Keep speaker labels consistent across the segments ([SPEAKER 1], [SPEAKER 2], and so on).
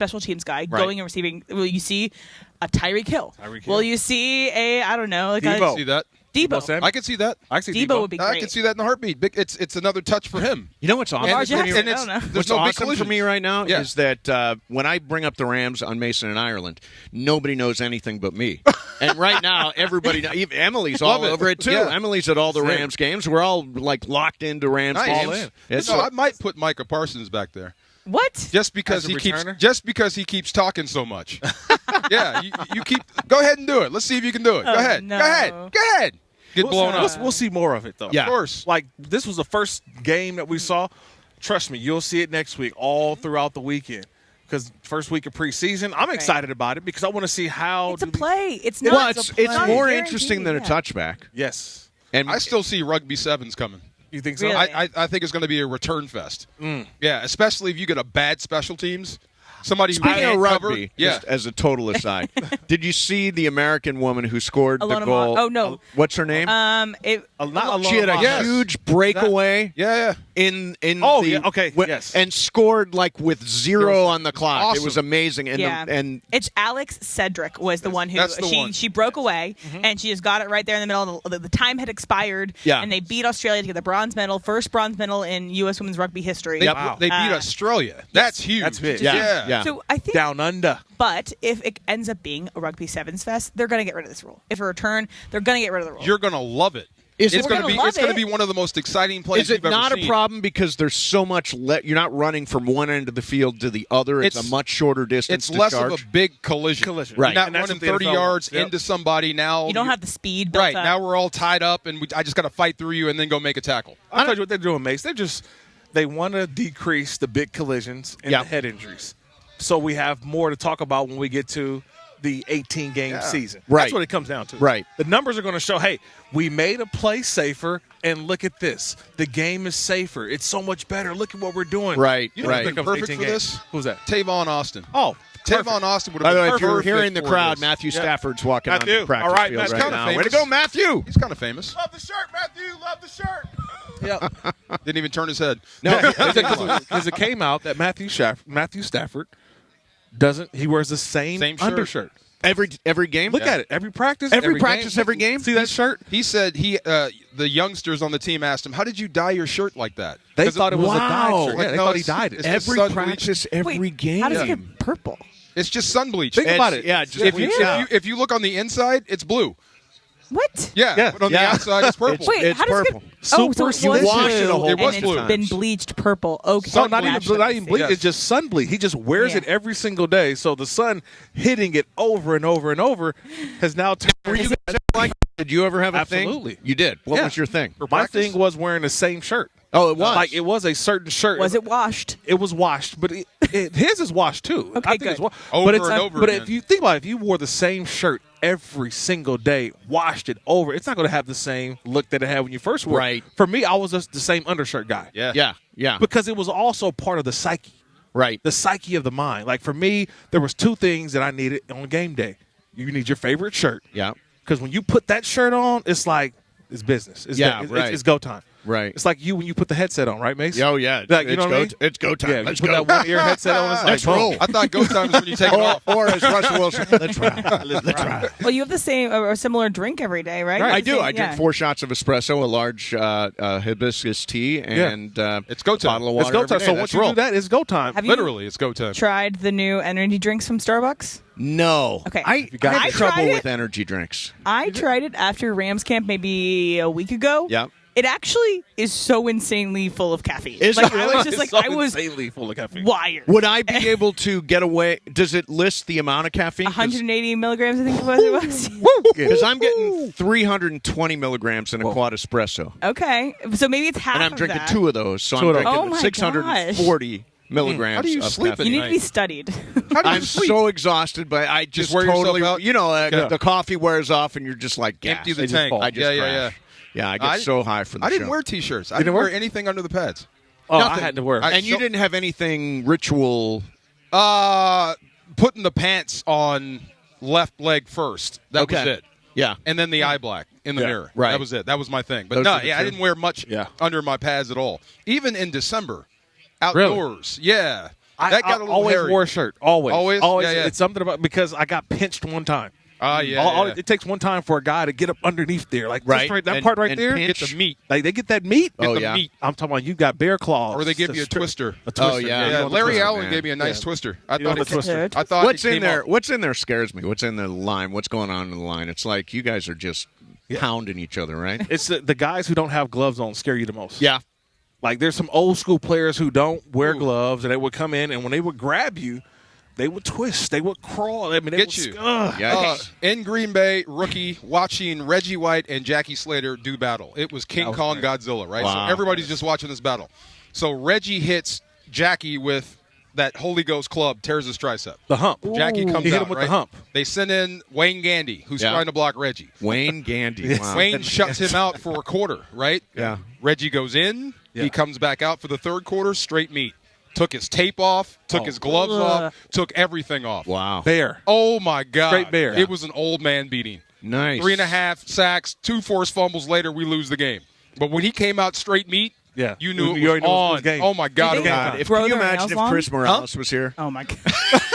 [SPEAKER 1] special teams guy going and receiving? Will you see a Tyreek Hill? Will you see I don't know, like
[SPEAKER 2] Debo.
[SPEAKER 3] See that?
[SPEAKER 1] Debo.
[SPEAKER 3] I can see that.
[SPEAKER 2] I see
[SPEAKER 1] Debo would be great.
[SPEAKER 3] I can see that in a heartbeat. It's another touch for him.
[SPEAKER 4] You know what's awesome?
[SPEAKER 1] Lamar
[SPEAKER 3] And
[SPEAKER 1] Jackson,
[SPEAKER 3] it's-
[SPEAKER 1] I don't know.
[SPEAKER 3] There's
[SPEAKER 4] What's
[SPEAKER 3] no big
[SPEAKER 4] awesome for
[SPEAKER 3] collisions.
[SPEAKER 4] me right now
[SPEAKER 3] Yeah.
[SPEAKER 4] is that when I bring up the Rams on Mason and Ireland, nobody knows anything but me. And right now, everybody, even Emily's all
[SPEAKER 3] Love it.
[SPEAKER 4] over it too.
[SPEAKER 3] Yeah.
[SPEAKER 4] Emily's at all the Rams games. We're all like locked into Rams
[SPEAKER 3] Nice.
[SPEAKER 4] games.
[SPEAKER 3] All in.
[SPEAKER 4] It's
[SPEAKER 3] No, I might put Micah Parsons back there.
[SPEAKER 1] What?
[SPEAKER 3] Just because
[SPEAKER 2] As a returner?
[SPEAKER 3] Just because he keeps talking so much. Yeah, you keep. Go ahead and do it. Let's see if you can do it. Go ahead.
[SPEAKER 1] no.
[SPEAKER 3] Go ahead. Go ahead. Get blown up.
[SPEAKER 2] We'll see more of it, though.
[SPEAKER 4] Yeah.
[SPEAKER 3] Of course.
[SPEAKER 2] Like, this was the first game that we saw. Trust me, you'll see it next week, all throughout the weekend. Because first week of preseason, I'm excited about it because I want to see how.
[SPEAKER 1] It's a play. It's not.
[SPEAKER 4] well,
[SPEAKER 1] a
[SPEAKER 4] it's
[SPEAKER 1] play.
[SPEAKER 4] more
[SPEAKER 1] Guaranteed,
[SPEAKER 4] interesting than a
[SPEAKER 1] yeah.
[SPEAKER 4] touchback.
[SPEAKER 2] Yes.
[SPEAKER 4] And
[SPEAKER 3] I still see rugby sevens coming.
[SPEAKER 2] You think so?
[SPEAKER 1] Really?
[SPEAKER 3] I think it's going to be a return fest. Yeah, especially if you get a bad special teams. Somebody who
[SPEAKER 4] Speaking
[SPEAKER 3] can't
[SPEAKER 4] of
[SPEAKER 3] cover.
[SPEAKER 4] rugby,
[SPEAKER 3] Yeah.
[SPEAKER 4] just as a total aside, did you see the American woman who scored the
[SPEAKER 1] Alona
[SPEAKER 4] goal?
[SPEAKER 1] Oh, no.
[SPEAKER 4] What's her name?
[SPEAKER 2] Not alone.
[SPEAKER 4] She had a
[SPEAKER 3] Yes.
[SPEAKER 4] huge breakaway
[SPEAKER 3] Yeah.
[SPEAKER 4] in
[SPEAKER 2] Oh,
[SPEAKER 4] the
[SPEAKER 2] yeah, okay, yes.
[SPEAKER 4] and scored like with zero on the clock.
[SPEAKER 3] Awesome.
[SPEAKER 4] It was amazing. And
[SPEAKER 1] Yeah,
[SPEAKER 4] and
[SPEAKER 1] it's Alex Cedric was the one who
[SPEAKER 3] That's the one.
[SPEAKER 1] she broke away and she just got it right there in the middle. The time had expired,
[SPEAKER 4] Yeah.
[SPEAKER 1] and they beat Australia to get the bronze medal, first bronze medal in U.S. women's rugby history.
[SPEAKER 3] They beat Australia. That's huge.
[SPEAKER 2] That's big.
[SPEAKER 4] Yeah.
[SPEAKER 1] So I think,
[SPEAKER 2] Down under.
[SPEAKER 1] but if it ends up being a rugby sevens fest, they're going to get rid of this rule. If a return, they're going to get rid of the rule.
[SPEAKER 3] You're going to love it.
[SPEAKER 4] Is
[SPEAKER 3] It's
[SPEAKER 4] it-
[SPEAKER 3] going to
[SPEAKER 1] We're
[SPEAKER 3] be.
[SPEAKER 1] gonna
[SPEAKER 3] It's
[SPEAKER 1] love
[SPEAKER 3] going to
[SPEAKER 1] it.
[SPEAKER 3] be one of the most exciting plays
[SPEAKER 4] is it
[SPEAKER 3] you've ever
[SPEAKER 4] not
[SPEAKER 3] seen.
[SPEAKER 4] a problem because there's so much? You're not running from one end of the field to the other. It's a much shorter distance.
[SPEAKER 3] It's
[SPEAKER 4] to
[SPEAKER 3] less
[SPEAKER 4] charge.
[SPEAKER 3] of a big collision.
[SPEAKER 2] Collision.
[SPEAKER 4] Right.
[SPEAKER 3] You're not
[SPEAKER 2] And that's
[SPEAKER 3] running
[SPEAKER 2] what the
[SPEAKER 3] 30
[SPEAKER 2] NFL
[SPEAKER 3] yards
[SPEAKER 2] wants. Yep.
[SPEAKER 3] into somebody now.
[SPEAKER 1] you don't have the speed built
[SPEAKER 3] Right
[SPEAKER 1] up.
[SPEAKER 3] now we're all tied up, and I just got to fight through you and then go make a tackle.
[SPEAKER 2] I'll tell you what they're doing, Mace. They want to decrease the big collisions and
[SPEAKER 4] Yeah.
[SPEAKER 2] the head injuries. So we have more to talk about when we get to the 18-game season.
[SPEAKER 4] Right.
[SPEAKER 2] That's what it comes down to.
[SPEAKER 4] Right.
[SPEAKER 2] The numbers are going to show, hey, we made a play safer, and look at this. The game is safer. It's so much better. Look at what we're doing.
[SPEAKER 4] Right,
[SPEAKER 3] You know
[SPEAKER 4] right.
[SPEAKER 3] who'd be perfect for this?
[SPEAKER 2] Who's that?
[SPEAKER 3] Tavon Austin.
[SPEAKER 2] Oh, perfect.
[SPEAKER 3] Tavon Austin would
[SPEAKER 4] By
[SPEAKER 3] have
[SPEAKER 4] the
[SPEAKER 3] been
[SPEAKER 4] way, if you're
[SPEAKER 3] perfect
[SPEAKER 4] hearing the
[SPEAKER 3] for
[SPEAKER 4] crowd,
[SPEAKER 3] this.
[SPEAKER 4] Matthew Stafford's walking
[SPEAKER 2] Matthew,
[SPEAKER 4] on the practice
[SPEAKER 2] all right,
[SPEAKER 4] field
[SPEAKER 2] Matthew.
[SPEAKER 4] right
[SPEAKER 3] Kinda
[SPEAKER 4] now.
[SPEAKER 3] famous.
[SPEAKER 4] Way to go, Matthew!
[SPEAKER 3] He's kind of famous.
[SPEAKER 2] Love the shirt, Matthew. Love the shirt. Yeah.
[SPEAKER 3] Didn't even turn his head.
[SPEAKER 4] No,
[SPEAKER 2] Because it came out that Matthew Stafford he wears the same
[SPEAKER 3] Same shirt.
[SPEAKER 2] undershirt.
[SPEAKER 4] every game.
[SPEAKER 2] Look at it. Every practice.
[SPEAKER 4] Every
[SPEAKER 2] game.
[SPEAKER 4] practice, every game?
[SPEAKER 2] See that shirt?
[SPEAKER 3] He said the youngsters on the team asked him, "How did you dye your shirt like that?"
[SPEAKER 2] They
[SPEAKER 3] 'Cause
[SPEAKER 2] thought it was a
[SPEAKER 4] Wow.
[SPEAKER 2] dyed shirt.
[SPEAKER 3] Like,
[SPEAKER 2] Yeah, they
[SPEAKER 3] no,
[SPEAKER 2] thought he
[SPEAKER 3] it's-
[SPEAKER 2] dyed it.
[SPEAKER 3] it's
[SPEAKER 4] Every
[SPEAKER 3] sun
[SPEAKER 4] practice, every
[SPEAKER 1] Wait,
[SPEAKER 4] game.
[SPEAKER 1] how does it get purple?
[SPEAKER 3] It's just sun bleach.
[SPEAKER 2] Think about
[SPEAKER 4] It's-
[SPEAKER 2] it.
[SPEAKER 4] yeah, just
[SPEAKER 3] if
[SPEAKER 4] bleach.
[SPEAKER 3] if you look on the inside, it's blue.
[SPEAKER 1] What?
[SPEAKER 3] Yeah,
[SPEAKER 2] Yeah.
[SPEAKER 3] but on
[SPEAKER 4] Yeah.
[SPEAKER 3] the outside, it's purple.
[SPEAKER 1] Wait,
[SPEAKER 4] It's
[SPEAKER 1] how does
[SPEAKER 4] purple.
[SPEAKER 1] it get? Oh, so
[SPEAKER 2] Super
[SPEAKER 1] it was
[SPEAKER 4] wash it a
[SPEAKER 1] blue,
[SPEAKER 4] whole
[SPEAKER 3] It was
[SPEAKER 1] and
[SPEAKER 3] blue.
[SPEAKER 1] it's been bleached purple. Okay,
[SPEAKER 2] So not
[SPEAKER 1] gotcha.
[SPEAKER 2] even bleach.
[SPEAKER 3] Yes.
[SPEAKER 2] It's just sun bleach. He just wears
[SPEAKER 1] Yeah.
[SPEAKER 2] it every single day. So the sun hitting it over and over and over has now turned.
[SPEAKER 4] Were you guys like? Did you ever have a
[SPEAKER 2] Absolutely.
[SPEAKER 4] thing? You did. What
[SPEAKER 2] Yeah.
[SPEAKER 4] was your thing?
[SPEAKER 2] My
[SPEAKER 3] practice?
[SPEAKER 2] thing was wearing the same shirt.
[SPEAKER 4] Oh, it was.
[SPEAKER 2] Like it was a certain shirt.
[SPEAKER 1] Was it washed?
[SPEAKER 2] It was washed, but his is washed too.
[SPEAKER 1] Okay,
[SPEAKER 2] I think
[SPEAKER 1] good.
[SPEAKER 2] it's washed.
[SPEAKER 3] Over
[SPEAKER 2] but it's,
[SPEAKER 3] and over
[SPEAKER 2] But
[SPEAKER 3] again.
[SPEAKER 2] if you think about it, if you wore the same shirt every single day, washed it over, it's not going to have the same look that it had when you first wore it.
[SPEAKER 4] Right.
[SPEAKER 2] For me, I was just the same undershirt guy.
[SPEAKER 3] Yeah.
[SPEAKER 4] Yeah.
[SPEAKER 2] Because it was also part of the psyche.
[SPEAKER 4] Right.
[SPEAKER 2] The psyche of the mind. Like for me, there was two things that I needed on game day. You need your favorite shirt.
[SPEAKER 4] Yeah.
[SPEAKER 2] Because when you put that shirt on, it's like it's business. It's
[SPEAKER 4] Yeah,
[SPEAKER 2] it's,
[SPEAKER 4] right.
[SPEAKER 2] it's go time.
[SPEAKER 4] Right.
[SPEAKER 2] It's like you when you put the headset on, right, Mace?
[SPEAKER 4] Oh yeah.
[SPEAKER 2] Like, you
[SPEAKER 4] it's
[SPEAKER 2] know what I mean?
[SPEAKER 4] It's go time.
[SPEAKER 2] Yeah,
[SPEAKER 4] Let's
[SPEAKER 2] you put
[SPEAKER 4] go.
[SPEAKER 2] that one ear headset on. It's like,
[SPEAKER 4] Let's roll.
[SPEAKER 3] I thought go time is when you take it off.
[SPEAKER 4] Or as Russell Wilson, let's ride. Let's ride.
[SPEAKER 1] Well, you have the same or a similar drink every day, right?
[SPEAKER 2] Right.
[SPEAKER 1] You
[SPEAKER 4] I
[SPEAKER 1] have the
[SPEAKER 4] do.
[SPEAKER 1] same-
[SPEAKER 4] I drink
[SPEAKER 1] yeah.
[SPEAKER 4] 4 shots of espresso, a large hibiscus tea, and
[SPEAKER 3] It's go
[SPEAKER 4] a
[SPEAKER 3] time.
[SPEAKER 4] bottle of water.
[SPEAKER 2] It's go time.
[SPEAKER 4] every day.
[SPEAKER 2] So
[SPEAKER 4] Let's
[SPEAKER 2] once you
[SPEAKER 4] roll.
[SPEAKER 2] do that, it's go time.
[SPEAKER 1] Have you
[SPEAKER 3] Literally, it's go time.
[SPEAKER 1] tried the new energy drinks from Starbucks?
[SPEAKER 4] No.
[SPEAKER 1] Okay.
[SPEAKER 4] I
[SPEAKER 1] You got
[SPEAKER 4] have
[SPEAKER 1] it.
[SPEAKER 4] trouble
[SPEAKER 1] I tried
[SPEAKER 4] with
[SPEAKER 1] it.
[SPEAKER 4] energy drinks.
[SPEAKER 1] I tried it after Rams camp maybe a week ago.
[SPEAKER 4] Yeah.
[SPEAKER 1] It actually is so insanely full of caffeine.
[SPEAKER 4] Is
[SPEAKER 1] like,
[SPEAKER 4] it really?
[SPEAKER 1] I was just
[SPEAKER 2] It's
[SPEAKER 1] like,
[SPEAKER 2] so
[SPEAKER 1] I was
[SPEAKER 2] insanely full of caffeine.
[SPEAKER 1] wired.
[SPEAKER 4] Would I be able to get away? Does it list the amount of caffeine?
[SPEAKER 1] 180 milligrams, I think it was.
[SPEAKER 4] Because I'm getting 320 milligrams in a quad espresso.
[SPEAKER 1] Okay. So maybe it's half
[SPEAKER 4] And I'm
[SPEAKER 1] of
[SPEAKER 4] drinking
[SPEAKER 1] that.
[SPEAKER 4] 2 of those, so
[SPEAKER 2] Two
[SPEAKER 4] I'm
[SPEAKER 2] of those.
[SPEAKER 1] Oh
[SPEAKER 4] drinking
[SPEAKER 1] my
[SPEAKER 4] 640 milligrams
[SPEAKER 3] How do you
[SPEAKER 4] of
[SPEAKER 3] sleep at
[SPEAKER 4] caffeine.
[SPEAKER 1] You need to be studied.
[SPEAKER 3] How do you
[SPEAKER 4] I'm
[SPEAKER 3] sleep?
[SPEAKER 4] so exhausted, but I just
[SPEAKER 3] wear yourself
[SPEAKER 4] totally,
[SPEAKER 3] out?
[SPEAKER 4] you know,
[SPEAKER 3] Yeah.
[SPEAKER 4] the coffee wears off and you're just like gassed.
[SPEAKER 3] Empty the
[SPEAKER 4] I just
[SPEAKER 3] tank.
[SPEAKER 4] fall. I just
[SPEAKER 3] Yeah, yeah,
[SPEAKER 4] crash. Yeah, I get
[SPEAKER 3] I-
[SPEAKER 4] so high for the
[SPEAKER 3] I didn't
[SPEAKER 4] show.
[SPEAKER 3] wear T-shirts. I
[SPEAKER 2] didn't
[SPEAKER 3] didn't wear
[SPEAKER 2] wear-
[SPEAKER 3] anything under the pads.
[SPEAKER 2] Oh, I
[SPEAKER 4] Nothing.
[SPEAKER 2] had to wear.
[SPEAKER 4] And you
[SPEAKER 3] So-
[SPEAKER 4] didn't have anything ritual.
[SPEAKER 3] Putting the pants on left leg first. That was
[SPEAKER 4] Okay.
[SPEAKER 3] it.
[SPEAKER 4] Yeah.
[SPEAKER 3] And then the eye black in the mirror.
[SPEAKER 4] right.
[SPEAKER 3] That was it. That was my thing. But
[SPEAKER 4] Those
[SPEAKER 3] no,
[SPEAKER 4] are the
[SPEAKER 3] I
[SPEAKER 4] two.
[SPEAKER 3] didn't wear much
[SPEAKER 2] Yeah.
[SPEAKER 3] under my pads at all. Even in December, outdoors. Yeah. That got a little
[SPEAKER 2] always
[SPEAKER 3] hairy.
[SPEAKER 2] wore a shirt. Always.
[SPEAKER 3] Yeah, yeah.
[SPEAKER 2] It's something about because I got pinched one time.
[SPEAKER 3] Yeah.
[SPEAKER 2] It takes one time for a guy to get up underneath there, like
[SPEAKER 4] Right.
[SPEAKER 2] that
[SPEAKER 4] And-
[SPEAKER 2] part right
[SPEAKER 4] and
[SPEAKER 2] there.
[SPEAKER 4] pinch.
[SPEAKER 3] Get the meat.
[SPEAKER 2] Like they get that meat.
[SPEAKER 4] Oh,
[SPEAKER 2] Get the
[SPEAKER 4] yeah.
[SPEAKER 2] meat. I'm talking about you got bear claws,
[SPEAKER 3] Or they give you a twister.
[SPEAKER 2] A twister.
[SPEAKER 4] Oh, yeah.
[SPEAKER 2] you
[SPEAKER 3] Yeah,
[SPEAKER 2] want the
[SPEAKER 3] Larry
[SPEAKER 2] twister.
[SPEAKER 3] Allen
[SPEAKER 4] man.
[SPEAKER 3] gave me a nice
[SPEAKER 2] Yeah.
[SPEAKER 3] twister. I
[SPEAKER 2] You want
[SPEAKER 3] thought
[SPEAKER 2] the twister.
[SPEAKER 3] I thought
[SPEAKER 4] What's
[SPEAKER 3] it
[SPEAKER 4] in
[SPEAKER 3] came
[SPEAKER 4] there?
[SPEAKER 3] off.
[SPEAKER 4] What's in there scares me. What's in the line? What's going on in the line? It's like you guys are just pounding each other, right?
[SPEAKER 2] It's the guys who don't have gloves on scare you the most.
[SPEAKER 4] Yeah.
[SPEAKER 2] Like there's some old school players who don't wear gloves, and they would come in, and when they would grab you, they would twist, they would crawl. I mean, they
[SPEAKER 3] Get
[SPEAKER 2] would,
[SPEAKER 3] you.
[SPEAKER 4] Yikes.
[SPEAKER 3] In Green Bay, rookie, watching Reggie White and Jackie Slater do battle. It was King
[SPEAKER 2] was
[SPEAKER 3] Kong
[SPEAKER 2] great.
[SPEAKER 3] Godzilla, right?
[SPEAKER 4] Wow.
[SPEAKER 3] So everybody's just watching this battle. So Reggie hits Jackie with that Holy Ghost club, tears his tricep.
[SPEAKER 2] The hump.
[SPEAKER 3] Jackie comes
[SPEAKER 2] He hit
[SPEAKER 3] out,
[SPEAKER 2] him with
[SPEAKER 3] right?
[SPEAKER 2] the hump.
[SPEAKER 3] They send in Wayne Gandy, who's
[SPEAKER 4] Yeah.
[SPEAKER 3] trying to block Reggie.
[SPEAKER 4] Wayne Gandy. Wow.
[SPEAKER 3] Wayne shuts him out for a quarter, right?
[SPEAKER 4] Yeah.
[SPEAKER 3] Reggie goes in.
[SPEAKER 2] Yeah.
[SPEAKER 3] He comes back out for the third quarter, straight meat. Took his tape off, took his gloves off, took everything off.
[SPEAKER 4] Wow.
[SPEAKER 2] Bear.
[SPEAKER 3] Oh, my God.
[SPEAKER 2] Straight bear.
[SPEAKER 3] It was an old man beating.
[SPEAKER 4] Nice.
[SPEAKER 3] 3.5 sacks, 2 forced fumbles later, we lose the game. But when he came out straight meat,
[SPEAKER 2] Yeah.
[SPEAKER 3] you knew
[SPEAKER 2] You
[SPEAKER 3] it
[SPEAKER 2] already
[SPEAKER 3] was
[SPEAKER 2] knew it
[SPEAKER 3] on.
[SPEAKER 2] was game.
[SPEAKER 3] Oh, my God.
[SPEAKER 1] You
[SPEAKER 3] it
[SPEAKER 1] think-
[SPEAKER 3] was
[SPEAKER 4] God,
[SPEAKER 3] on.
[SPEAKER 4] if,
[SPEAKER 1] Throw
[SPEAKER 4] can you
[SPEAKER 1] their
[SPEAKER 4] imagine
[SPEAKER 1] nails
[SPEAKER 4] if
[SPEAKER 1] long?
[SPEAKER 4] Chris Morales was here?
[SPEAKER 1] Oh my god.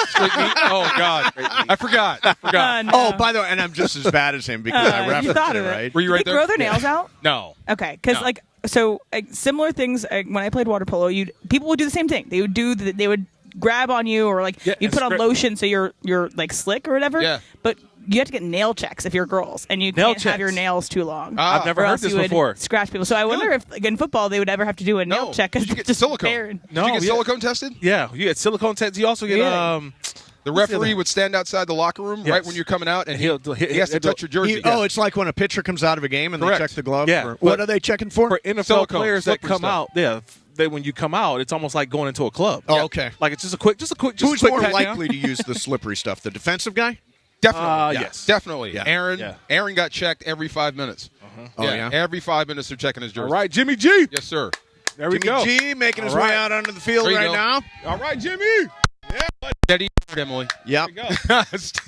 [SPEAKER 3] Straight meat? Oh, God. I forgot.
[SPEAKER 1] No.
[SPEAKER 4] Oh, by the way, and I'm just as bad as him because I
[SPEAKER 1] you
[SPEAKER 4] referenced
[SPEAKER 1] thought
[SPEAKER 4] it,
[SPEAKER 1] of it.
[SPEAKER 4] right?
[SPEAKER 3] Were you
[SPEAKER 1] Did
[SPEAKER 3] right
[SPEAKER 1] they
[SPEAKER 3] there?
[SPEAKER 1] grow their nails out?
[SPEAKER 3] No.
[SPEAKER 1] Okay, because similar things. When I played water polo, people would do the same thing. They would they would grab on you, or
[SPEAKER 2] Yeah,
[SPEAKER 1] you'd put on
[SPEAKER 2] and
[SPEAKER 1] lotion so you're like slick or whatever.
[SPEAKER 3] Yeah.
[SPEAKER 1] But you have to get nail checks if you're girls, and you
[SPEAKER 2] Nail
[SPEAKER 1] can't have
[SPEAKER 2] checks.
[SPEAKER 1] your nails too long.
[SPEAKER 2] I've never
[SPEAKER 1] or
[SPEAKER 2] heard
[SPEAKER 1] else
[SPEAKER 2] this
[SPEAKER 1] you would
[SPEAKER 2] before.
[SPEAKER 1] Scratch people. So I wonder if in football they would ever have to do a nail
[SPEAKER 3] No.
[SPEAKER 1] check
[SPEAKER 3] Did
[SPEAKER 1] because
[SPEAKER 3] you get
[SPEAKER 1] just
[SPEAKER 3] silicone?
[SPEAKER 1] barren.
[SPEAKER 3] Did you get
[SPEAKER 2] yeah.
[SPEAKER 3] silicone tested?
[SPEAKER 2] Yeah, you get silicone tests. You also get
[SPEAKER 1] Really?
[SPEAKER 3] The
[SPEAKER 2] What's the
[SPEAKER 3] referee
[SPEAKER 2] other-
[SPEAKER 3] would stand outside the locker room
[SPEAKER 2] Yes.
[SPEAKER 3] right when you're coming out, and he
[SPEAKER 2] He'll-
[SPEAKER 3] has to touch your jersey.
[SPEAKER 4] Oh, it's like when a pitcher comes out of a game and
[SPEAKER 3] Correct.
[SPEAKER 4] they check the glove.
[SPEAKER 2] Yeah.
[SPEAKER 4] For,
[SPEAKER 2] But-
[SPEAKER 4] what are they checking for?
[SPEAKER 2] for NFL
[SPEAKER 3] Silicone,
[SPEAKER 2] players that
[SPEAKER 3] slippery
[SPEAKER 2] come
[SPEAKER 3] stuff.
[SPEAKER 2] out. Yeah, when you come out, it's almost like going into a club.
[SPEAKER 4] Oh, okay.
[SPEAKER 2] Like it's just a quick.
[SPEAKER 4] Who's
[SPEAKER 2] quick
[SPEAKER 4] more
[SPEAKER 2] pat down.
[SPEAKER 4] likely to use the slippery stuff? The defensive guy?
[SPEAKER 3] Definitely.
[SPEAKER 2] Yes.
[SPEAKER 3] Definitely.
[SPEAKER 4] Yeah.
[SPEAKER 3] Aaron
[SPEAKER 2] Yeah.
[SPEAKER 3] Aaron got checked every 5 minutes.
[SPEAKER 4] Oh, yeah?
[SPEAKER 3] Every 5 minutes they're checking his jersey.
[SPEAKER 2] All right, Jimmy G.
[SPEAKER 3] Yes, sir.
[SPEAKER 2] There we
[SPEAKER 4] Jimmy
[SPEAKER 2] go.
[SPEAKER 4] G making his
[SPEAKER 2] All
[SPEAKER 4] way
[SPEAKER 2] right.
[SPEAKER 4] out onto the field
[SPEAKER 3] There you
[SPEAKER 4] right
[SPEAKER 3] go.
[SPEAKER 4] now.
[SPEAKER 2] All right, Jimmy.
[SPEAKER 3] Steady, Emily.
[SPEAKER 4] Yep.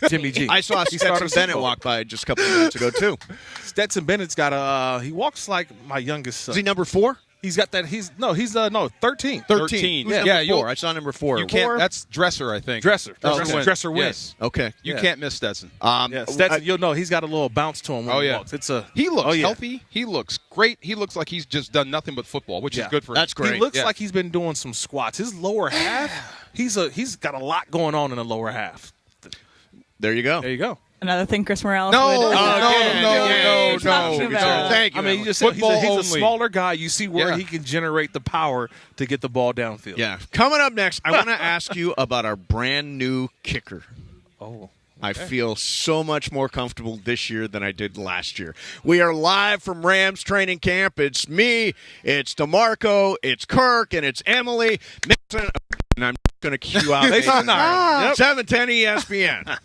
[SPEAKER 2] Jimmy G.
[SPEAKER 4] I saw
[SPEAKER 2] He started
[SPEAKER 4] Stetson
[SPEAKER 2] Super
[SPEAKER 4] Bennett
[SPEAKER 2] Bowl.
[SPEAKER 4] walk by just a couple of minutes ago, too.
[SPEAKER 2] Stetson Bennett's got a. He walks like my youngest son.
[SPEAKER 4] Is he number 4?
[SPEAKER 2] He's got that. He's 13.
[SPEAKER 3] 13.
[SPEAKER 4] Who's
[SPEAKER 3] Yeah,
[SPEAKER 4] number
[SPEAKER 3] you'll-
[SPEAKER 4] 4? I saw number 4.
[SPEAKER 3] You can't. That's Dresser, I think.
[SPEAKER 2] Dresser.
[SPEAKER 4] Oh,
[SPEAKER 2] Dresser,
[SPEAKER 4] okay.
[SPEAKER 2] Dresser wins.
[SPEAKER 3] Yes.
[SPEAKER 4] Okay.
[SPEAKER 3] You
[SPEAKER 2] Yeah.
[SPEAKER 3] can't miss Stetson.
[SPEAKER 2] Yeah, Stetson. You'll know he's got a little bounce to him when
[SPEAKER 3] Oh,
[SPEAKER 2] he
[SPEAKER 3] yeah.
[SPEAKER 2] walks. It's a.
[SPEAKER 3] He looks
[SPEAKER 2] oh, yeah.
[SPEAKER 3] healthy. He looks great. He looks like he's just done nothing but football, which is
[SPEAKER 2] Yeah.
[SPEAKER 3] good for him.
[SPEAKER 4] That's great.
[SPEAKER 2] He looks
[SPEAKER 3] Yeah.
[SPEAKER 2] like he's been doing some squats. His lower half. He's got a lot going on in the lower half.
[SPEAKER 4] There you go.
[SPEAKER 2] There you go.
[SPEAKER 1] Another thing Chris Morales
[SPEAKER 3] No,
[SPEAKER 1] would.
[SPEAKER 3] no,
[SPEAKER 4] yeah,
[SPEAKER 3] no,
[SPEAKER 1] talking
[SPEAKER 3] no.
[SPEAKER 1] about.
[SPEAKER 4] Thank you.
[SPEAKER 2] I mean,
[SPEAKER 4] Emily.
[SPEAKER 2] you just said he's
[SPEAKER 3] Football
[SPEAKER 2] a
[SPEAKER 3] only.
[SPEAKER 2] smaller guy. You see where
[SPEAKER 3] Yeah.
[SPEAKER 2] he can generate the power to get the ball downfield.
[SPEAKER 4] Yeah. Coming up next, I want to ask you about our brand new kicker.
[SPEAKER 2] Oh.
[SPEAKER 4] I feel so much more comfortable this year than I did last year. We are live from Rams training camp. It's me, it's DeMarco, it's Kirk, and it's Emily. Mason, and I'm going to cue out
[SPEAKER 2] Mason
[SPEAKER 4] Mason.
[SPEAKER 2] Ireland. Yep.
[SPEAKER 4] 710 ESPN.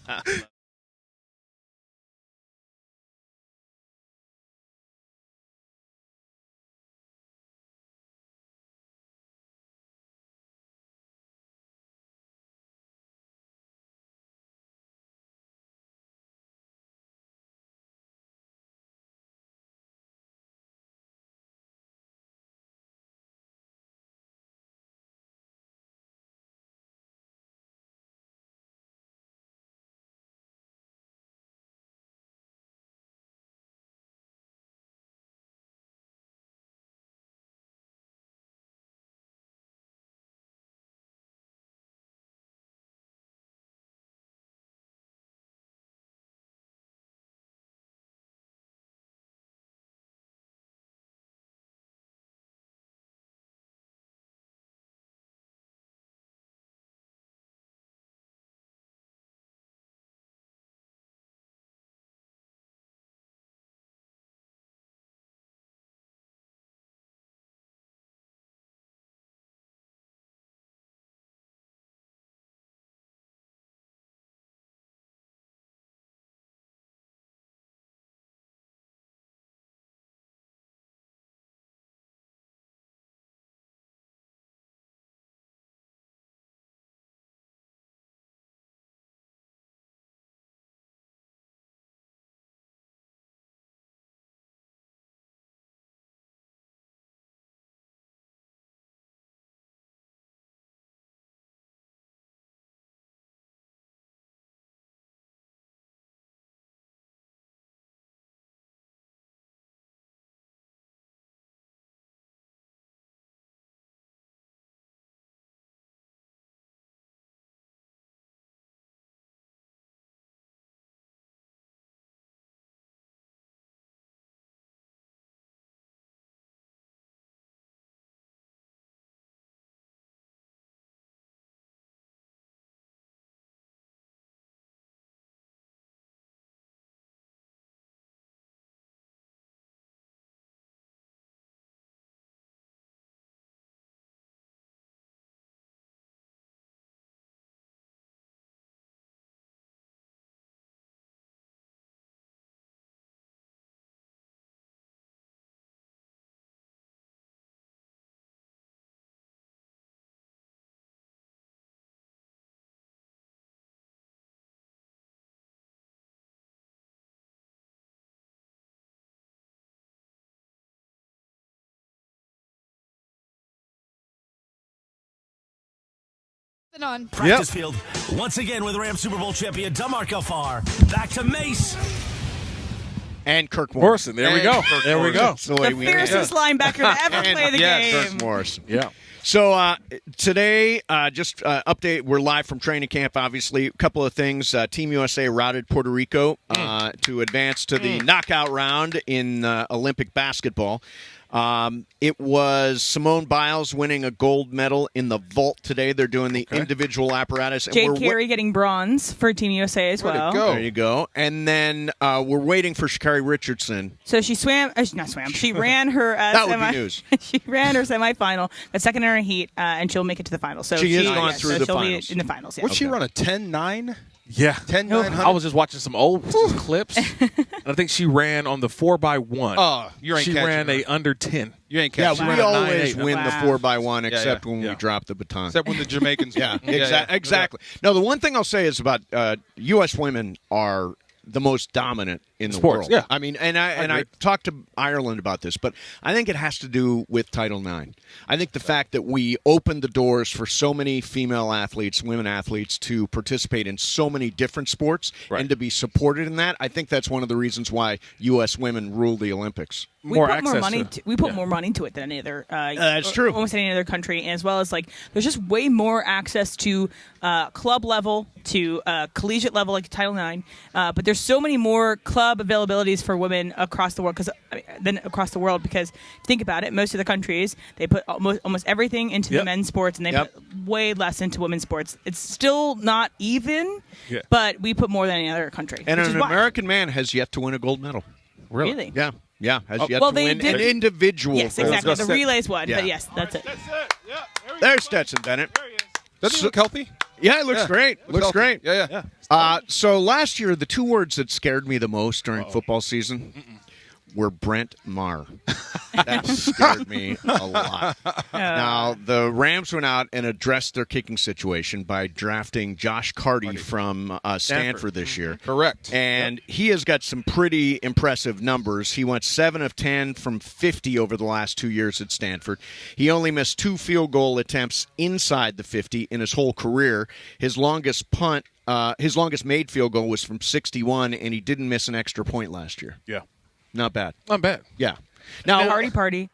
[SPEAKER 5] On.
[SPEAKER 6] Practice field once again with Rams Super Bowl champion DeMarco Farr. Back to Mace.
[SPEAKER 4] And Kirk
[SPEAKER 2] Morrison. There we go. There we go.
[SPEAKER 4] That's the way
[SPEAKER 1] The
[SPEAKER 4] we
[SPEAKER 1] fiercest linebacker to ever play the game.
[SPEAKER 4] Kirk Morrison.
[SPEAKER 2] Yeah.
[SPEAKER 4] So today, just update, we're live from training camp, obviously. A couple of things. Team USA routed Puerto Rico to advance to the knockout round in Olympic basketball. It was Simone Biles winning a gold medal in the vault today. They're doing the individual apparatus. And
[SPEAKER 1] Jade Carey getting bronze for Team USA as well.
[SPEAKER 4] There you go. And then we're waiting for Sha'Carri Richardson.
[SPEAKER 1] So she She ran her
[SPEAKER 4] that would be news.
[SPEAKER 1] She ran her semifinal, got second in her heat, and she'll make it to the final. So
[SPEAKER 4] she has gone through the
[SPEAKER 1] she'll
[SPEAKER 4] finals.
[SPEAKER 1] Be in the finals. Yeah.
[SPEAKER 3] Would she run a 10-9?
[SPEAKER 2] Yeah.
[SPEAKER 3] 10-900?
[SPEAKER 2] I was just watching some old clips. And I think she ran on the 4x1.
[SPEAKER 3] Oh, you ain't
[SPEAKER 2] She
[SPEAKER 3] catching
[SPEAKER 2] ran
[SPEAKER 3] her.
[SPEAKER 2] a under 10.
[SPEAKER 3] You ain't
[SPEAKER 4] Yeah,
[SPEAKER 3] catching
[SPEAKER 4] we
[SPEAKER 3] her.
[SPEAKER 4] always
[SPEAKER 2] 9-8.
[SPEAKER 4] win the
[SPEAKER 1] Wow.
[SPEAKER 4] 4x1 except when we
[SPEAKER 2] Yeah.
[SPEAKER 4] drop the baton.
[SPEAKER 3] Except when the Jamaicans
[SPEAKER 4] Yeah,
[SPEAKER 3] win.
[SPEAKER 4] exactly. No, the one thing I'll say is about U.S. women are the most dominant in the
[SPEAKER 2] Sports,
[SPEAKER 4] world.
[SPEAKER 2] yeah.
[SPEAKER 4] I mean, and I
[SPEAKER 2] agree.
[SPEAKER 4] talked to Ireland about this, but I think it has to do with Title IX. I think the fact that we opened the doors for so many female athletes, women athletes, to participate in so many different sports and to be supported in that, I think that's one of the reasons why U.S. women rule the Olympics.
[SPEAKER 1] We put more money.
[SPEAKER 2] to-
[SPEAKER 1] We put more money into it than any other.
[SPEAKER 4] That's true.
[SPEAKER 1] Almost any other country, as well as there's just way more access to club level, to collegiate level, like Title IX. But there's so many more club availabilities for women across the world because think about it, most of the countries they put almost everything into the men's sports and they put way less into women's sports. It's still not even, but we put more than any other country.
[SPEAKER 4] And
[SPEAKER 1] which
[SPEAKER 4] an
[SPEAKER 1] is why.
[SPEAKER 4] American man has yet to win a gold medal.
[SPEAKER 1] Really?
[SPEAKER 4] Yeah. Yeah, has yet
[SPEAKER 1] well,
[SPEAKER 4] to
[SPEAKER 1] they
[SPEAKER 4] win
[SPEAKER 1] did-
[SPEAKER 4] an individual.
[SPEAKER 1] Yes,
[SPEAKER 4] gold
[SPEAKER 1] exactly.
[SPEAKER 4] medal.
[SPEAKER 1] The relays one,
[SPEAKER 4] Yeah.
[SPEAKER 1] but yes, that's it.
[SPEAKER 4] There's Stetson Bennett.
[SPEAKER 3] Doesn't he look healthy?
[SPEAKER 4] Yeah, it looks
[SPEAKER 3] Yeah.
[SPEAKER 4] great. Looks
[SPEAKER 3] healthy.
[SPEAKER 4] great.
[SPEAKER 3] Yeah.
[SPEAKER 4] So last year, the two words that scared me the most during football season were Brent Maher. That scared me a lot. Now, the Rams went out and addressed their kicking situation by drafting Josh Carty from Stanford this year.
[SPEAKER 3] Correct.
[SPEAKER 4] And he has got some pretty impressive numbers. He went 7 of 10 from 50 over the last 2 years at Stanford. He only missed 2 field goal attempts inside the 50 in his whole career. His longest made field goal was from 61, and he didn't miss an extra point last year.
[SPEAKER 2] Yeah.
[SPEAKER 4] Not bad.
[SPEAKER 2] Not bad.
[SPEAKER 4] Yeah. Now,
[SPEAKER 1] Party.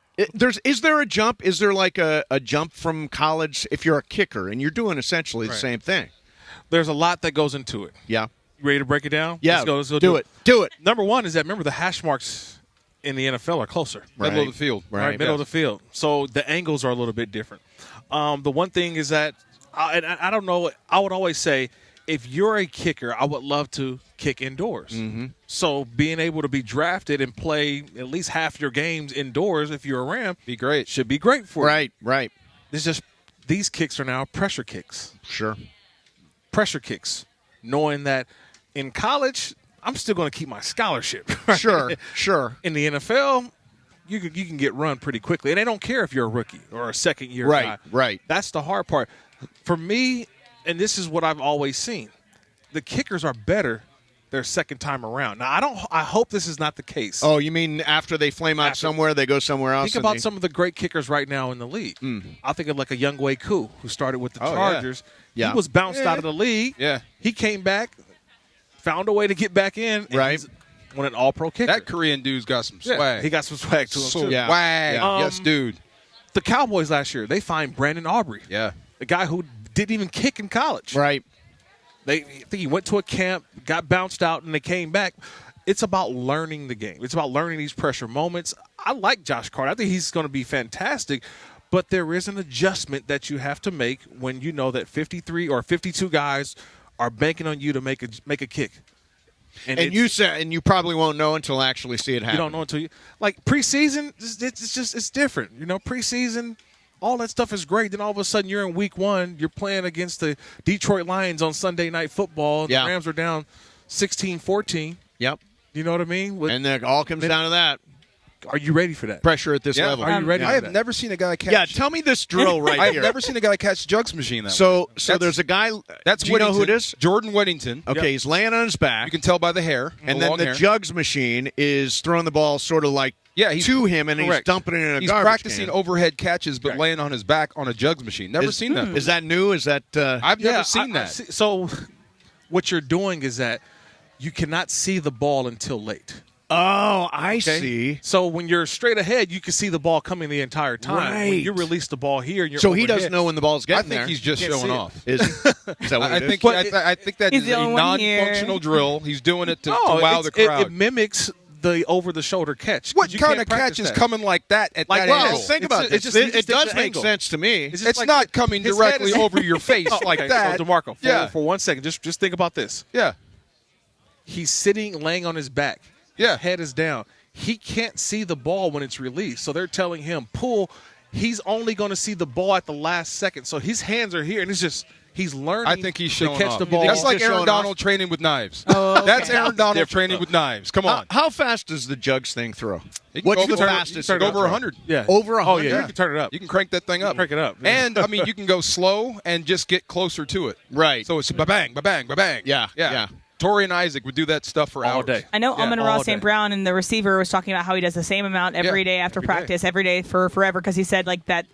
[SPEAKER 4] is there a jump? Is there like a jump from college if you're a kicker and you're doing essentially the same thing?
[SPEAKER 2] There's a lot that goes into it.
[SPEAKER 4] Yeah.
[SPEAKER 2] You ready to break it down?
[SPEAKER 4] Yeah.
[SPEAKER 2] Let's go
[SPEAKER 4] do it. Do it.
[SPEAKER 2] Number one is that, remember, the hash marks in the NFL are closer.
[SPEAKER 3] Middle of the field.
[SPEAKER 2] Right, middle of the field. So the angles are a little bit different. The one thing is that, I don't know, I would always say, if you're a kicker, I would love to kick indoors. Mm-hmm. So being able to be drafted and play at least half your games indoors, if you're a Ram, should be great for you.
[SPEAKER 4] Right.
[SPEAKER 2] It's just these kicks are now pressure kicks.
[SPEAKER 4] Sure.
[SPEAKER 2] Pressure kicks, knowing that in college, I'm still going to keep my scholarship. Right?
[SPEAKER 4] Sure.
[SPEAKER 2] In the NFL, you can get run pretty quickly, and they don't care if you're a rookie or a second-year guy.
[SPEAKER 4] Right.
[SPEAKER 2] That's the hard part. For me, and this is what I've always seen, the kickers are better their second time around. Now, I hope this is not the case.
[SPEAKER 4] Oh, you mean after they flame out somewhere, they go somewhere else?
[SPEAKER 2] Think about some of the great kickers right now in the league. I think of like a Younghoe Koo, who started with the Chargers.
[SPEAKER 4] Yeah.
[SPEAKER 2] He was bounced out of the league.
[SPEAKER 3] Yeah.
[SPEAKER 2] He came back, found a way to get back in, and he's won an all-pro kicker.
[SPEAKER 3] That Korean dude's got some swag.
[SPEAKER 2] Yeah, he got some swag to him, too.
[SPEAKER 3] Swag.
[SPEAKER 4] Yeah.
[SPEAKER 3] Yes, dude.
[SPEAKER 2] The Cowboys last year, they fined Brandon Aubrey.
[SPEAKER 3] Yeah.
[SPEAKER 2] A guy who didn't even kick in college.
[SPEAKER 4] Right.
[SPEAKER 2] I think he went to a camp, got bounced out, and they came back. It's about learning the game. It's about learning these pressure moments. I like Josh Carter. I think he's going to be fantastic. But there is an adjustment that you have to make when you know that 53 or 52 guys are banking on you to make a kick.
[SPEAKER 4] And you probably won't know until actually see it happen.
[SPEAKER 2] You don't know until you like preseason. It's different. You know, preseason. All that stuff is great. Then all of a sudden, you're in week 1. You're playing against the Detroit Lions on Sunday Night Football. The Rams are down 16-14.
[SPEAKER 4] Yep.
[SPEAKER 2] You know what I mean?
[SPEAKER 4] And it all comes down to that.
[SPEAKER 2] Are you ready for that?
[SPEAKER 4] Pressure at this level.
[SPEAKER 2] Are you ready?
[SPEAKER 3] I
[SPEAKER 2] for
[SPEAKER 3] have
[SPEAKER 2] that?
[SPEAKER 3] never seen a guy catch.
[SPEAKER 4] Yeah, tell me this drill right
[SPEAKER 3] I've
[SPEAKER 4] here.
[SPEAKER 3] never seen a guy catch Jugs machine that way.
[SPEAKER 4] So
[SPEAKER 3] That's-
[SPEAKER 4] there's a guy.
[SPEAKER 3] That's
[SPEAKER 4] do you know who it
[SPEAKER 3] Whittington,
[SPEAKER 4] is?
[SPEAKER 3] Jordan Whittington.
[SPEAKER 4] Okay, he's laying on his back.
[SPEAKER 3] You can tell by the hair.
[SPEAKER 4] And then
[SPEAKER 3] long
[SPEAKER 4] the
[SPEAKER 3] hair.
[SPEAKER 4] Jugs machine is throwing the ball sort of like
[SPEAKER 3] he's
[SPEAKER 4] to him, and he's
[SPEAKER 3] correct.
[SPEAKER 4] dumping it in a
[SPEAKER 3] He's
[SPEAKER 4] garbage
[SPEAKER 3] practicing
[SPEAKER 4] can.
[SPEAKER 3] overhead catches, but laying on his back on a Jugs machine. Never seen that.
[SPEAKER 4] Is that new? Is that
[SPEAKER 3] I've never seen that.
[SPEAKER 2] So what you're doing is that you cannot see the ball until late.
[SPEAKER 4] Oh, I
[SPEAKER 2] Okay?
[SPEAKER 4] see.
[SPEAKER 2] So when you're straight ahead, you can see the ball coming the entire time.
[SPEAKER 4] Right.
[SPEAKER 2] When you release the ball here, you're
[SPEAKER 4] So he
[SPEAKER 2] overhead.
[SPEAKER 4] doesn't know when the ball's
[SPEAKER 3] I
[SPEAKER 4] getting
[SPEAKER 3] think
[SPEAKER 4] there.
[SPEAKER 3] he's just
[SPEAKER 2] Can't
[SPEAKER 3] showing
[SPEAKER 2] see it.
[SPEAKER 3] off.
[SPEAKER 4] Is that what
[SPEAKER 3] I
[SPEAKER 4] it is?
[SPEAKER 3] think
[SPEAKER 2] But
[SPEAKER 3] I think that
[SPEAKER 1] He's
[SPEAKER 3] is
[SPEAKER 1] the
[SPEAKER 3] a
[SPEAKER 1] only one here.
[SPEAKER 3] non-functional drill. He's doing it to
[SPEAKER 2] No,
[SPEAKER 3] wow the
[SPEAKER 2] it's-
[SPEAKER 3] crowd.
[SPEAKER 2] It mimics the over-the-shoulder catch.
[SPEAKER 3] What
[SPEAKER 2] You
[SPEAKER 3] kind
[SPEAKER 2] can't
[SPEAKER 3] of
[SPEAKER 2] practice
[SPEAKER 3] catch is
[SPEAKER 2] that.
[SPEAKER 3] coming like that at
[SPEAKER 2] Like,
[SPEAKER 3] that
[SPEAKER 2] well,
[SPEAKER 3] angle?
[SPEAKER 4] Think
[SPEAKER 2] It's
[SPEAKER 4] about
[SPEAKER 2] just-
[SPEAKER 4] this.
[SPEAKER 2] it's just-
[SPEAKER 4] It
[SPEAKER 2] it's
[SPEAKER 4] does
[SPEAKER 2] the
[SPEAKER 4] make
[SPEAKER 2] angle.
[SPEAKER 4] sense to me.
[SPEAKER 2] It's just
[SPEAKER 3] It's
[SPEAKER 2] like-
[SPEAKER 3] not coming
[SPEAKER 2] his
[SPEAKER 3] directly
[SPEAKER 2] head is-
[SPEAKER 3] over your face like
[SPEAKER 2] Okay,
[SPEAKER 3] that.
[SPEAKER 2] So DeMarco,
[SPEAKER 3] Yeah.
[SPEAKER 2] for 1 second, just think about this.
[SPEAKER 3] Yeah.
[SPEAKER 2] He's sitting, laying on his back.
[SPEAKER 3] Yeah.
[SPEAKER 2] His head is down. He can't see the ball when it's released, so they're telling him pull. He's only going to see the ball at the last second, so his hands are here, and it's just he's learning.
[SPEAKER 3] I think he's
[SPEAKER 2] to
[SPEAKER 3] showing
[SPEAKER 2] catch
[SPEAKER 3] off.
[SPEAKER 2] the ball.
[SPEAKER 3] That's like
[SPEAKER 4] just
[SPEAKER 3] Aaron
[SPEAKER 4] showing
[SPEAKER 3] Donald
[SPEAKER 4] off?
[SPEAKER 3] training with knives.
[SPEAKER 1] Oh, okay.
[SPEAKER 3] That's Aaron Donald
[SPEAKER 4] Different,
[SPEAKER 3] training
[SPEAKER 4] though.
[SPEAKER 3] with knives. Come on.
[SPEAKER 4] How fast does the Jugs thing throw?
[SPEAKER 3] It can
[SPEAKER 4] What's
[SPEAKER 3] go
[SPEAKER 4] the
[SPEAKER 3] over-
[SPEAKER 4] fastest?
[SPEAKER 3] it
[SPEAKER 4] it
[SPEAKER 3] can go
[SPEAKER 4] can
[SPEAKER 3] over
[SPEAKER 4] throw?
[SPEAKER 3] 100.
[SPEAKER 2] Yeah.
[SPEAKER 4] Over
[SPEAKER 2] Oh
[SPEAKER 4] 100?
[SPEAKER 2] yeah, you can turn it up.
[SPEAKER 3] You can crank that thing up.
[SPEAKER 2] Crank it up. Yeah.
[SPEAKER 3] And, I mean, you can go slow and just get closer to it.
[SPEAKER 4] Right.
[SPEAKER 3] So it's ba-bang, ba-bang, ba-bang.
[SPEAKER 4] Yeah.
[SPEAKER 3] Torrey and Isaac would do that stuff for
[SPEAKER 2] All
[SPEAKER 3] hours.
[SPEAKER 2] day.
[SPEAKER 1] I know
[SPEAKER 3] Yeah,
[SPEAKER 1] Amon
[SPEAKER 2] all
[SPEAKER 1] Ross
[SPEAKER 2] day.
[SPEAKER 1] St. Brown and the receiver was talking about how he does the same amount every day after practice, every day for forever, because he said like that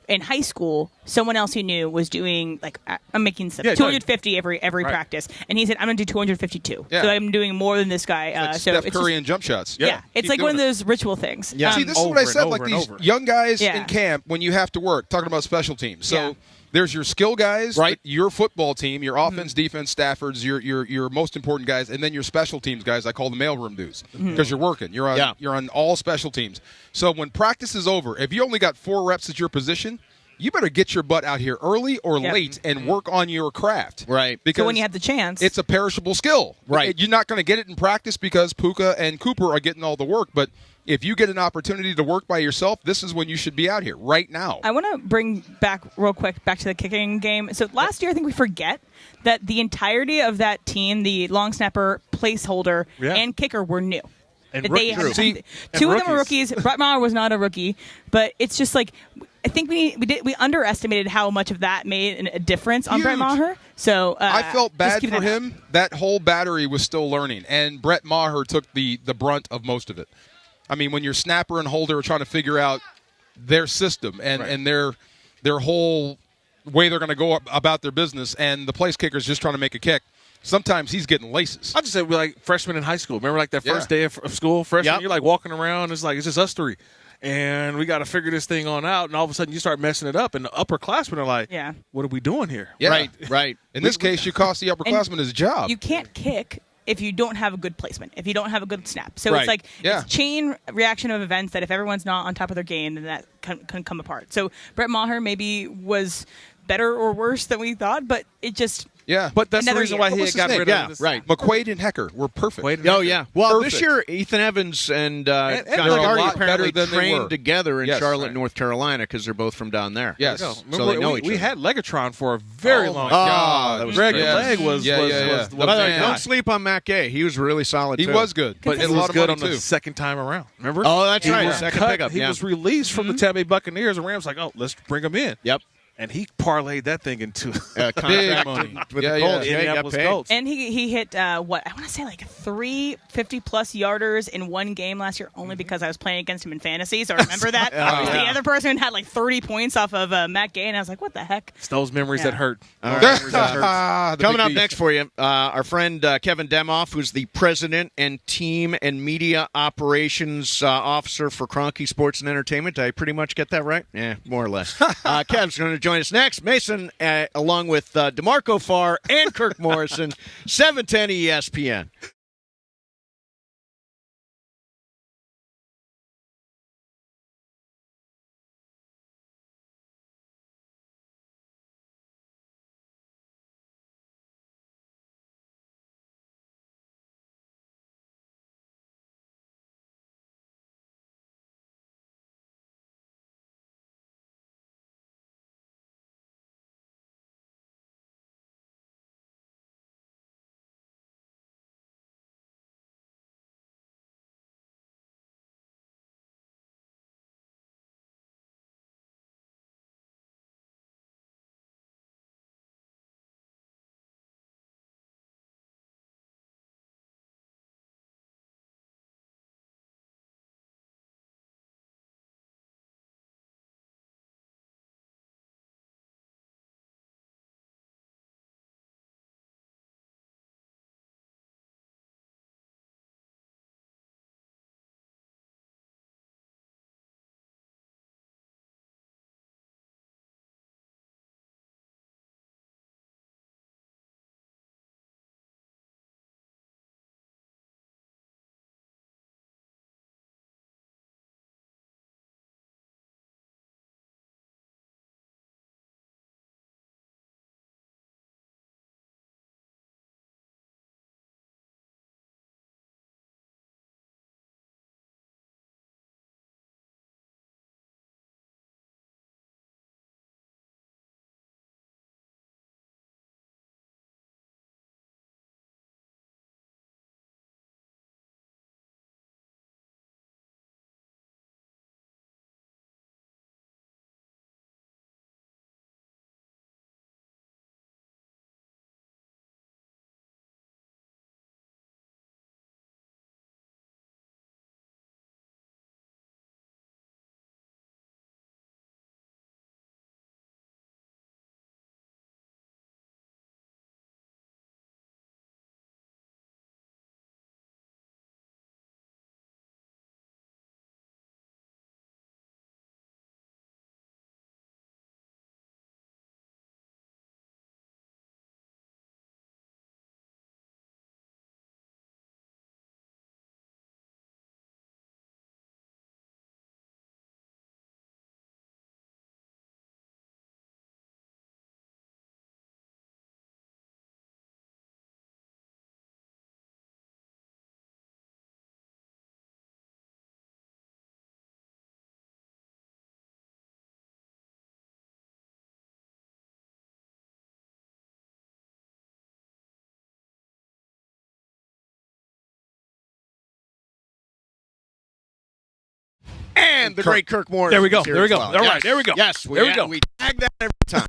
[SPEAKER 1] in high school, someone else he knew was doing like I'm making some
[SPEAKER 2] Yeah,
[SPEAKER 1] 250 every
[SPEAKER 2] Right.
[SPEAKER 1] practice, and he said I'm going to do 252.
[SPEAKER 3] Yeah.
[SPEAKER 1] So I'm doing more than this guy.
[SPEAKER 3] Like
[SPEAKER 1] so
[SPEAKER 3] Steph
[SPEAKER 1] it's
[SPEAKER 3] Curry
[SPEAKER 1] just,
[SPEAKER 3] and jump shots.
[SPEAKER 1] yeah, it's
[SPEAKER 3] Keep
[SPEAKER 1] like one of
[SPEAKER 3] doing it.
[SPEAKER 1] those ritual things.
[SPEAKER 4] Yeah.
[SPEAKER 3] See, this is
[SPEAKER 2] Over
[SPEAKER 3] what I
[SPEAKER 2] and
[SPEAKER 3] said.
[SPEAKER 2] over
[SPEAKER 3] Like
[SPEAKER 2] and
[SPEAKER 3] these
[SPEAKER 2] over.
[SPEAKER 3] young guys
[SPEAKER 1] Yeah.
[SPEAKER 3] in camp, when you have to work, talking about special teams. So
[SPEAKER 1] Yeah.
[SPEAKER 3] there's your skill guys,
[SPEAKER 4] Right.
[SPEAKER 3] Your football team, your offense, defense, Stafford's, your most important guys, and then your special teams guys. I call the mailroom dudes because you're working. You're on
[SPEAKER 4] Yeah.
[SPEAKER 3] you're on all special teams. So when practice is over, if you only got 4 reps at your position, you better get your butt out here early or
[SPEAKER 1] Yep.
[SPEAKER 3] late and work on your craft.
[SPEAKER 4] Right.
[SPEAKER 3] Because
[SPEAKER 1] So when you have the chance,
[SPEAKER 3] it's a perishable skill.
[SPEAKER 4] Right.
[SPEAKER 3] You're not going to get it in practice because Puka and Cooper are getting all the work. But if you get an opportunity to work by yourself, this is when you should be out here right now.
[SPEAKER 1] I want to bring back real quick back to the kicking game. So last year, I think we forget that the entirety of that team, the long snapper, placeholder,
[SPEAKER 2] Yeah.
[SPEAKER 1] and kicker, were new.
[SPEAKER 2] And
[SPEAKER 1] That
[SPEAKER 2] rookies.
[SPEAKER 1] had-
[SPEAKER 3] See,
[SPEAKER 1] two
[SPEAKER 2] and
[SPEAKER 1] of them were rookies. Brett Maher was not a rookie, but it's just like I think we underestimated how much of that made a difference on Brett
[SPEAKER 3] Huge.
[SPEAKER 1] Maher. So
[SPEAKER 3] I felt
[SPEAKER 1] just
[SPEAKER 3] bad
[SPEAKER 1] keep
[SPEAKER 3] for
[SPEAKER 1] that in
[SPEAKER 3] him. That whole battery was still learning, and Brett Maher took the brunt of most of it. I mean, when your snapper and holder are trying to figure out their system and their whole way they're going to go about their business, and the place kicker's just trying to make a kick, sometimes he's getting laces.
[SPEAKER 2] I just say we're like freshmen in high school. Remember, like that first
[SPEAKER 3] Yeah.
[SPEAKER 2] day of school, freshman.
[SPEAKER 4] Yep.
[SPEAKER 2] You're like walking around. It's like it's just us three, and we got to figure this thing on out. And all of a sudden, you start messing it up, and the upperclassmen are like,
[SPEAKER 1] Yeah.
[SPEAKER 2] what are we doing here?"
[SPEAKER 3] Yeah.
[SPEAKER 4] Right.
[SPEAKER 3] In this case, you cost the upperclassman his job.
[SPEAKER 1] You can't kick if you don't have a good placement, if you don't have a good snap. So
[SPEAKER 4] Right.
[SPEAKER 1] it's like
[SPEAKER 3] Yeah.
[SPEAKER 1] it's chain reaction of events that if everyone's not on top of their game, then that can come apart. So Brett Maher maybe was better or worse than we thought, but it just
[SPEAKER 3] yeah,
[SPEAKER 2] But that's the
[SPEAKER 1] Another
[SPEAKER 2] reason
[SPEAKER 1] year.
[SPEAKER 2] why
[SPEAKER 1] What
[SPEAKER 2] he
[SPEAKER 3] was
[SPEAKER 2] got
[SPEAKER 3] his
[SPEAKER 2] rid
[SPEAKER 3] name?
[SPEAKER 2] of
[SPEAKER 4] Yeah,
[SPEAKER 2] this.
[SPEAKER 4] right.
[SPEAKER 3] McQuaid and Hecker were perfect.
[SPEAKER 2] Wade and
[SPEAKER 4] Oh
[SPEAKER 2] Hecker.
[SPEAKER 4] yeah. Well, this
[SPEAKER 3] Perfect.
[SPEAKER 4] year Ethan Evans and
[SPEAKER 2] they're
[SPEAKER 4] John
[SPEAKER 2] a
[SPEAKER 4] Gardy
[SPEAKER 3] lot
[SPEAKER 4] apparently
[SPEAKER 3] better than they
[SPEAKER 4] trained
[SPEAKER 3] were.
[SPEAKER 4] together in
[SPEAKER 3] Yes,
[SPEAKER 4] Charlotte,
[SPEAKER 2] right.
[SPEAKER 4] North Carolina, because they're both from down there.
[SPEAKER 3] Yes.
[SPEAKER 2] Go.
[SPEAKER 3] So
[SPEAKER 2] Remember,
[SPEAKER 4] they know
[SPEAKER 2] we,
[SPEAKER 4] each
[SPEAKER 2] we
[SPEAKER 4] other.
[SPEAKER 2] had Legatron for a very long
[SPEAKER 3] my
[SPEAKER 2] time.
[SPEAKER 3] God.
[SPEAKER 4] that was
[SPEAKER 2] Greg
[SPEAKER 4] great.
[SPEAKER 2] Leg was
[SPEAKER 3] Yeah,
[SPEAKER 2] was,
[SPEAKER 3] yeah, yeah.
[SPEAKER 2] was,
[SPEAKER 3] By
[SPEAKER 2] was
[SPEAKER 4] By the way,
[SPEAKER 2] man.
[SPEAKER 4] don't sleep on Matt Gay. He was really solid.
[SPEAKER 3] He
[SPEAKER 4] too.
[SPEAKER 3] was good,
[SPEAKER 2] But
[SPEAKER 3] and
[SPEAKER 2] it
[SPEAKER 3] a lot
[SPEAKER 2] was
[SPEAKER 3] of
[SPEAKER 2] good
[SPEAKER 3] money
[SPEAKER 2] on the
[SPEAKER 3] too.
[SPEAKER 2] second time around. Remember?
[SPEAKER 4] Oh, that's
[SPEAKER 2] He
[SPEAKER 4] right.
[SPEAKER 2] was
[SPEAKER 4] Second
[SPEAKER 2] cut.
[SPEAKER 4] pickup.
[SPEAKER 2] He
[SPEAKER 4] Yeah.
[SPEAKER 2] was released from the Tampa Bay Buccaneers, and Rams like, oh, let's bring him in.
[SPEAKER 4] Yep.
[SPEAKER 2] And he parlayed that thing into
[SPEAKER 4] Contract
[SPEAKER 3] money.
[SPEAKER 4] with
[SPEAKER 3] Yeah,
[SPEAKER 4] the
[SPEAKER 3] yeah.
[SPEAKER 4] Colts. Yeah, he got
[SPEAKER 2] Indianapolis
[SPEAKER 4] paid.
[SPEAKER 2] Colts.
[SPEAKER 1] and he hit what I want to say like 3 50-plus yarders in one game last year only because I was playing against him in fantasy. So I remember that. The
[SPEAKER 4] yeah.
[SPEAKER 1] other person had like 30 points off of Matt Gay, and I was like, what the heck?
[SPEAKER 2] It's those memories
[SPEAKER 1] Yeah.
[SPEAKER 2] that hurt.
[SPEAKER 4] All right.
[SPEAKER 3] The
[SPEAKER 4] Coming
[SPEAKER 3] big
[SPEAKER 4] up
[SPEAKER 3] beef.
[SPEAKER 4] next for you, our friend Kevin Demoff, who's the president and team and media operations officer for Kroenke Sports and Entertainment. Did I pretty much get that right? Yeah, more or less. Kev's going to join us next. Mason, along with DeMarco Farr and Kirk Morrison, 710 ESPN. And the great Kirk Morris.
[SPEAKER 2] There we go.
[SPEAKER 4] is here
[SPEAKER 2] There we
[SPEAKER 4] as
[SPEAKER 2] go.
[SPEAKER 4] well.
[SPEAKER 2] All
[SPEAKER 4] Yes.
[SPEAKER 2] right, there we go.
[SPEAKER 4] Yes,
[SPEAKER 2] There we go.
[SPEAKER 4] We tag that every time.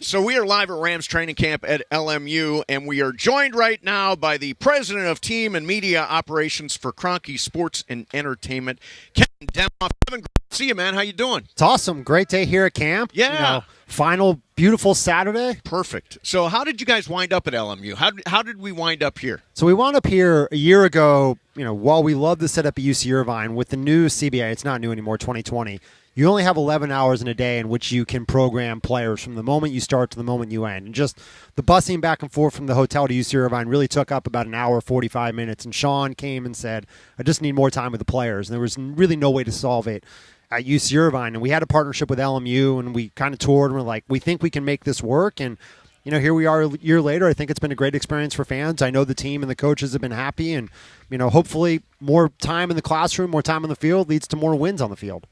[SPEAKER 4] So we are live at Rams training camp at LMU, and we are joined right now by the president of team and media operations for Kroenke Sports and Entertainment, Kevin Demoff. Kevin, great to see you, man. How you doing?
[SPEAKER 5] It's awesome. Great day here at camp.
[SPEAKER 4] Yeah.
[SPEAKER 5] Final beautiful Saturday.
[SPEAKER 4] Perfect. So how did you guys wind up at LMU? How did we wind up here?
[SPEAKER 5] So we wound up here a year ago, while we love to set up at UC Irvine with the new CBA, it's not new anymore, 2020. You only have 11 hours in a day in which you can program players from the moment you start to the moment you end. And just the busing back and forth from the hotel to UC Irvine really took up about an hour, 45 minutes. And Sean came and said, I just need more time with the players. And there was really no way to solve it at UC Irvine. And we had a partnership with LMU, and we kind of toured, and we're like, we think we can make this work. And here we are a year later. I think it's been a great experience for fans. I know the team and the coaches have been happy. And, hopefully more time in the classroom, more time on the field leads to more wins on the field.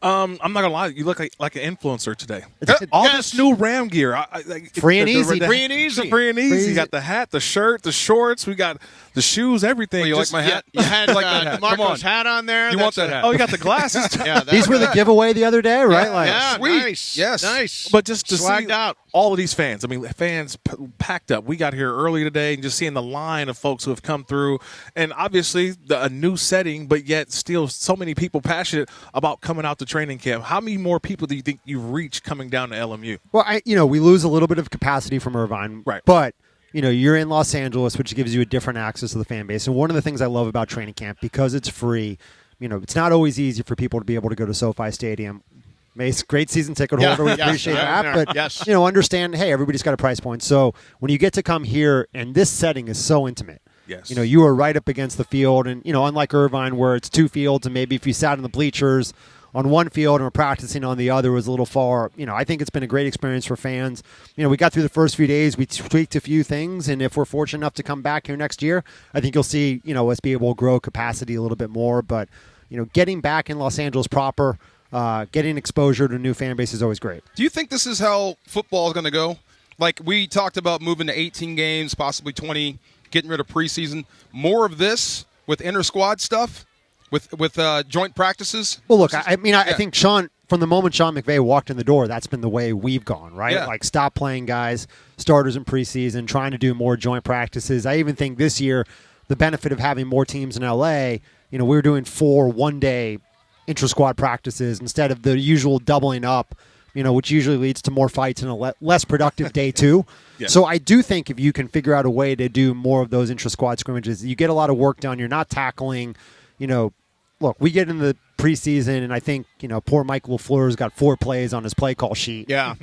[SPEAKER 2] I'm not gonna lie, you look like an influencer today. All this new Ram gear,
[SPEAKER 5] Free and easy.
[SPEAKER 4] Free and easy.
[SPEAKER 2] Free and easy. You got the hat, the shirt, the shorts. We got the shoes, everything.
[SPEAKER 3] Oh, you like my hat?
[SPEAKER 4] You had
[SPEAKER 3] like that hat. Come on.
[SPEAKER 4] DeMarco's hat on there.
[SPEAKER 3] You want that hat?
[SPEAKER 2] Oh, you got the glasses.
[SPEAKER 5] These were the giveaway the other day, right?
[SPEAKER 4] Yeah,
[SPEAKER 3] Sweet.
[SPEAKER 4] nice.
[SPEAKER 3] Yes.
[SPEAKER 4] Nice.
[SPEAKER 2] But just to
[SPEAKER 4] Swagged
[SPEAKER 2] see
[SPEAKER 4] out.
[SPEAKER 2] all of these fans, fans packed up. We got here early today, and just seeing the line of folks who have come through, and obviously a new setting, but yet still so many people passionate about coming out to training camp. How many more people do you think you've reached coming down to LMU?
[SPEAKER 5] Well, we lose a little bit of capacity from Irvine,
[SPEAKER 2] Right.
[SPEAKER 5] But you're in Los Angeles, which gives you a different access to the fan base. And one of the things I love about training camp, because it's free, it's not always easy for people to be able to go to SoFi Stadium. Mace, great season ticket holder. We appreciate that. But, understand, hey, everybody's got a price point. So when you get to come here, and this setting is so intimate.
[SPEAKER 2] Yes.
[SPEAKER 5] You are right up against the field. And, unlike Irvine where it's two fields and maybe if you sat in the bleachers on one field and were practicing on the other was a little far. I think it's been a great experience for fans. We got through the first few days. We tweaked a few things. And if we're fortunate enough to come back here next year, I think you'll see, us be able to grow capacity a little bit more. But, getting back in Los Angeles proper, getting exposure to a new fan base is always great.
[SPEAKER 3] Do you think this is how football is going to go? Like we talked about moving to 18 games, possibly 20, getting rid of preseason. More of this with inter-squad stuff, with joint practices?
[SPEAKER 5] Well, look, I think Sean, from the moment Sean McVay walked in the door, that's been the way we've gone, right?
[SPEAKER 3] Yeah.
[SPEAKER 5] Like stop playing guys, starters in preseason, trying to do more joint practices. I even think this year, the benefit of having more teams in LA, we were doing 4 one-day intra-squad practices instead of the usual doubling up, which usually leads to more fights and a less productive day two.
[SPEAKER 2] Yeah.
[SPEAKER 5] So I do think if you can figure out a way to do more of those intra-squad scrimmages, you get a lot of work done. You're not tackling, look, we get in the preseason, and I think, poor Mike LaFleur's got 4 plays on his play call sheet.
[SPEAKER 4] Yeah.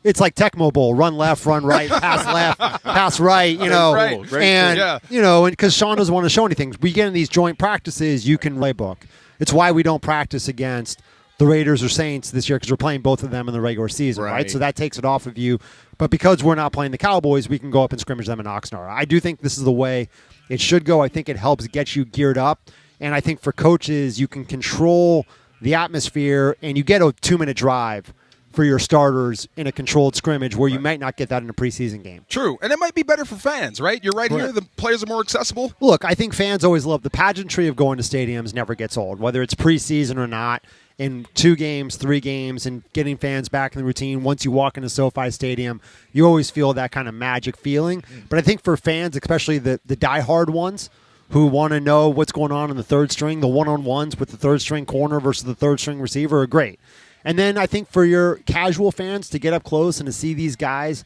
[SPEAKER 5] It's like Tecmo Bowl, run left, run right, pass left, pass right,
[SPEAKER 3] Right.
[SPEAKER 5] And,
[SPEAKER 3] Yeah.
[SPEAKER 5] and because Sean doesn't want to show anything. We get in these joint practices, you can playbook. It's why we don't practice against the Raiders or Saints this year because we're playing both of them in the regular season, right? So that takes it off of you. But because we're not playing the Cowboys, we can go up and scrimmage them in Oxnard. I do think this is the way it should go. I think it helps get you geared up. And I think for coaches, you can control the atmosphere, and you get a 2-minute drive for your starters in a controlled scrimmage where you might not get that in a preseason game.
[SPEAKER 3] True. And it might be better for fans, right? You're right here. The players are more accessible.
[SPEAKER 5] Look, I think fans always love the pageantry of going to stadiums never gets old, whether it's preseason or not. In 2 games, 3 games, and getting fans back in the routine. Once you walk into SoFi Stadium, you always feel that kind of magic feeling. But I think for fans, especially the diehard ones who want to know what's going on in the third string, the one-on-ones with the third-string corner versus the third-string receiver are great. And then I think for your casual fans to get up close and to see these guys,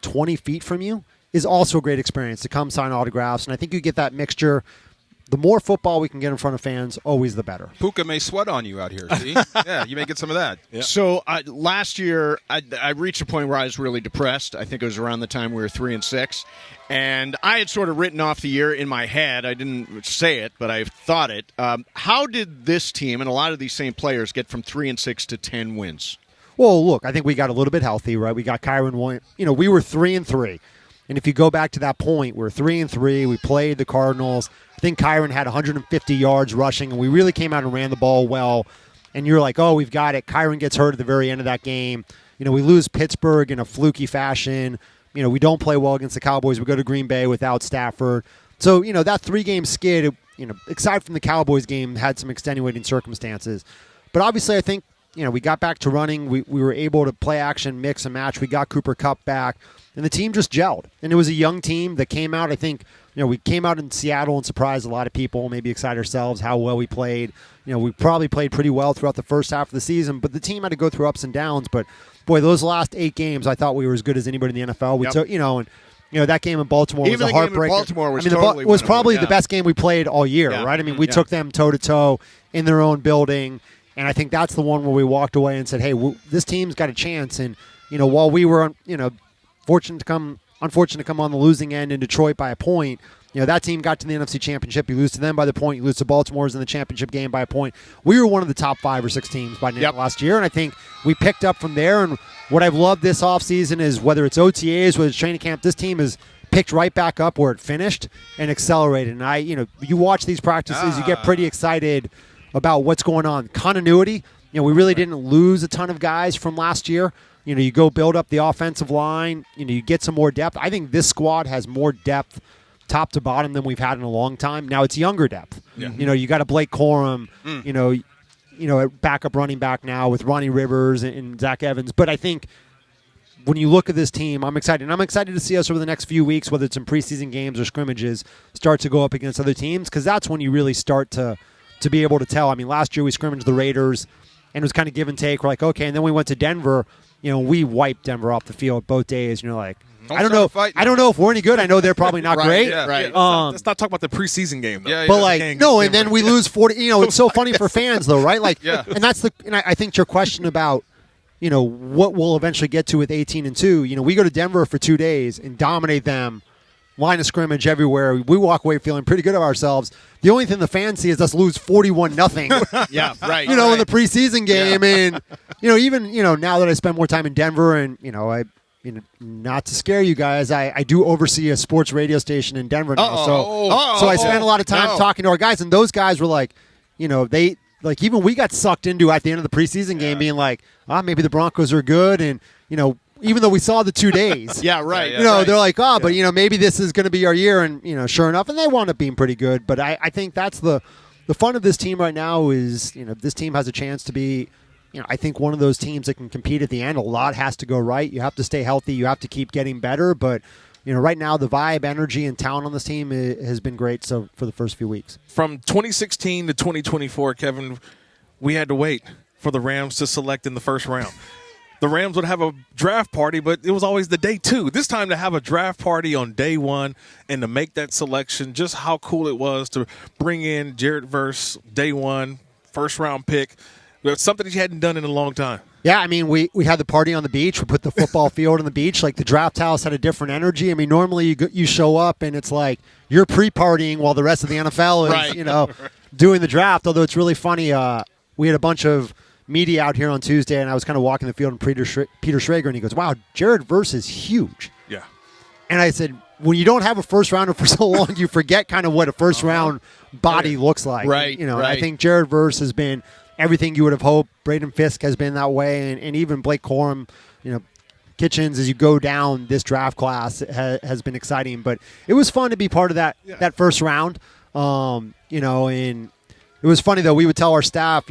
[SPEAKER 5] 20 feet from you is also a great experience to come sign autographs. And I think you get that mixture. The more football we can get in front of fans, always the better.
[SPEAKER 3] Puka may sweat on you out here, see? Yeah, you may get some of that.
[SPEAKER 2] Yeah.
[SPEAKER 4] So last year, I reached a point where I was really depressed. I think it was around the time we were 3-6. And I had sort of written off the year in my head. I didn't say it, but I thought it. How did this team and a lot of these same players get from 3-6 to 10 wins?
[SPEAKER 5] Well, look, I think we got a little bit healthy, right? We got Kyron Williams. We were 3-3. And if you go back to that point, we're 3-3. We played the Cardinals. I think Kyron had 150 yards rushing, and we really came out and ran the ball well. And you're like, oh, we've got it. Kyron gets hurt at the very end of that game. We lose Pittsburgh in a fluky fashion. We don't play well against the Cowboys. We go to Green Bay without Stafford. So, that 3-game skid, aside from the Cowboys game, had some extenuating circumstances. But obviously, I think we got back to running. We were able to play action, mix and match. We got Cooper Kupp back, and the team just gelled. And it was a young team that came out. I think we came out in Seattle and surprised a lot of people. Maybe excited ourselves how well we played. We probably played pretty well throughout the first half of the season, but the team had to go through ups and downs. But boy, those last 8 games, I thought we were as good as anybody in the NFL. We took, that game in Baltimore
[SPEAKER 4] Even
[SPEAKER 5] was a
[SPEAKER 4] the game in
[SPEAKER 5] heartbreaker.
[SPEAKER 4] Baltimore was totally
[SPEAKER 5] was probably
[SPEAKER 4] winnable,
[SPEAKER 5] the best game we played all year, right? I mean, we took them toe-to-toe in their own building, and I think that's the one where we walked away and said, hey, this team's got a chance. And, while we were, unfortunate to come on the losing end in Detroit by a point, that team got to the NFC Championship. You lose to them by the point. You lose to Baltimore's in the championship game by a point. We were one of the top 5 or 6 teams by the end of last year, and I think we picked up from there. And what I've loved this offseason is whether it's OTAs, whether it's training camp, this team has picked right back up where it finished and accelerated. And you watch these practices, you get pretty excited about what's going on. Continuity, we really didn't lose a ton of guys from last year. You go build up the offensive line, you get some more depth. I think this squad has more depth top to bottom than we've had in a long time. Now it's younger depth. Yeah. You got a Blake Corum, a backup running back now with Ronnie Rivers and Zach Evans. But I think when you look at this team, I'm excited. And I'm excited to see us over the next few weeks, whether it's in preseason games or scrimmages, start to go up against other teams, because that's when you really start to be able to tell. I mean, last year we scrimmaged the Raiders, and it was kind of give and take. We're like, okay, and then we went to Denver. We wiped Denver off the field both days, and you're like, I don't know if we're any good. I know they're probably not great.
[SPEAKER 3] Yeah,
[SPEAKER 2] right. Let's not talk about the preseason game, though.
[SPEAKER 5] But and then we lose 40. It's so funny for fans, though, right? Like, and I think your question about, what we'll eventually get to with 18-2. We go to Denver for 2 days and dominate them, line of scrimmage everywhere. We walk away feeling pretty good of ourselves. The only thing the fans see is us lose 41-0.
[SPEAKER 4] Yeah, right.
[SPEAKER 5] In the preseason game, and even now that I spend more time in Denver, and not to scare you guys, I do oversee a sports radio station in Denver now. So I spend a lot of time talking to our guys, and those guys were like, they like, even we got sucked into at the end of the preseason game being like, maybe the Broncos are good, and even though we saw the 2 days,
[SPEAKER 4] yeah, right.
[SPEAKER 5] They're like, but maybe this is going to be our year, and sure enough, and they wound up being pretty good. But I think that's the fun of this team right now is this team has a chance to be. I think one of those teams that can compete at the end. A lot has to go right. You have to stay healthy. You have to keep getting better. But, right now the vibe, energy, and talent on this team has been great so for the first few weeks.
[SPEAKER 2] From 2016 to 2024, Kevin, we had to wait for the Rams to select in the first round. The Rams would have a draft party, but it was always the day 2. This time to have a draft party on day 1 and to make that selection, just how cool it was to bring in Jared Verse day 1, first-round pick. It's something that you hadn't done in a long time.
[SPEAKER 5] Yeah, I mean, we had the party on the beach. We put the football field on the beach. Like, the draft house had a different energy. I mean, normally you show up and it's like you're pre-partying while the rest of the NFL is, doing the draft. Although it's really funny. We had a bunch of media out here on Tuesday, and I was kind of walking the field, and Peter Schrager, and he goes, "Wow, Jared Verse is huge."
[SPEAKER 2] Yeah.
[SPEAKER 5] And I said, when you don't have a first rounder for so long, you forget kind of what a first round body looks like.
[SPEAKER 4] Right.
[SPEAKER 5] And I think Jared Verse has been everything you would have hoped. Braden Fisk has been that way, and even Blake Corum, Kitchens, as you go down this draft class, has been exciting. But it was fun to be part of that first round. And it was funny, though. We would tell our staff,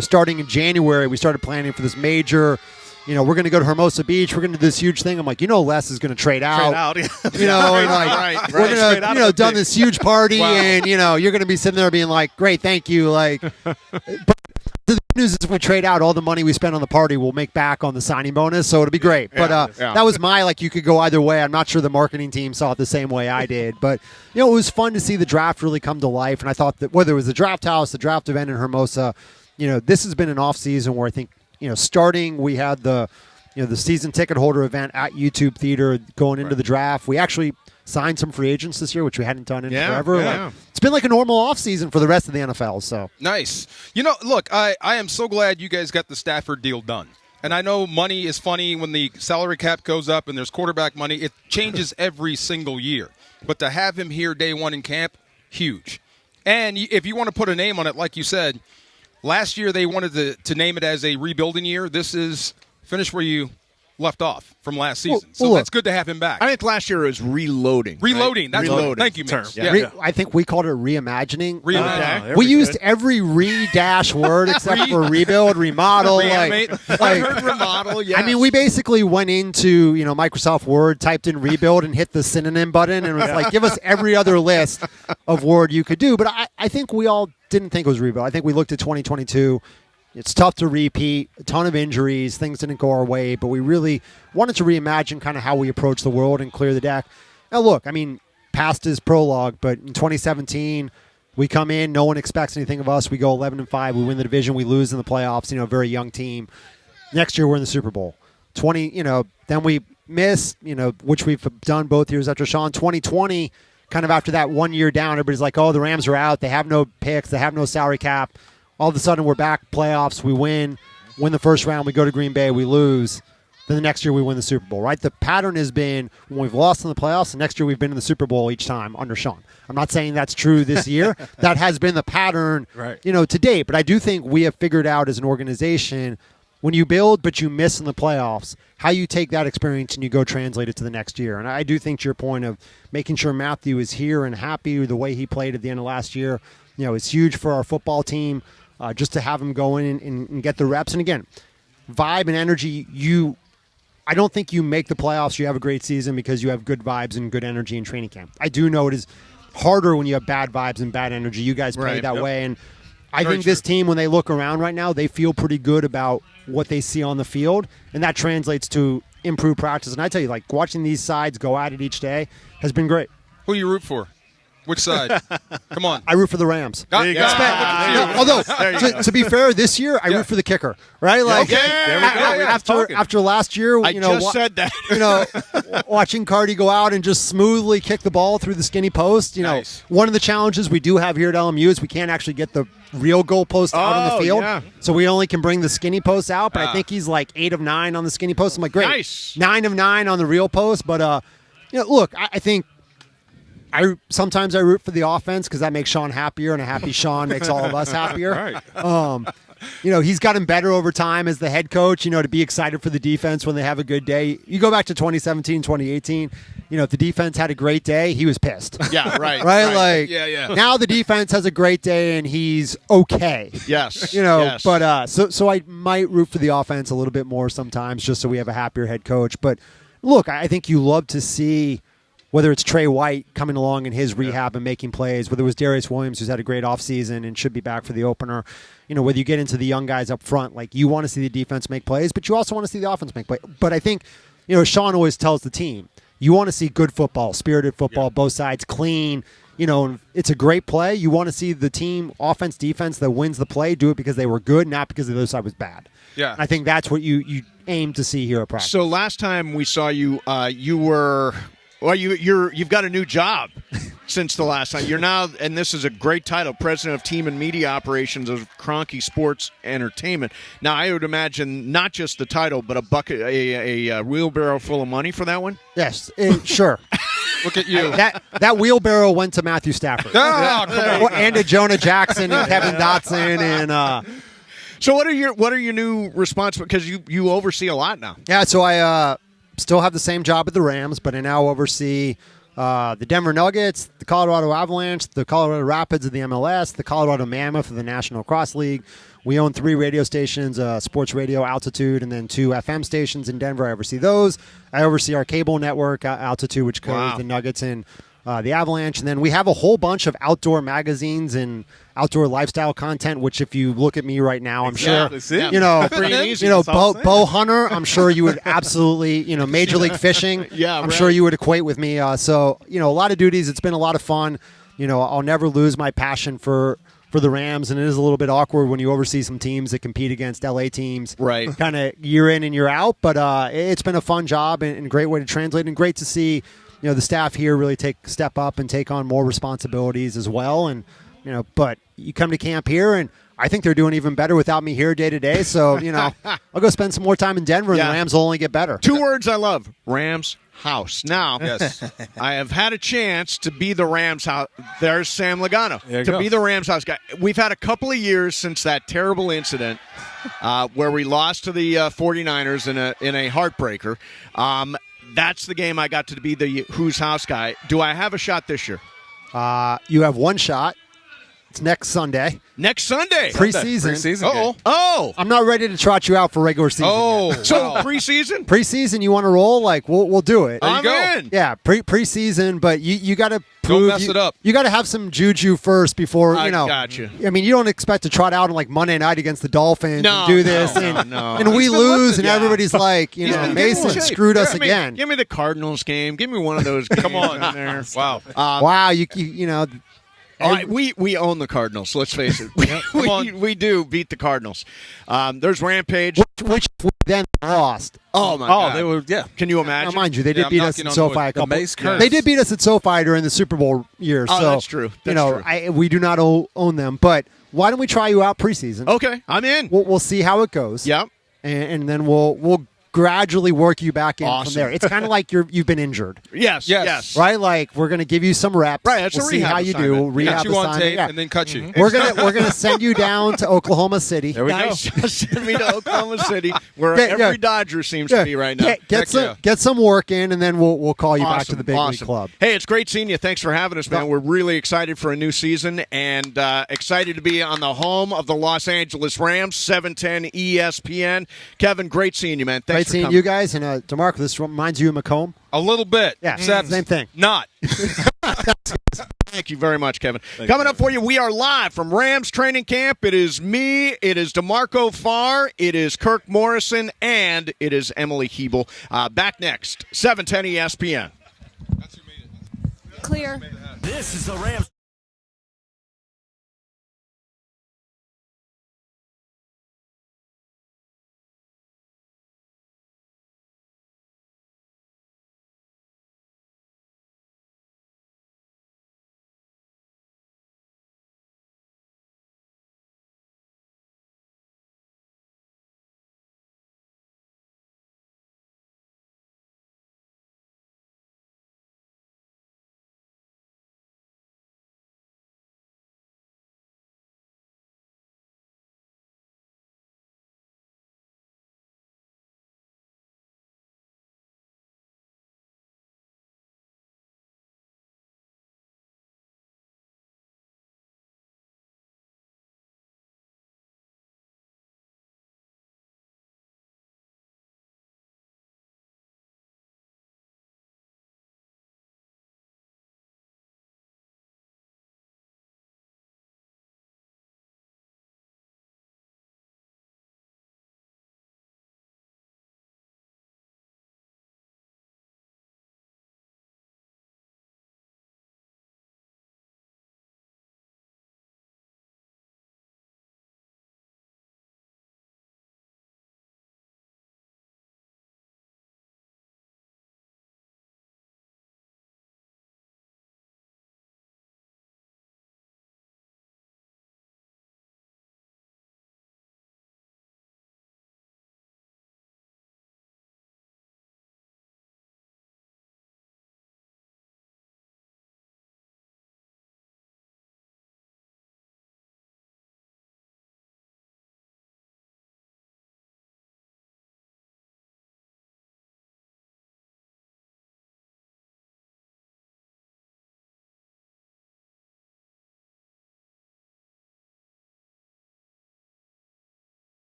[SPEAKER 5] starting in January, we started planning for this major. We're going to go to Hermosa Beach. We're going to do this huge thing. I'm like, Les is going to trade out.
[SPEAKER 4] Right.
[SPEAKER 5] We're going to, done this huge party, and, you're going to be sitting there being like, great, thank you. Like, but the good news is if we trade out, all the money we spend on the party we'll make back on the signing bonus, so it'll be great. But that was you could go either way. I'm not sure the marketing team saw it the same way I did. But, it was fun to see the draft really come to life. And I thought that whether it was the draft house, the draft event in Hermosa, this has been an off season where I think, starting, we had the season ticket holder event at YouTube Theater going into the draft. We actually signed some free agents this year, which we hadn't done in forever.
[SPEAKER 4] Yeah.
[SPEAKER 5] It's been like a normal offseason for the rest of the NFL. So
[SPEAKER 3] nice. Look, I am so glad you guys got the Stafford deal done. And I know money is funny when the salary cap goes up and there's quarterback money. It changes every single year. But to have him here day 1 in camp, huge. And if you want to put a name on it, like you said, last year they wanted to name it as a rebuilding year. This is finish where you left off from last season.
[SPEAKER 5] Well,
[SPEAKER 3] So
[SPEAKER 5] look,
[SPEAKER 3] that's good to have him back.
[SPEAKER 4] I think last year was reloading.
[SPEAKER 3] Reloading.
[SPEAKER 4] Right?
[SPEAKER 3] That's
[SPEAKER 4] reloading.
[SPEAKER 3] Thank you, Term.
[SPEAKER 5] I think we called it reimagining.
[SPEAKER 3] Okay.
[SPEAKER 5] We used every re-dash word except for rebuild, remodel.
[SPEAKER 3] Reanimate.
[SPEAKER 4] I heard remodel. Yes.
[SPEAKER 5] I mean, we basically went into Microsoft Word, typed in rebuild, and hit the synonym button, and was like, give us every other list of word you could do. But I think we all didn't think it was rebuild. I think we looked at 2022. It's tough to repeat, a ton of injuries, things didn't go our way, but we really wanted to reimagine kind of how we approach the world and clear the deck. Now, look, I mean, past is prologue, but in 2017, we come in, no one expects anything of us. We go 11-5, we win the division, we lose in the playoffs, a very young team. Next year, we're in the Super Bowl. Then we miss, which we've done both years after Sean. 2020, kind of after that 1 year down, everybody's like, oh, the Rams are out. They have no picks. They have no salary cap. All of a sudden, we're back, playoffs, we win the first round, we go to Green Bay, we lose. Then the next year, we win the Super Bowl, right? The pattern has been when we've lost in the playoffs, the next year we've been in the Super Bowl each time under Sean. I'm not saying that's true this year. That has been the pattern,
[SPEAKER 2] right,
[SPEAKER 5] to date. But I do think we have figured out as an organization, when you build but you miss in the playoffs, how you take that experience and you go translate it to the next year. And I do think to your point of making sure Matthew is here and happy with the way he played at the end of last year, it's huge for our football team. Just to have him go in and get the reps. And again, vibe and energy, I don't think you make the playoffs, you have a great season because you have good vibes and good energy in training camp. I do know it is harder when you have bad vibes and bad energy. You guys play that way. And I think this team, when they look around right now, they feel pretty good about what they see on the field. And that translates to improved practice. And I tell you, watching these sides go at it each day has been great.
[SPEAKER 3] Who do you root for? Which side? Come on.
[SPEAKER 5] I root for the Rams.
[SPEAKER 3] There you go.
[SPEAKER 5] Although, to be fair, this year I root for the kicker. Right?
[SPEAKER 2] There we go.
[SPEAKER 5] After last year,
[SPEAKER 4] I just said that.
[SPEAKER 5] Watching Cardi go out and just smoothly kick the ball through the skinny post.
[SPEAKER 3] Nice.
[SPEAKER 5] One of the challenges we do have here at LMU is we can't actually get the real goal post out on the field.
[SPEAKER 4] Yeah.
[SPEAKER 5] So we only can bring the skinny post out. But I think he's like 8 of 9 on the skinny post. I'm like, great.
[SPEAKER 4] Nice.
[SPEAKER 5] 9 of 9 on the real post. But look, I think. Sometimes I root for the offense because that makes Sean happier, and a happy Sean makes all of us happier.
[SPEAKER 2] Right.
[SPEAKER 5] He's gotten better over time as the head coach, to be excited for the defense when they have a good day. You go back to 2017, 2018, if the defense had a great day, he was pissed.
[SPEAKER 4] Yeah, right.
[SPEAKER 5] Right?
[SPEAKER 3] Yeah.
[SPEAKER 5] Now the defense has a great day and he's okay.
[SPEAKER 4] Yes.
[SPEAKER 5] Yes. But so I might root for the offense a little bit more sometimes just so we have a happier head coach. But look, I think you love to see whether it's Trey White coming along in his rehab and making plays, whether it was Darius Williams, who's had a great offseason and should be back for the opener, whether you get into the young guys up front, you want to see the defense make plays, but you also want to see the offense make plays. But I think, Sean always tells the team, you want to see good football, spirited football, both sides, clean. It's a great play. You want to see the team, offense, defense, that wins the play, do it because they were good, not because the other side was bad.
[SPEAKER 3] Yeah.
[SPEAKER 5] I think that's what you aim to see here at practice.
[SPEAKER 4] So last time we saw you, you were... Well, you've got a new job since the last time. You're now, and this is a great title, President of Team and Media Operations of Kroenke Sports Entertainment. Now, I would imagine not just the title, but a wheelbarrow full of money for that one?
[SPEAKER 5] Yes, sure.
[SPEAKER 3] Look at you.
[SPEAKER 5] That wheelbarrow went to Matthew Stafford.
[SPEAKER 3] Oh, come on.
[SPEAKER 5] And to Jonah Jackson and Kevin Dotson and
[SPEAKER 4] So what are your new responsibilities? Because you oversee a lot now.
[SPEAKER 5] Yeah, so I still have the same job at the Rams, but I now oversee the Denver Nuggets, the Colorado Avalanche, the Colorado Rapids of the MLS, the Colorado Mammoth of the National Lacrosse League. We own 3 radio stations, Sports Radio, Altitude, and then 2 FM stations in Denver. I oversee those. I oversee our cable network, Altitude, which covers the Nuggets and the Avalanche. And then we have a whole bunch of outdoor magazines and outdoor lifestyle content, which if you look at me right now, I'm sure, bow hunter, I'm sure you would absolutely, Major League Fishing, I'm sure you would equate with me. So, a lot of duties. It's been a lot of fun. I'll never lose my passion for the Rams, and it is a little bit awkward when you oversee some teams that compete against LA teams,
[SPEAKER 4] right?
[SPEAKER 5] Kind of year in and year out. But it's been a fun job and a great way to translate, and great to see, the staff here really step up and take on more responsibilities as well. And but you come to camp here, and I think they're doing even better without me here day to day. So, I'll go spend some more time in Denver, and
[SPEAKER 4] Yeah.
[SPEAKER 5] the Rams will only get better.
[SPEAKER 4] 2 words I love: Rams house. Now,
[SPEAKER 3] Yes.
[SPEAKER 4] I have had a chance to be the Rams house. There's Sam Logano.
[SPEAKER 2] There you
[SPEAKER 4] To
[SPEAKER 2] go.
[SPEAKER 4] be the Rams house guy. We've had a couple of years since that terrible incident where we lost to the 49ers in a heartbreaker. That's the game I got to be the who's house guy. Do I have a shot this year?
[SPEAKER 5] You have one shot. It's next Sunday.
[SPEAKER 4] Next Sunday.
[SPEAKER 5] Preseason.
[SPEAKER 2] Preseason
[SPEAKER 3] Uh-oh.
[SPEAKER 2] game.
[SPEAKER 4] Oh.
[SPEAKER 5] I'm not ready to trot you out for regular season.
[SPEAKER 3] Oh,
[SPEAKER 5] yet.
[SPEAKER 4] So
[SPEAKER 3] wow.
[SPEAKER 4] preseason?
[SPEAKER 5] Preseason, you want to roll? Like, we'll do it.
[SPEAKER 4] I'm
[SPEAKER 3] go.
[SPEAKER 4] in.
[SPEAKER 5] Yeah, preseason, but you got to prove
[SPEAKER 3] mess it up.
[SPEAKER 5] You got to have some juju first before
[SPEAKER 4] I
[SPEAKER 5] you know.
[SPEAKER 4] got you.
[SPEAKER 5] I mean, you don't expect to trot out on like Monday night against the Dolphins
[SPEAKER 4] No,
[SPEAKER 5] and do this,
[SPEAKER 4] no,
[SPEAKER 5] and,
[SPEAKER 4] no.
[SPEAKER 5] and we
[SPEAKER 4] He's been
[SPEAKER 5] lose,
[SPEAKER 4] lifted,
[SPEAKER 5] and
[SPEAKER 4] yeah.
[SPEAKER 5] everybody's like,
[SPEAKER 4] He's been
[SPEAKER 5] Mason
[SPEAKER 4] getting in shape.
[SPEAKER 5] screwed us
[SPEAKER 4] Give me-
[SPEAKER 5] again.
[SPEAKER 4] Give me the Cardinals game. Give me one of those games.
[SPEAKER 3] Come on.
[SPEAKER 4] in there.
[SPEAKER 3] Wow.
[SPEAKER 5] Wow, you know.
[SPEAKER 4] All right, we own the Cardinals. Let's face it. We do beat the Cardinals. There's Rampage.
[SPEAKER 5] Which then lost.
[SPEAKER 4] Oh my
[SPEAKER 2] Oh,
[SPEAKER 4] God!
[SPEAKER 2] they were, yeah.
[SPEAKER 4] Can you
[SPEAKER 5] Now,
[SPEAKER 4] imagine?
[SPEAKER 5] mind you, they
[SPEAKER 3] Yeah,
[SPEAKER 5] did
[SPEAKER 3] I'm
[SPEAKER 5] beat us
[SPEAKER 3] knocking
[SPEAKER 5] at
[SPEAKER 3] on
[SPEAKER 5] SoFi
[SPEAKER 3] wood.
[SPEAKER 5] a couple.
[SPEAKER 2] Mace curse.
[SPEAKER 5] They did beat us at SoFi during the Super Bowl year.
[SPEAKER 4] Oh,
[SPEAKER 5] so
[SPEAKER 4] that's true. That's true.
[SPEAKER 5] we do not own them. But why don't we try you out preseason?
[SPEAKER 4] Okay, I'm in.
[SPEAKER 5] We'll see how it goes.
[SPEAKER 4] Yep.
[SPEAKER 5] and then we'll gradually work you back in
[SPEAKER 4] Awesome.
[SPEAKER 5] from there. It's kind of like you've been injured,
[SPEAKER 4] Yes.
[SPEAKER 3] Yes.
[SPEAKER 4] Yes.
[SPEAKER 5] right? Like we're going to give you some reps.
[SPEAKER 4] Right, that's a
[SPEAKER 5] we'll see
[SPEAKER 4] rehab
[SPEAKER 5] how you
[SPEAKER 4] assignment.
[SPEAKER 5] do.
[SPEAKER 4] Yeah.
[SPEAKER 5] Rehab
[SPEAKER 3] Got you on
[SPEAKER 5] assignment,
[SPEAKER 3] tape
[SPEAKER 5] yeah.
[SPEAKER 3] and then cut you.
[SPEAKER 5] We're gonna send you down to Oklahoma City.
[SPEAKER 2] There we
[SPEAKER 4] Nice.
[SPEAKER 2] go.
[SPEAKER 4] Send me to Oklahoma City, where
[SPEAKER 5] Yeah,
[SPEAKER 4] every
[SPEAKER 5] yeah.
[SPEAKER 4] Dodger seems to be right now.
[SPEAKER 5] Get
[SPEAKER 3] Heck yeah.
[SPEAKER 5] get some work in, and then we'll call you back to
[SPEAKER 4] Awesome,
[SPEAKER 5] the big league
[SPEAKER 4] awesome.
[SPEAKER 5] club.
[SPEAKER 4] Hey, it's great seeing you. Thanks for having us, man.
[SPEAKER 5] No.
[SPEAKER 4] We're really excited for a new season and excited to be on the home of the Los Angeles Rams, 710 ESPN. Kevin, great seeing you, man. Thanks
[SPEAKER 5] Great
[SPEAKER 4] for
[SPEAKER 5] seeing
[SPEAKER 4] coming.
[SPEAKER 5] you guys, and DeMarco, this reminds you of Macomb.
[SPEAKER 3] A little bit.
[SPEAKER 5] Yeah,
[SPEAKER 3] Except
[SPEAKER 5] same thing.
[SPEAKER 3] Not.
[SPEAKER 4] Thank you very much, Kevin. Coming up for you, we are live from Rams training camp. It is me, it is DeMarco Farr, it is Kirk Morrison, and it is Emily Hebel. Back next, 710 ESPN.
[SPEAKER 7] Clear.
[SPEAKER 6] This is the Rams.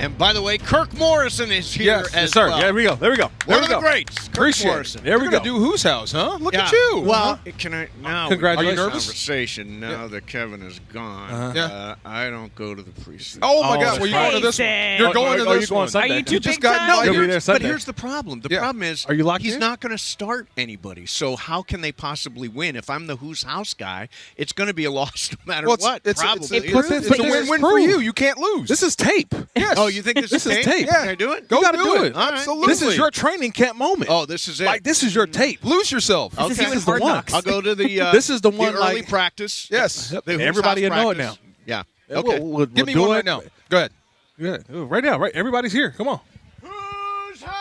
[SPEAKER 4] And by the way, Kirk Morrison is here
[SPEAKER 2] Yes,
[SPEAKER 4] as
[SPEAKER 2] yes, sir.
[SPEAKER 4] well.
[SPEAKER 2] There we go. There we go. There
[SPEAKER 4] One
[SPEAKER 2] we
[SPEAKER 4] of the
[SPEAKER 2] go.
[SPEAKER 4] greats, Kirk
[SPEAKER 2] Appreciate
[SPEAKER 4] Morrison.
[SPEAKER 2] it. There we
[SPEAKER 3] We're
[SPEAKER 2] go.
[SPEAKER 3] going to do whose house, huh? Look
[SPEAKER 4] Yeah.
[SPEAKER 3] at you.
[SPEAKER 4] Well, can I now?
[SPEAKER 2] Congratulations.
[SPEAKER 4] we have
[SPEAKER 3] Are you
[SPEAKER 4] this
[SPEAKER 3] nervous?
[SPEAKER 4] Conversation now that Kevin is gone.
[SPEAKER 3] Yeah.
[SPEAKER 4] I don't go to the preseason.
[SPEAKER 3] Oh, my
[SPEAKER 2] Oh,
[SPEAKER 3] God. Well, you're going to this one.
[SPEAKER 1] Jason.
[SPEAKER 3] You're going to
[SPEAKER 2] Are you
[SPEAKER 3] this
[SPEAKER 2] going
[SPEAKER 3] one.
[SPEAKER 2] Sunday?
[SPEAKER 1] Are you too
[SPEAKER 3] just
[SPEAKER 1] big
[SPEAKER 3] got
[SPEAKER 1] time?
[SPEAKER 3] invited.
[SPEAKER 2] You'll be there
[SPEAKER 4] But
[SPEAKER 2] Sunday.
[SPEAKER 4] here's the problem. The
[SPEAKER 3] Yeah.
[SPEAKER 4] problem is,
[SPEAKER 2] Are you locked
[SPEAKER 4] he's
[SPEAKER 2] in?
[SPEAKER 4] not going to start anybody. So how can they possibly win? If I'm the who's house guy, it's going to be a loss no matter
[SPEAKER 3] Well,
[SPEAKER 4] what.
[SPEAKER 3] it's
[SPEAKER 4] probably.
[SPEAKER 3] a win-win for you. You can't lose.
[SPEAKER 2] This is tape.
[SPEAKER 3] Yes.
[SPEAKER 4] Oh, you think this is tape?
[SPEAKER 2] tape.
[SPEAKER 3] Yeah.
[SPEAKER 4] Can I do it?
[SPEAKER 3] Go
[SPEAKER 2] You gotta
[SPEAKER 3] do
[SPEAKER 2] do
[SPEAKER 3] it.
[SPEAKER 2] it.
[SPEAKER 4] All right.
[SPEAKER 3] Absolutely.
[SPEAKER 2] This is your training camp moment.
[SPEAKER 4] Oh, this is it.
[SPEAKER 2] Like, this is your tape.
[SPEAKER 3] Lose yourself.
[SPEAKER 4] Okay.
[SPEAKER 1] This is you in
[SPEAKER 2] This is the
[SPEAKER 1] Hard
[SPEAKER 2] one.
[SPEAKER 1] Knocks.
[SPEAKER 4] I'll go to the.
[SPEAKER 2] This is the one,
[SPEAKER 4] early
[SPEAKER 2] like-
[SPEAKER 4] practice.
[SPEAKER 3] Yes.
[SPEAKER 4] The who's
[SPEAKER 2] Everybody
[SPEAKER 4] house
[SPEAKER 2] will know it
[SPEAKER 4] practice. Yeah.
[SPEAKER 2] Yeah,
[SPEAKER 4] Okay.
[SPEAKER 2] we'll
[SPEAKER 3] Give me
[SPEAKER 2] do
[SPEAKER 3] one
[SPEAKER 2] it.
[SPEAKER 3] right now. Go ahead.
[SPEAKER 2] Yeah, right now. Right. Everybody's here. Come on.
[SPEAKER 4] Who's house?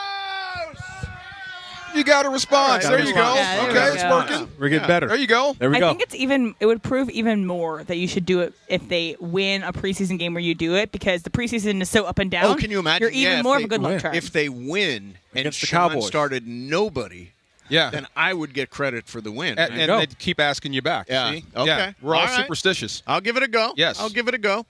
[SPEAKER 3] You got a response.
[SPEAKER 2] All right,
[SPEAKER 3] there you go.
[SPEAKER 2] got a
[SPEAKER 1] response. Yeah, there
[SPEAKER 3] Okay,
[SPEAKER 1] we
[SPEAKER 3] it's
[SPEAKER 1] go.
[SPEAKER 3] working.
[SPEAKER 2] We're getting better.
[SPEAKER 3] There you go.
[SPEAKER 2] There we
[SPEAKER 1] I
[SPEAKER 2] go.
[SPEAKER 1] think it would prove even more that you should do it if they win a preseason game where you do it, because the preseason is so up and down.
[SPEAKER 4] Oh, can you imagine?
[SPEAKER 1] You're even
[SPEAKER 4] Yeah, if
[SPEAKER 1] more of
[SPEAKER 4] they
[SPEAKER 1] a good luck
[SPEAKER 2] win.
[SPEAKER 1] charm.
[SPEAKER 4] If they win and
[SPEAKER 2] Against the
[SPEAKER 4] Sean
[SPEAKER 2] Cowboys.
[SPEAKER 4] started nobody,
[SPEAKER 3] Yeah.
[SPEAKER 4] then I would get credit for the win.
[SPEAKER 3] And,
[SPEAKER 4] right?
[SPEAKER 3] and
[SPEAKER 2] go.
[SPEAKER 3] they keep asking you back.
[SPEAKER 4] Yeah.
[SPEAKER 3] See?
[SPEAKER 4] Okay.
[SPEAKER 3] Yeah. We're all
[SPEAKER 4] All right.
[SPEAKER 3] superstitious.
[SPEAKER 4] I'll give it a go.
[SPEAKER 3] Yes.
[SPEAKER 4] I'll give it a go.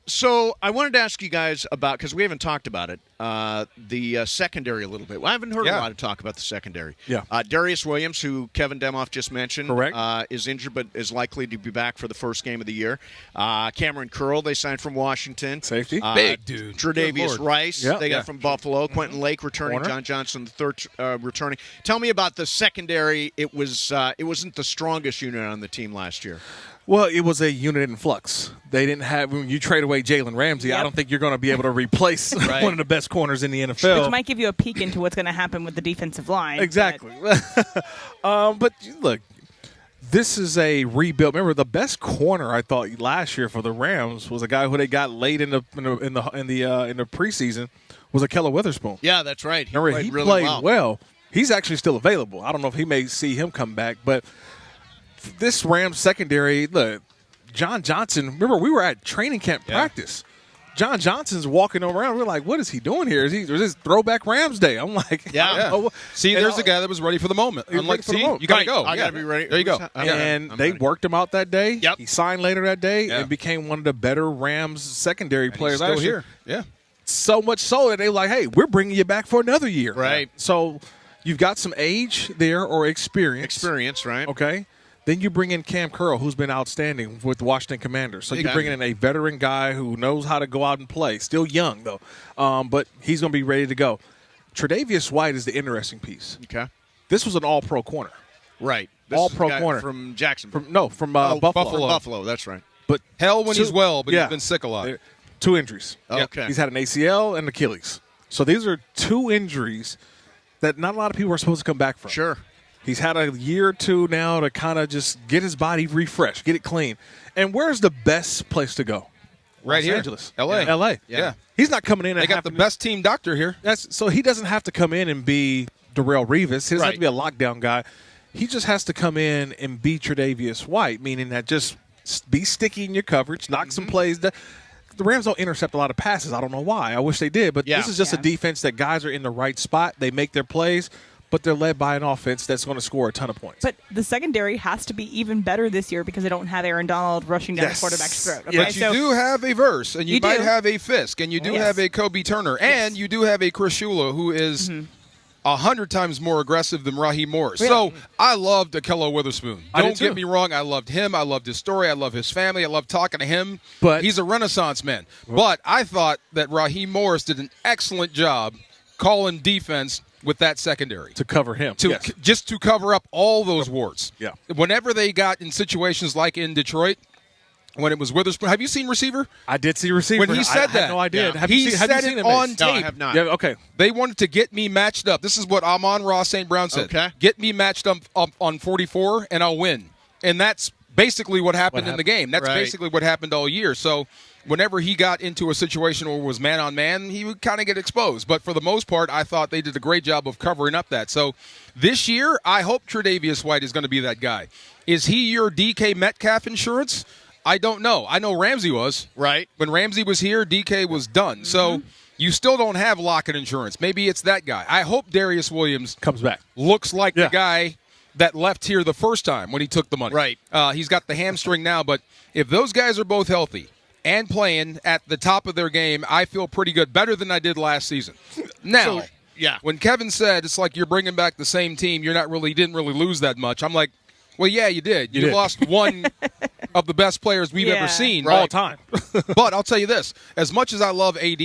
[SPEAKER 4] So I wanted to ask you guys about, because we haven't talked about it, the secondary a little bit. Well, I haven't heard a
[SPEAKER 3] Yeah.
[SPEAKER 4] lot of talk about the secondary.
[SPEAKER 2] Yeah.
[SPEAKER 4] Darius Williams, who Kevin Demoff just mentioned,
[SPEAKER 2] Correct.
[SPEAKER 4] is injured but is likely to be back for the first game of the year. Cameron Curl, they signed from Washington.
[SPEAKER 2] Safety.
[SPEAKER 3] Big dude. Good
[SPEAKER 4] Tre'Davious
[SPEAKER 3] Lord.
[SPEAKER 4] Rice,
[SPEAKER 2] Yeah.
[SPEAKER 4] they got
[SPEAKER 3] Yeah.
[SPEAKER 4] from Buffalo. Quentin Lake returning.
[SPEAKER 2] Corner.
[SPEAKER 4] John Johnson, the third returning. Tell me about the secondary. It wasn't the strongest unit on the team last year.
[SPEAKER 2] Well, it was a unit in flux. They didn't have, when you trade away Jalen Ramsey, I
[SPEAKER 1] Yep.
[SPEAKER 2] don't think you're going to be able to replace
[SPEAKER 4] Right.
[SPEAKER 2] one of the best corners in the NFL.
[SPEAKER 1] which might give you a peek into what's going to happen with the defensive line.
[SPEAKER 2] Exactly. But look, this is a rebuild. Remember, the best corner I thought last year for the Rams was a guy who they got late in the preseason was Akella Witherspoon.
[SPEAKER 4] Yeah, that's right.
[SPEAKER 2] Remember,
[SPEAKER 4] played
[SPEAKER 2] he
[SPEAKER 4] really
[SPEAKER 2] played well. He's actually still available. I don't know if he may see him come back, but this Rams secondary, look, John Johnson, remember we were at training camp practice. John Johnson's walking around. We're like, what is he doing here? Is this throwback Rams day? I'm like,
[SPEAKER 4] Yeah.
[SPEAKER 2] I don't know.
[SPEAKER 3] See,
[SPEAKER 2] And
[SPEAKER 3] there's a guy that was ready for the moment.
[SPEAKER 2] He's
[SPEAKER 3] Unlike,
[SPEAKER 2] ready for the
[SPEAKER 3] see,
[SPEAKER 2] moment.
[SPEAKER 3] you got to
[SPEAKER 4] Right.
[SPEAKER 3] go.
[SPEAKER 4] I
[SPEAKER 3] Yeah.
[SPEAKER 4] gotta be ready.
[SPEAKER 3] There you go.
[SPEAKER 4] I'm
[SPEAKER 2] And
[SPEAKER 4] ready.
[SPEAKER 2] they
[SPEAKER 4] I'm ready.
[SPEAKER 2] worked him out that day.
[SPEAKER 4] Yep.
[SPEAKER 2] He signed later that day
[SPEAKER 3] Yeah.
[SPEAKER 2] and became one of the better Rams secondary
[SPEAKER 3] He's
[SPEAKER 2] players
[SPEAKER 3] still
[SPEAKER 2] last
[SPEAKER 3] here.
[SPEAKER 2] year.
[SPEAKER 3] Yeah.
[SPEAKER 2] So much so that they were like, hey, we're bringing you back for another year.
[SPEAKER 4] Right.
[SPEAKER 2] So you've got some age there or experience.
[SPEAKER 4] Experience, right?
[SPEAKER 2] Okay. Then you bring in Cam Curl, who's been outstanding with the Washington Commanders. So you bring in a veteran guy who knows how to go out and play. Still young, though. But he's going to be ready to go. Tre'Davious White is the interesting piece.
[SPEAKER 4] Okay.
[SPEAKER 2] This was an all-pro corner.
[SPEAKER 4] Right.
[SPEAKER 2] All-pro
[SPEAKER 4] is the guy
[SPEAKER 2] corner.
[SPEAKER 4] from Jacksonville.
[SPEAKER 2] From Buffalo.
[SPEAKER 3] Buffalo.
[SPEAKER 4] Buffalo. That's right.
[SPEAKER 2] But
[SPEAKER 3] Hell when he's well, but
[SPEAKER 2] yeah.
[SPEAKER 3] he's been sick a lot.
[SPEAKER 2] 2 injuries.
[SPEAKER 4] Okay.
[SPEAKER 2] He's had an ACL and Achilles. So these are 2 injuries that not a lot of people are supposed to come back from.
[SPEAKER 4] Sure.
[SPEAKER 2] He's had a year or 2 now to kind of just get his body refreshed, get it clean. And where's the best place to go?
[SPEAKER 3] Right
[SPEAKER 2] Los
[SPEAKER 3] here.
[SPEAKER 2] Angeles.
[SPEAKER 3] L.A.
[SPEAKER 2] L.A.
[SPEAKER 3] Yeah.
[SPEAKER 2] He's not coming in and
[SPEAKER 3] They got the best team doctor here.
[SPEAKER 2] So he doesn't have to come in and be Darrelle Revis. He doesn't have to
[SPEAKER 4] Right.
[SPEAKER 2] be a lockdown guy. He just has to come in and be Tre'Davious White, meaning that just be sticky in your coverage, knock some plays. The Rams don't intercept a lot of passes. I don't know why. I wish they did. But
[SPEAKER 4] Yeah.
[SPEAKER 2] this is just a defense that guys are in the right spot. They make their plays, but they're led by an offense that's going to score a ton of points.
[SPEAKER 1] But the secondary has to be even better this year because they don't have Aaron Donald rushing down
[SPEAKER 2] Yes.
[SPEAKER 1] the quarterback's throat. Okay?
[SPEAKER 2] Yeah,
[SPEAKER 3] But you
[SPEAKER 1] So-
[SPEAKER 3] do have a Verse, and you
[SPEAKER 1] You
[SPEAKER 3] might
[SPEAKER 1] do.
[SPEAKER 3] have a Fisk, and you do
[SPEAKER 1] Yes.
[SPEAKER 3] have a Kobe Turner, and you do have a Chris Shula, who is 100 times more aggressive than Raheem Morris. So I loved Akella Witherspoon.
[SPEAKER 2] I did
[SPEAKER 3] Don't get
[SPEAKER 2] too.
[SPEAKER 3] me wrong. I loved him. I loved his story. I love his family. I love talking to him.
[SPEAKER 2] But-
[SPEAKER 3] he's a Renaissance man. But I thought that Raheem Morris did an excellent job calling defense with that secondary.
[SPEAKER 2] to cover him.
[SPEAKER 3] To
[SPEAKER 2] Yes.
[SPEAKER 3] just to cover up all those warts.
[SPEAKER 2] Yeah.
[SPEAKER 3] Whenever they got in situations like in Detroit, when it was Witherspoon, have you seen receiver?
[SPEAKER 2] I did see receiver.
[SPEAKER 3] When he said
[SPEAKER 2] I
[SPEAKER 3] that,
[SPEAKER 2] had no idea.
[SPEAKER 4] yeah.
[SPEAKER 2] Have
[SPEAKER 3] he
[SPEAKER 2] you seen, have
[SPEAKER 3] said
[SPEAKER 2] you seen
[SPEAKER 3] it
[SPEAKER 2] him,
[SPEAKER 3] on
[SPEAKER 2] Mace?
[SPEAKER 3] tape.
[SPEAKER 4] No, I have not.
[SPEAKER 2] Yeah, okay.
[SPEAKER 3] They wanted to get me matched up. This is what Amon-Ra St. Brown said.
[SPEAKER 4] Okay.
[SPEAKER 3] Get me matched up on 44, and I'll win. And that's basically what happened in the game. That's
[SPEAKER 4] Right.
[SPEAKER 3] basically what happened all year. So whenever he got into a situation where it was man-on-man, he would kind of get exposed. But for the most part, I thought they did a great job of covering up that. So this year, I hope Tre'Davious White is going to be that guy. Is he your DK Metcalf insurance? I don't know. I know Ramsey was.
[SPEAKER 4] Right.
[SPEAKER 3] When Ramsey was here, DK was done. So you still don't have Lockett insurance. Maybe it's that guy. I hope Darius Williams
[SPEAKER 2] Comes back.
[SPEAKER 3] looks like
[SPEAKER 2] Yeah.
[SPEAKER 3] the guy that left here the first time when he took the money.
[SPEAKER 4] Right.
[SPEAKER 3] He's got the hamstring now, but if those guys are both healthy and playing at the top of their game, I feel pretty good, better than I did last season. Now,
[SPEAKER 4] yeah.
[SPEAKER 3] when Kevin said it's like you're bringing back the same team, didn't really lose that much. I'm like, well, yeah, you did. You lost one of the best players we've ever seen all time. But I'll tell you this: as much as I love AD,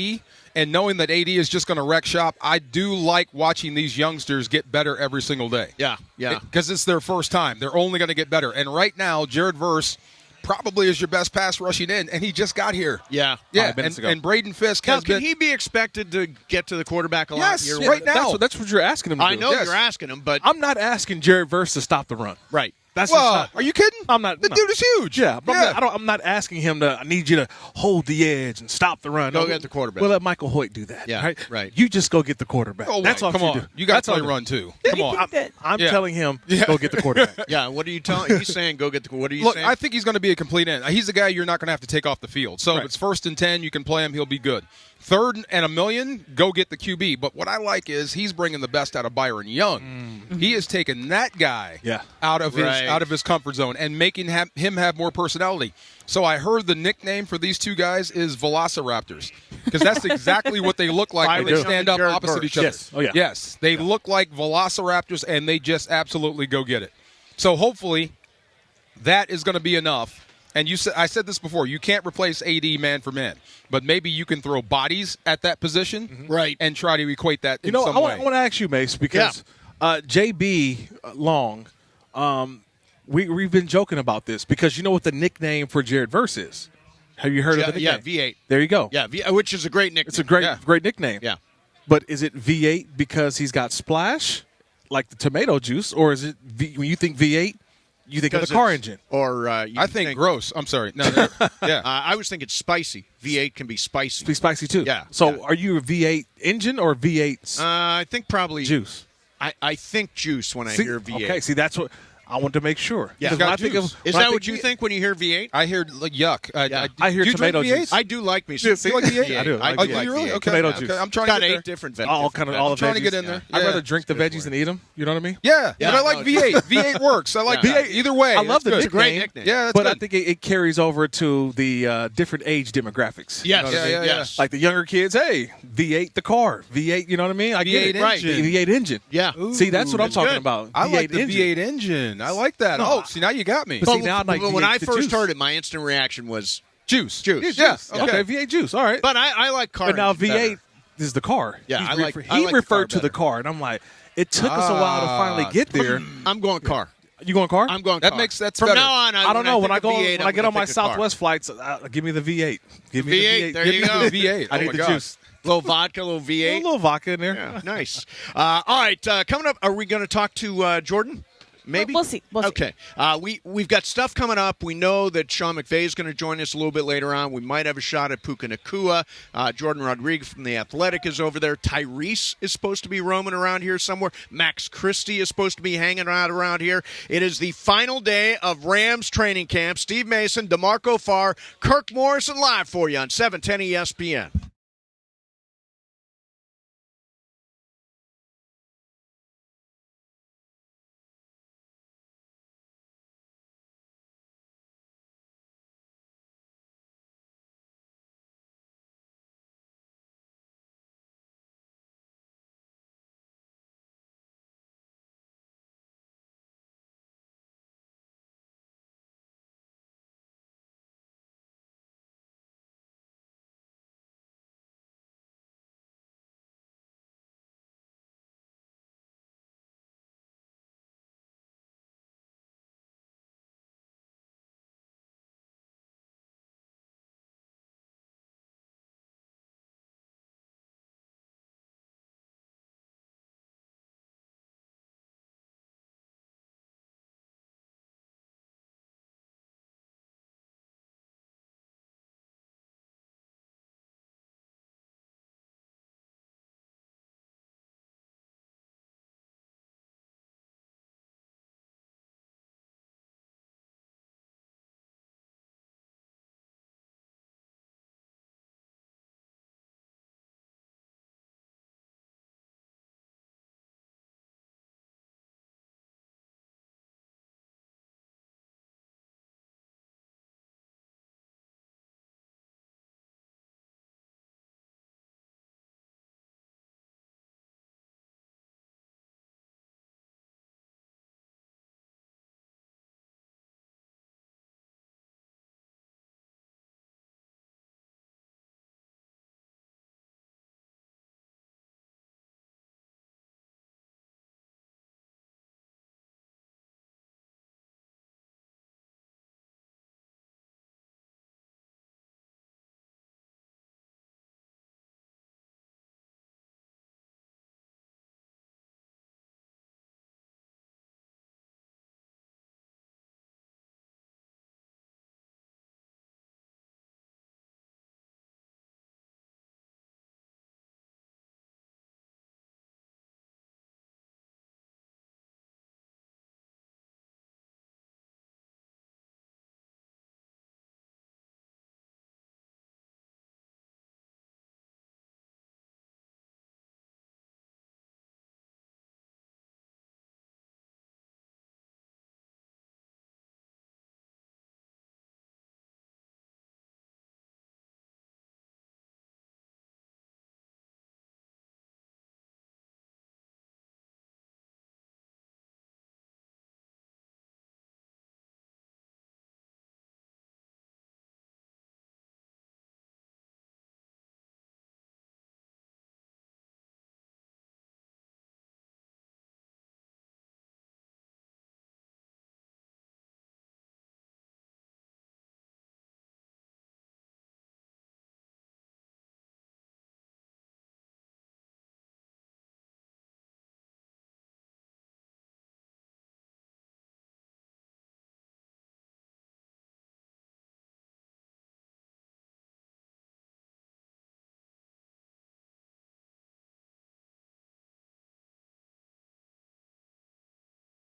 [SPEAKER 3] and knowing that AD is just going to wreck shop, I do like watching these youngsters get better every single day.
[SPEAKER 4] Yeah.
[SPEAKER 3] Because it's their first time. They're only going to get better. And right now, Jared Verse probably is your best pass rushing in, and he just got here.
[SPEAKER 4] Yeah.
[SPEAKER 2] 5 minutes ago.
[SPEAKER 3] And Braden Fisk
[SPEAKER 4] Now,
[SPEAKER 3] has
[SPEAKER 4] can
[SPEAKER 3] been.
[SPEAKER 4] he be expected to get to the quarterback a lot?
[SPEAKER 3] Yes, right now.
[SPEAKER 2] That's what you're asking him to do.
[SPEAKER 4] I know
[SPEAKER 2] Yes.
[SPEAKER 4] you're asking him, but
[SPEAKER 2] I'm not asking Jared Verse to stop the run.
[SPEAKER 4] right.
[SPEAKER 2] That's
[SPEAKER 3] Well,
[SPEAKER 2] just not,
[SPEAKER 3] are you kidding?
[SPEAKER 2] I'm not.
[SPEAKER 3] The
[SPEAKER 2] no.
[SPEAKER 3] dude is huge.
[SPEAKER 2] Yeah, but I'm not asking him to. I need you to hold the edge and stop the run.
[SPEAKER 4] Go get the quarterback.
[SPEAKER 2] We'll let Michael Hoyt do that.
[SPEAKER 4] Yeah,
[SPEAKER 2] right.
[SPEAKER 4] right.
[SPEAKER 2] You just go get the quarterback.
[SPEAKER 3] Oh,
[SPEAKER 2] That's all
[SPEAKER 3] come
[SPEAKER 2] you
[SPEAKER 3] on.
[SPEAKER 2] do.
[SPEAKER 3] You got
[SPEAKER 2] That's
[SPEAKER 3] to
[SPEAKER 2] all
[SPEAKER 3] play
[SPEAKER 2] you
[SPEAKER 3] run too.
[SPEAKER 1] Yeah,
[SPEAKER 3] Come
[SPEAKER 1] you
[SPEAKER 3] on.
[SPEAKER 1] think that-
[SPEAKER 2] I'm
[SPEAKER 3] Yeah.
[SPEAKER 2] telling him go get the quarterback.
[SPEAKER 4] Yeah, what are you telling? He's saying go get the. What are you
[SPEAKER 3] Look,
[SPEAKER 4] saying?
[SPEAKER 3] I think he's going to be a complete end. He's a guy you're not going to have to take off the field. So if it's 1st and 10, you can play him. He'll be good. 3rd and 1,000,000, go get the QB. But what I like is he's bringing the best out of Byron Young. He is taking that guy out of his comfort zone and making him have more personality. So I heard the nickname for these two guys is Velociraptors, because that's exactly what they look like when they stand up
[SPEAKER 4] Jared
[SPEAKER 3] opposite
[SPEAKER 4] Verse.
[SPEAKER 3] each other.
[SPEAKER 2] Yes. Oh, yeah.
[SPEAKER 3] Yes, they look like Velociraptors, and they just absolutely go get it. So hopefully that is going to be enough. And I said this before, you can't replace AD man for man, but maybe you can throw bodies at that position,
[SPEAKER 4] Right.
[SPEAKER 3] and try to equate that in
[SPEAKER 2] You know,
[SPEAKER 3] some
[SPEAKER 2] I
[SPEAKER 3] way.
[SPEAKER 2] want to ask you, Mace, because JB Long, we've been joking about this because you know what the nickname for Jared Verse is. Have you heard of the nickname?
[SPEAKER 4] Yeah, V8.
[SPEAKER 2] There you go.
[SPEAKER 4] Yeah, which is a great nickname.
[SPEAKER 2] It's a great nickname.
[SPEAKER 4] Yeah.
[SPEAKER 2] But is it V8 because he's got splash, like the tomato juice, or is it when you think V8, you think of the car engine?
[SPEAKER 4] Or
[SPEAKER 3] I think gross. I'm sorry. No, yeah.
[SPEAKER 4] I was thinking spicy. V8 can be spicy.
[SPEAKER 2] Be spicy too.
[SPEAKER 4] Yeah,
[SPEAKER 2] So
[SPEAKER 4] yeah.
[SPEAKER 2] are you a V8 engine or V8
[SPEAKER 4] I think probably
[SPEAKER 2] juice?
[SPEAKER 4] I think juice when I hear V8.
[SPEAKER 2] Okay, see that's what I want to make sure.
[SPEAKER 4] Yeah.
[SPEAKER 2] Because when I
[SPEAKER 3] Got
[SPEAKER 2] think
[SPEAKER 3] juice.
[SPEAKER 4] Is
[SPEAKER 2] when I
[SPEAKER 4] that what you
[SPEAKER 2] V8
[SPEAKER 4] think when you hear V8?
[SPEAKER 3] I hear like yuck.
[SPEAKER 4] Yeah.
[SPEAKER 2] I hear
[SPEAKER 3] do you drink
[SPEAKER 2] tomato
[SPEAKER 3] V8?
[SPEAKER 2] juice.
[SPEAKER 4] I do like me
[SPEAKER 2] Yeah,
[SPEAKER 4] some
[SPEAKER 2] see,
[SPEAKER 3] like V8?
[SPEAKER 2] I do.
[SPEAKER 4] I
[SPEAKER 2] I
[SPEAKER 4] do
[SPEAKER 2] do.
[SPEAKER 4] like
[SPEAKER 3] you really?
[SPEAKER 4] V8.
[SPEAKER 3] Okay.
[SPEAKER 2] Tomato
[SPEAKER 3] Okay,
[SPEAKER 2] juice.
[SPEAKER 3] I'm trying
[SPEAKER 4] Got
[SPEAKER 3] to get
[SPEAKER 4] 8
[SPEAKER 3] there.
[SPEAKER 4] different veggies.
[SPEAKER 2] All the
[SPEAKER 3] I'm trying to
[SPEAKER 2] veggies.
[SPEAKER 3] get in there.
[SPEAKER 2] I'd
[SPEAKER 3] Yeah.
[SPEAKER 2] rather drink the veggies than eat them. You know what I mean?
[SPEAKER 3] Yeah,
[SPEAKER 4] Yeah,
[SPEAKER 3] but I like
[SPEAKER 4] no,
[SPEAKER 3] V8. V8 works. I like
[SPEAKER 4] Yeah.
[SPEAKER 3] V8 either way.
[SPEAKER 2] I love
[SPEAKER 3] that's
[SPEAKER 2] the
[SPEAKER 3] good.
[SPEAKER 4] It's a great
[SPEAKER 2] nickname.
[SPEAKER 4] nickname.
[SPEAKER 3] Yeah, that's
[SPEAKER 2] But
[SPEAKER 3] good.
[SPEAKER 2] I think it carries over to the different age demographics.
[SPEAKER 4] Yes.
[SPEAKER 2] You know what I mean?
[SPEAKER 3] Yeah.
[SPEAKER 4] Yes.
[SPEAKER 2] Like the younger kids, hey, V8 the car, V8. You know what I mean? I get
[SPEAKER 3] V8
[SPEAKER 2] it.
[SPEAKER 3] engine.
[SPEAKER 2] V8 engine.
[SPEAKER 4] Yeah.
[SPEAKER 2] See, that's what I'm
[SPEAKER 4] that's
[SPEAKER 2] talking
[SPEAKER 4] good.
[SPEAKER 2] about.
[SPEAKER 3] I like the
[SPEAKER 2] engine.
[SPEAKER 3] V8 engine. I like that.
[SPEAKER 2] No,
[SPEAKER 3] See, now you got me.
[SPEAKER 2] But see, now I'd like
[SPEAKER 4] when
[SPEAKER 2] V8
[SPEAKER 4] I
[SPEAKER 2] the
[SPEAKER 4] first
[SPEAKER 2] juice.
[SPEAKER 4] heard it, my instant reaction was
[SPEAKER 3] Juice.
[SPEAKER 4] juice.
[SPEAKER 3] Yeah.
[SPEAKER 2] Okay.
[SPEAKER 3] Okay.
[SPEAKER 2] V8 juice. All right.
[SPEAKER 4] But I like car.
[SPEAKER 2] But now
[SPEAKER 4] engine
[SPEAKER 2] V8
[SPEAKER 4] better.
[SPEAKER 2] is the car.
[SPEAKER 4] Yeah,
[SPEAKER 2] He's
[SPEAKER 4] I like
[SPEAKER 2] he
[SPEAKER 4] the
[SPEAKER 2] referred
[SPEAKER 4] car
[SPEAKER 2] to the
[SPEAKER 4] better.
[SPEAKER 2] car, and I'm like, it took us a while to finally get there.
[SPEAKER 4] I'm going car.
[SPEAKER 2] You going car?
[SPEAKER 4] I'm going
[SPEAKER 3] That
[SPEAKER 4] car.
[SPEAKER 3] makes- that's
[SPEAKER 4] From
[SPEAKER 3] better.
[SPEAKER 4] now on.
[SPEAKER 2] I don't know. When I
[SPEAKER 4] think
[SPEAKER 2] go,
[SPEAKER 4] of V8,
[SPEAKER 2] when I
[SPEAKER 4] I'm
[SPEAKER 2] get
[SPEAKER 4] gonna
[SPEAKER 2] on my
[SPEAKER 4] pick a car.
[SPEAKER 2] Southwest flights, give me the V8. Give me
[SPEAKER 4] V8,
[SPEAKER 2] the V8.
[SPEAKER 4] there
[SPEAKER 2] Give
[SPEAKER 4] you
[SPEAKER 2] me
[SPEAKER 4] go.
[SPEAKER 2] the
[SPEAKER 3] V8.
[SPEAKER 2] I
[SPEAKER 3] Oh
[SPEAKER 2] need
[SPEAKER 3] my
[SPEAKER 2] the
[SPEAKER 3] gosh.
[SPEAKER 2] juice.
[SPEAKER 4] Little vodka, little
[SPEAKER 2] A
[SPEAKER 4] V8.
[SPEAKER 2] little vodka in there.
[SPEAKER 4] Yeah, nice. All right, coming up, are we going to talk to Jordan? Maybe
[SPEAKER 1] We'll see. We'll see.
[SPEAKER 4] Okay. We've got stuff coming up. We know that Sean McVay is going to join us a little bit later on. We might have a shot at Puka Nakua. Jordan Rodriguez from The Athletic is over there. Tyrese is supposed to be roaming around here somewhere. Max Christie is supposed to be hanging out around here. It is the final day of Rams training camp. Steve Mason, DeMarco Farr, Kirk Morrison live for you on 710 ESPN.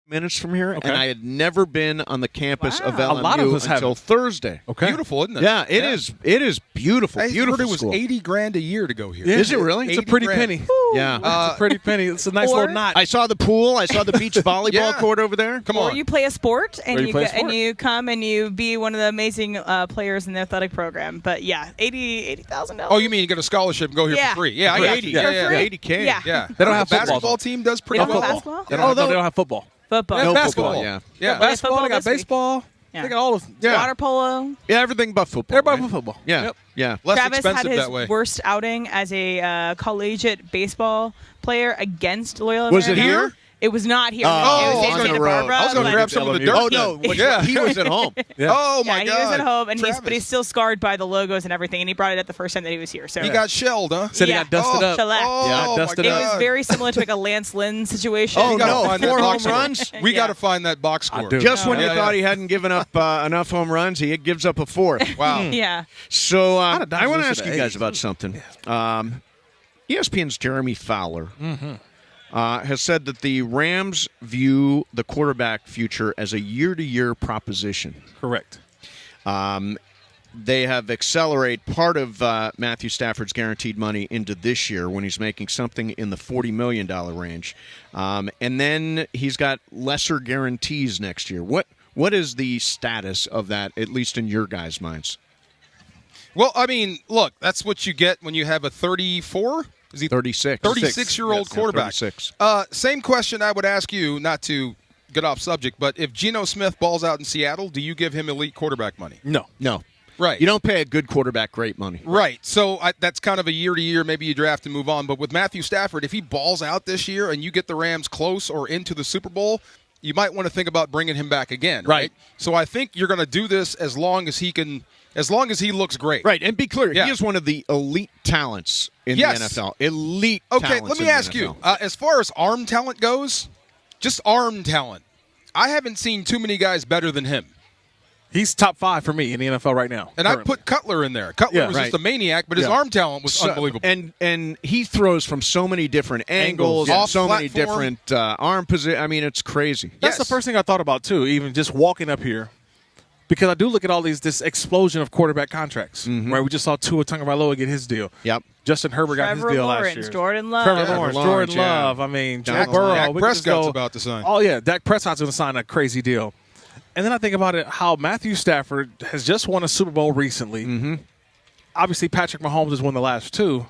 [SPEAKER 4] minutes from here, and I had never been on the campus of
[SPEAKER 1] Wow.
[SPEAKER 4] LMU
[SPEAKER 2] A lot of us
[SPEAKER 4] until
[SPEAKER 2] haven't.
[SPEAKER 4] Thursday.
[SPEAKER 2] Okay.
[SPEAKER 3] Beautiful, isn't it?
[SPEAKER 4] Yeah, it is. It is beautiful.
[SPEAKER 3] I heard
[SPEAKER 4] Beautiful
[SPEAKER 3] it was
[SPEAKER 4] school.
[SPEAKER 3] $80,000 a year to go here.
[SPEAKER 2] Yeah.
[SPEAKER 4] Is it really?
[SPEAKER 2] It's a
[SPEAKER 3] 80
[SPEAKER 2] pretty
[SPEAKER 3] grand.
[SPEAKER 2] penny.
[SPEAKER 4] Yeah.
[SPEAKER 2] It's a pretty penny. It's a nice
[SPEAKER 1] Or-
[SPEAKER 2] little knot.
[SPEAKER 4] I saw the pool. I saw the beach volleyball
[SPEAKER 3] Yeah.
[SPEAKER 4] court over there.
[SPEAKER 3] Come
[SPEAKER 1] Or
[SPEAKER 3] on.
[SPEAKER 1] you play a sport and
[SPEAKER 2] Or you
[SPEAKER 1] you
[SPEAKER 2] play a
[SPEAKER 1] get, and
[SPEAKER 2] sport.
[SPEAKER 1] you come and you be one of the amazing players in the athletic program. But yeah, $80,000.
[SPEAKER 3] Oh, you mean you get a scholarship and go here
[SPEAKER 1] Yeah.
[SPEAKER 3] for free? Yeah, I
[SPEAKER 4] For
[SPEAKER 3] got
[SPEAKER 4] 80.
[SPEAKER 3] you. Yeah,
[SPEAKER 1] For
[SPEAKER 3] yeah,
[SPEAKER 1] free.
[SPEAKER 3] yeah.
[SPEAKER 4] 80K.
[SPEAKER 1] Yeah.
[SPEAKER 3] Yeah.
[SPEAKER 2] They don't have
[SPEAKER 3] the
[SPEAKER 2] football,
[SPEAKER 3] basketball team does pretty
[SPEAKER 1] They don't
[SPEAKER 3] well.
[SPEAKER 1] have basketball?
[SPEAKER 2] They don't, no, they don't have football.
[SPEAKER 1] Football.
[SPEAKER 3] Yeah,
[SPEAKER 2] Yeah,
[SPEAKER 3] basketball.
[SPEAKER 2] basketball.
[SPEAKER 4] Yeah.
[SPEAKER 3] Yeah.
[SPEAKER 1] They have
[SPEAKER 2] Basketball, they got
[SPEAKER 1] this week.
[SPEAKER 2] baseball.
[SPEAKER 1] Yeah.
[SPEAKER 2] They got all of
[SPEAKER 4] Yeah.
[SPEAKER 1] Water polo.
[SPEAKER 4] Yeah, everything but football.
[SPEAKER 2] Everybody
[SPEAKER 4] right?
[SPEAKER 2] for football.
[SPEAKER 4] Yeah.
[SPEAKER 2] Yep.
[SPEAKER 4] Yeah.
[SPEAKER 3] Less
[SPEAKER 1] Travis had
[SPEAKER 3] expensive
[SPEAKER 1] his
[SPEAKER 3] that way.
[SPEAKER 1] worst outing as a collegiate baseball player against Loyola.
[SPEAKER 4] Was it
[SPEAKER 1] Marymount.
[SPEAKER 4] here?
[SPEAKER 1] It was not here.
[SPEAKER 3] Oh,
[SPEAKER 1] it was
[SPEAKER 3] on
[SPEAKER 1] in
[SPEAKER 3] the
[SPEAKER 1] Santa
[SPEAKER 4] road.
[SPEAKER 1] Barbara.
[SPEAKER 3] I was going to
[SPEAKER 1] but-
[SPEAKER 3] grab some of the
[SPEAKER 2] LMU.
[SPEAKER 3] dirt.
[SPEAKER 4] Oh no,
[SPEAKER 3] then.
[SPEAKER 4] which- he was at home.
[SPEAKER 2] Yeah.
[SPEAKER 3] Oh my
[SPEAKER 1] yeah,
[SPEAKER 3] God!
[SPEAKER 1] he was at home, and
[SPEAKER 3] Travis.
[SPEAKER 1] but he's still scarred by the logos and everything. And he brought it up the first time that he was here. So
[SPEAKER 3] He got shelled, huh?
[SPEAKER 2] Said
[SPEAKER 1] Yeah.
[SPEAKER 2] he got dusted
[SPEAKER 3] Oh,
[SPEAKER 2] up.
[SPEAKER 1] shellacked.
[SPEAKER 2] Yeah,
[SPEAKER 3] Oh,
[SPEAKER 2] dusted
[SPEAKER 3] my
[SPEAKER 1] it
[SPEAKER 2] up.
[SPEAKER 1] was
[SPEAKER 3] God.
[SPEAKER 1] very similar to like a Lance Lynn situation.
[SPEAKER 4] Oh
[SPEAKER 3] We gotta
[SPEAKER 4] no,
[SPEAKER 3] find that
[SPEAKER 4] 4 home
[SPEAKER 3] box score.
[SPEAKER 4] runs.
[SPEAKER 3] We
[SPEAKER 1] Yeah.
[SPEAKER 3] got to find that box score.
[SPEAKER 2] do.
[SPEAKER 4] Just when
[SPEAKER 3] Yeah,
[SPEAKER 4] you thought he hadn't given up enough home runs, he gives up a fourth.
[SPEAKER 3] Wow.
[SPEAKER 1] Yeah.
[SPEAKER 4] So
[SPEAKER 2] How did
[SPEAKER 4] I want to
[SPEAKER 2] Dodgers
[SPEAKER 4] ask
[SPEAKER 2] lose
[SPEAKER 4] you
[SPEAKER 2] to
[SPEAKER 4] guys
[SPEAKER 2] the
[SPEAKER 4] about something. ESPN's Jeremy Fowler has said that the Rams view the quarterback future as a year-to-year proposition.
[SPEAKER 2] Correct.
[SPEAKER 4] They have accelerated part of Matthew Stafford's guaranteed money into this year when he's making something in the $40 million range. And then he's got lesser guarantees next year. What is the status of that, at least in your guys' minds?
[SPEAKER 3] Well, I mean, look, that's what you get when you have a 34. Is he
[SPEAKER 4] 36.
[SPEAKER 3] 36-year-old
[SPEAKER 4] Yes,
[SPEAKER 3] quarterback?
[SPEAKER 4] 36.
[SPEAKER 3] Same question I would ask you, not to get off subject, but if Geno Smith balls out in Seattle, do you give him elite quarterback money?
[SPEAKER 2] No.
[SPEAKER 4] No.
[SPEAKER 3] Right.
[SPEAKER 4] You don't pay a good quarterback great money.
[SPEAKER 3] Right. So that's kind of a year-to-year, maybe you draft and move on. But with Matthew Stafford, if he balls out this year and you get the Rams close or into the Super Bowl, you might want to think about bringing him back again.
[SPEAKER 4] Right.
[SPEAKER 3] So I think you're going to do this as long as he can, as long as he looks great.
[SPEAKER 4] Right, and be clear,
[SPEAKER 3] Yeah.
[SPEAKER 4] he is one of the elite talents in
[SPEAKER 3] Yes.
[SPEAKER 4] the NFL. Elite
[SPEAKER 3] Okay,
[SPEAKER 4] talents
[SPEAKER 3] let me
[SPEAKER 4] in the
[SPEAKER 3] ask you,
[SPEAKER 4] NFL.
[SPEAKER 3] as far as arm talent goes, just arm talent, I haven't seen too many guys better than him.
[SPEAKER 2] He's top 5 for me in the NFL right now.
[SPEAKER 3] And I
[SPEAKER 2] currently.
[SPEAKER 3] put Cutler in there. Cutler
[SPEAKER 2] Yeah,
[SPEAKER 3] was
[SPEAKER 4] right.
[SPEAKER 3] just a maniac, but his
[SPEAKER 2] Yeah.
[SPEAKER 3] arm talent was
[SPEAKER 4] So-
[SPEAKER 3] unbelievable.
[SPEAKER 4] And he throws from so many different angles,
[SPEAKER 3] yeah.
[SPEAKER 4] and
[SPEAKER 3] Off
[SPEAKER 4] so many
[SPEAKER 3] platform.
[SPEAKER 4] different arm positions. I mean, it's crazy.
[SPEAKER 2] That's
[SPEAKER 3] Yes.
[SPEAKER 2] the first thing I thought about too, even just walking up here, because I do look at all this explosion of quarterback contracts. Right, we just saw Tua Tagovailoa get his deal.
[SPEAKER 4] Yep.
[SPEAKER 2] Justin Herbert got his
[SPEAKER 1] Trevor
[SPEAKER 2] deal
[SPEAKER 1] Lawrence,
[SPEAKER 2] last year.
[SPEAKER 1] Jordan Love.
[SPEAKER 2] Trevor
[SPEAKER 3] Yeah.
[SPEAKER 2] Lawrence,
[SPEAKER 4] Lawrence,
[SPEAKER 2] Jordan
[SPEAKER 4] yeah.
[SPEAKER 2] Love. I mean, Joe
[SPEAKER 4] Dak
[SPEAKER 2] Burrow.
[SPEAKER 3] Dak
[SPEAKER 2] We could just
[SPEAKER 3] Prescott's
[SPEAKER 2] go-
[SPEAKER 3] about to sign.
[SPEAKER 2] Oh yeah, Dak Prescott's going to sign a crazy deal. And then I think about it, how Matthew Stafford has just won a Super Bowl recently. Mm-hmm. Obviously, Patrick Mahomes has won the last 2.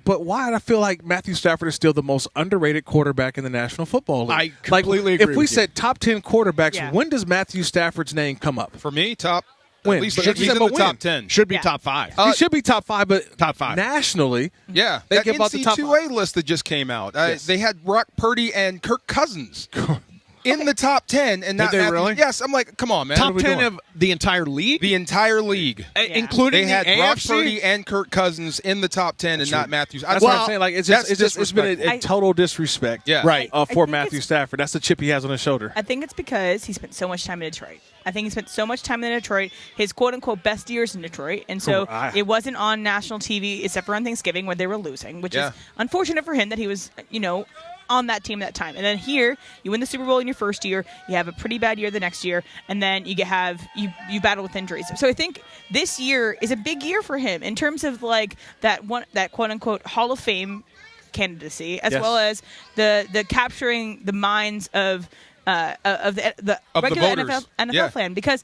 [SPEAKER 2] But why do I feel like Matthew Stafford is still the most underrated quarterback in the National Football League?
[SPEAKER 4] I completely agree
[SPEAKER 2] If we
[SPEAKER 4] with you.
[SPEAKER 2] said top 10 quarterbacks,
[SPEAKER 1] Yeah.
[SPEAKER 2] when does Matthew Stafford's name come up?
[SPEAKER 3] For me, top,
[SPEAKER 2] Win.
[SPEAKER 3] at least
[SPEAKER 2] But
[SPEAKER 3] he's
[SPEAKER 2] you said
[SPEAKER 3] in
[SPEAKER 2] but
[SPEAKER 3] the
[SPEAKER 2] win.
[SPEAKER 3] top 10.
[SPEAKER 4] Should be
[SPEAKER 1] Yeah.
[SPEAKER 4] top 5.
[SPEAKER 2] He should be top 5, but
[SPEAKER 4] Top 5.
[SPEAKER 2] nationally,
[SPEAKER 3] Yeah,
[SPEAKER 2] They
[SPEAKER 3] that
[SPEAKER 2] give out the top
[SPEAKER 3] NC2A list that just came out.
[SPEAKER 2] Yes.
[SPEAKER 3] They had Brock Purdy and Kirk Cousins in the top 10, and not
[SPEAKER 4] they
[SPEAKER 3] Matthew-
[SPEAKER 4] really?
[SPEAKER 3] Yes, I'm like, come on, man.
[SPEAKER 4] top
[SPEAKER 2] we
[SPEAKER 4] 10
[SPEAKER 2] doing?
[SPEAKER 4] of the entire league,
[SPEAKER 3] The entire league.
[SPEAKER 4] including
[SPEAKER 3] They had
[SPEAKER 4] the
[SPEAKER 3] Brock
[SPEAKER 4] AFC?
[SPEAKER 3] Purdy and Kirk Cousins in the top 10, and not Matthews.
[SPEAKER 2] that's what I'm saying. Like it's
[SPEAKER 3] that's
[SPEAKER 2] it's been a
[SPEAKER 3] disrespectful.
[SPEAKER 2] total disrespect.
[SPEAKER 3] Yeah.
[SPEAKER 4] Right.
[SPEAKER 2] For
[SPEAKER 1] think
[SPEAKER 2] Matthew
[SPEAKER 1] it's-
[SPEAKER 2] Stafford, that's the chip he has on his shoulder.
[SPEAKER 1] I think it's because he spent so much time in Detroit. I think he spent so much time in Detroit, his quote-unquote best years in Detroit, and so
[SPEAKER 2] Correct.
[SPEAKER 1] it wasn't on national TV except for on Thanksgiving when they were losing, which
[SPEAKER 3] Yeah.
[SPEAKER 1] is unfortunate for him that he was, on that team at that time. And then here, you win the Super Bowl in your first year, you have a pretty bad year the next year, and then you you battle with injuries. So I think this year is a big year for him in terms of like that quote-unquote Hall of Fame candidacy, as
[SPEAKER 2] Yes.
[SPEAKER 1] well as the capturing the minds of the
[SPEAKER 3] Of the
[SPEAKER 1] regular
[SPEAKER 3] voters.
[SPEAKER 1] NFL
[SPEAKER 3] Yeah.
[SPEAKER 1] fan, because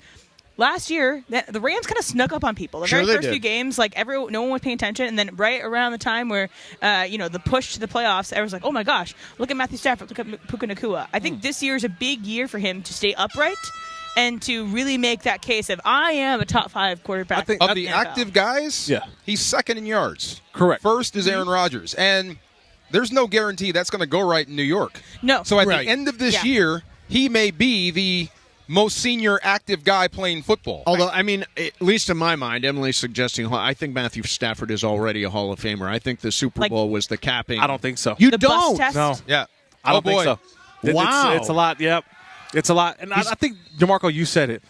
[SPEAKER 1] last year the Rams kind of snuck up on people. The
[SPEAKER 4] Sure
[SPEAKER 1] very
[SPEAKER 4] they
[SPEAKER 1] first
[SPEAKER 4] did.
[SPEAKER 1] few games, like no one was paying attention, and then right around the time where the push to the playoffs, everyone's like, "Oh my gosh, look at Matthew Stafford, look at Puka Nacua." I think this year is a big year for him to stay upright and to really make that case of I am a top 5 quarterback.
[SPEAKER 2] I think-
[SPEAKER 3] Of
[SPEAKER 1] in
[SPEAKER 3] the
[SPEAKER 1] NFL.
[SPEAKER 3] active guys,
[SPEAKER 2] Yeah.
[SPEAKER 3] he's second in yards.
[SPEAKER 2] Correct.
[SPEAKER 3] First is Aaron Rodgers. And there's no guarantee that's going to go right in New York.
[SPEAKER 1] No.
[SPEAKER 3] So at
[SPEAKER 4] Right.
[SPEAKER 3] the end of this
[SPEAKER 1] Yeah.
[SPEAKER 3] year, he may be the most senior active guy playing football.
[SPEAKER 4] Although, I mean, at least in my mind, Emily's suggesting I think Matthew Stafford is already a Hall of Famer. I think the Super
[SPEAKER 1] Like-
[SPEAKER 4] Bowl was the capping.
[SPEAKER 2] I don't think so.
[SPEAKER 4] You
[SPEAKER 1] the
[SPEAKER 4] don't.
[SPEAKER 1] bus test.
[SPEAKER 2] No,
[SPEAKER 3] Yeah.
[SPEAKER 2] I don't think
[SPEAKER 3] boy.
[SPEAKER 2] so.
[SPEAKER 4] Wow.
[SPEAKER 2] It's a lot. Yep, it's a lot. And I think DeMarco, you said it.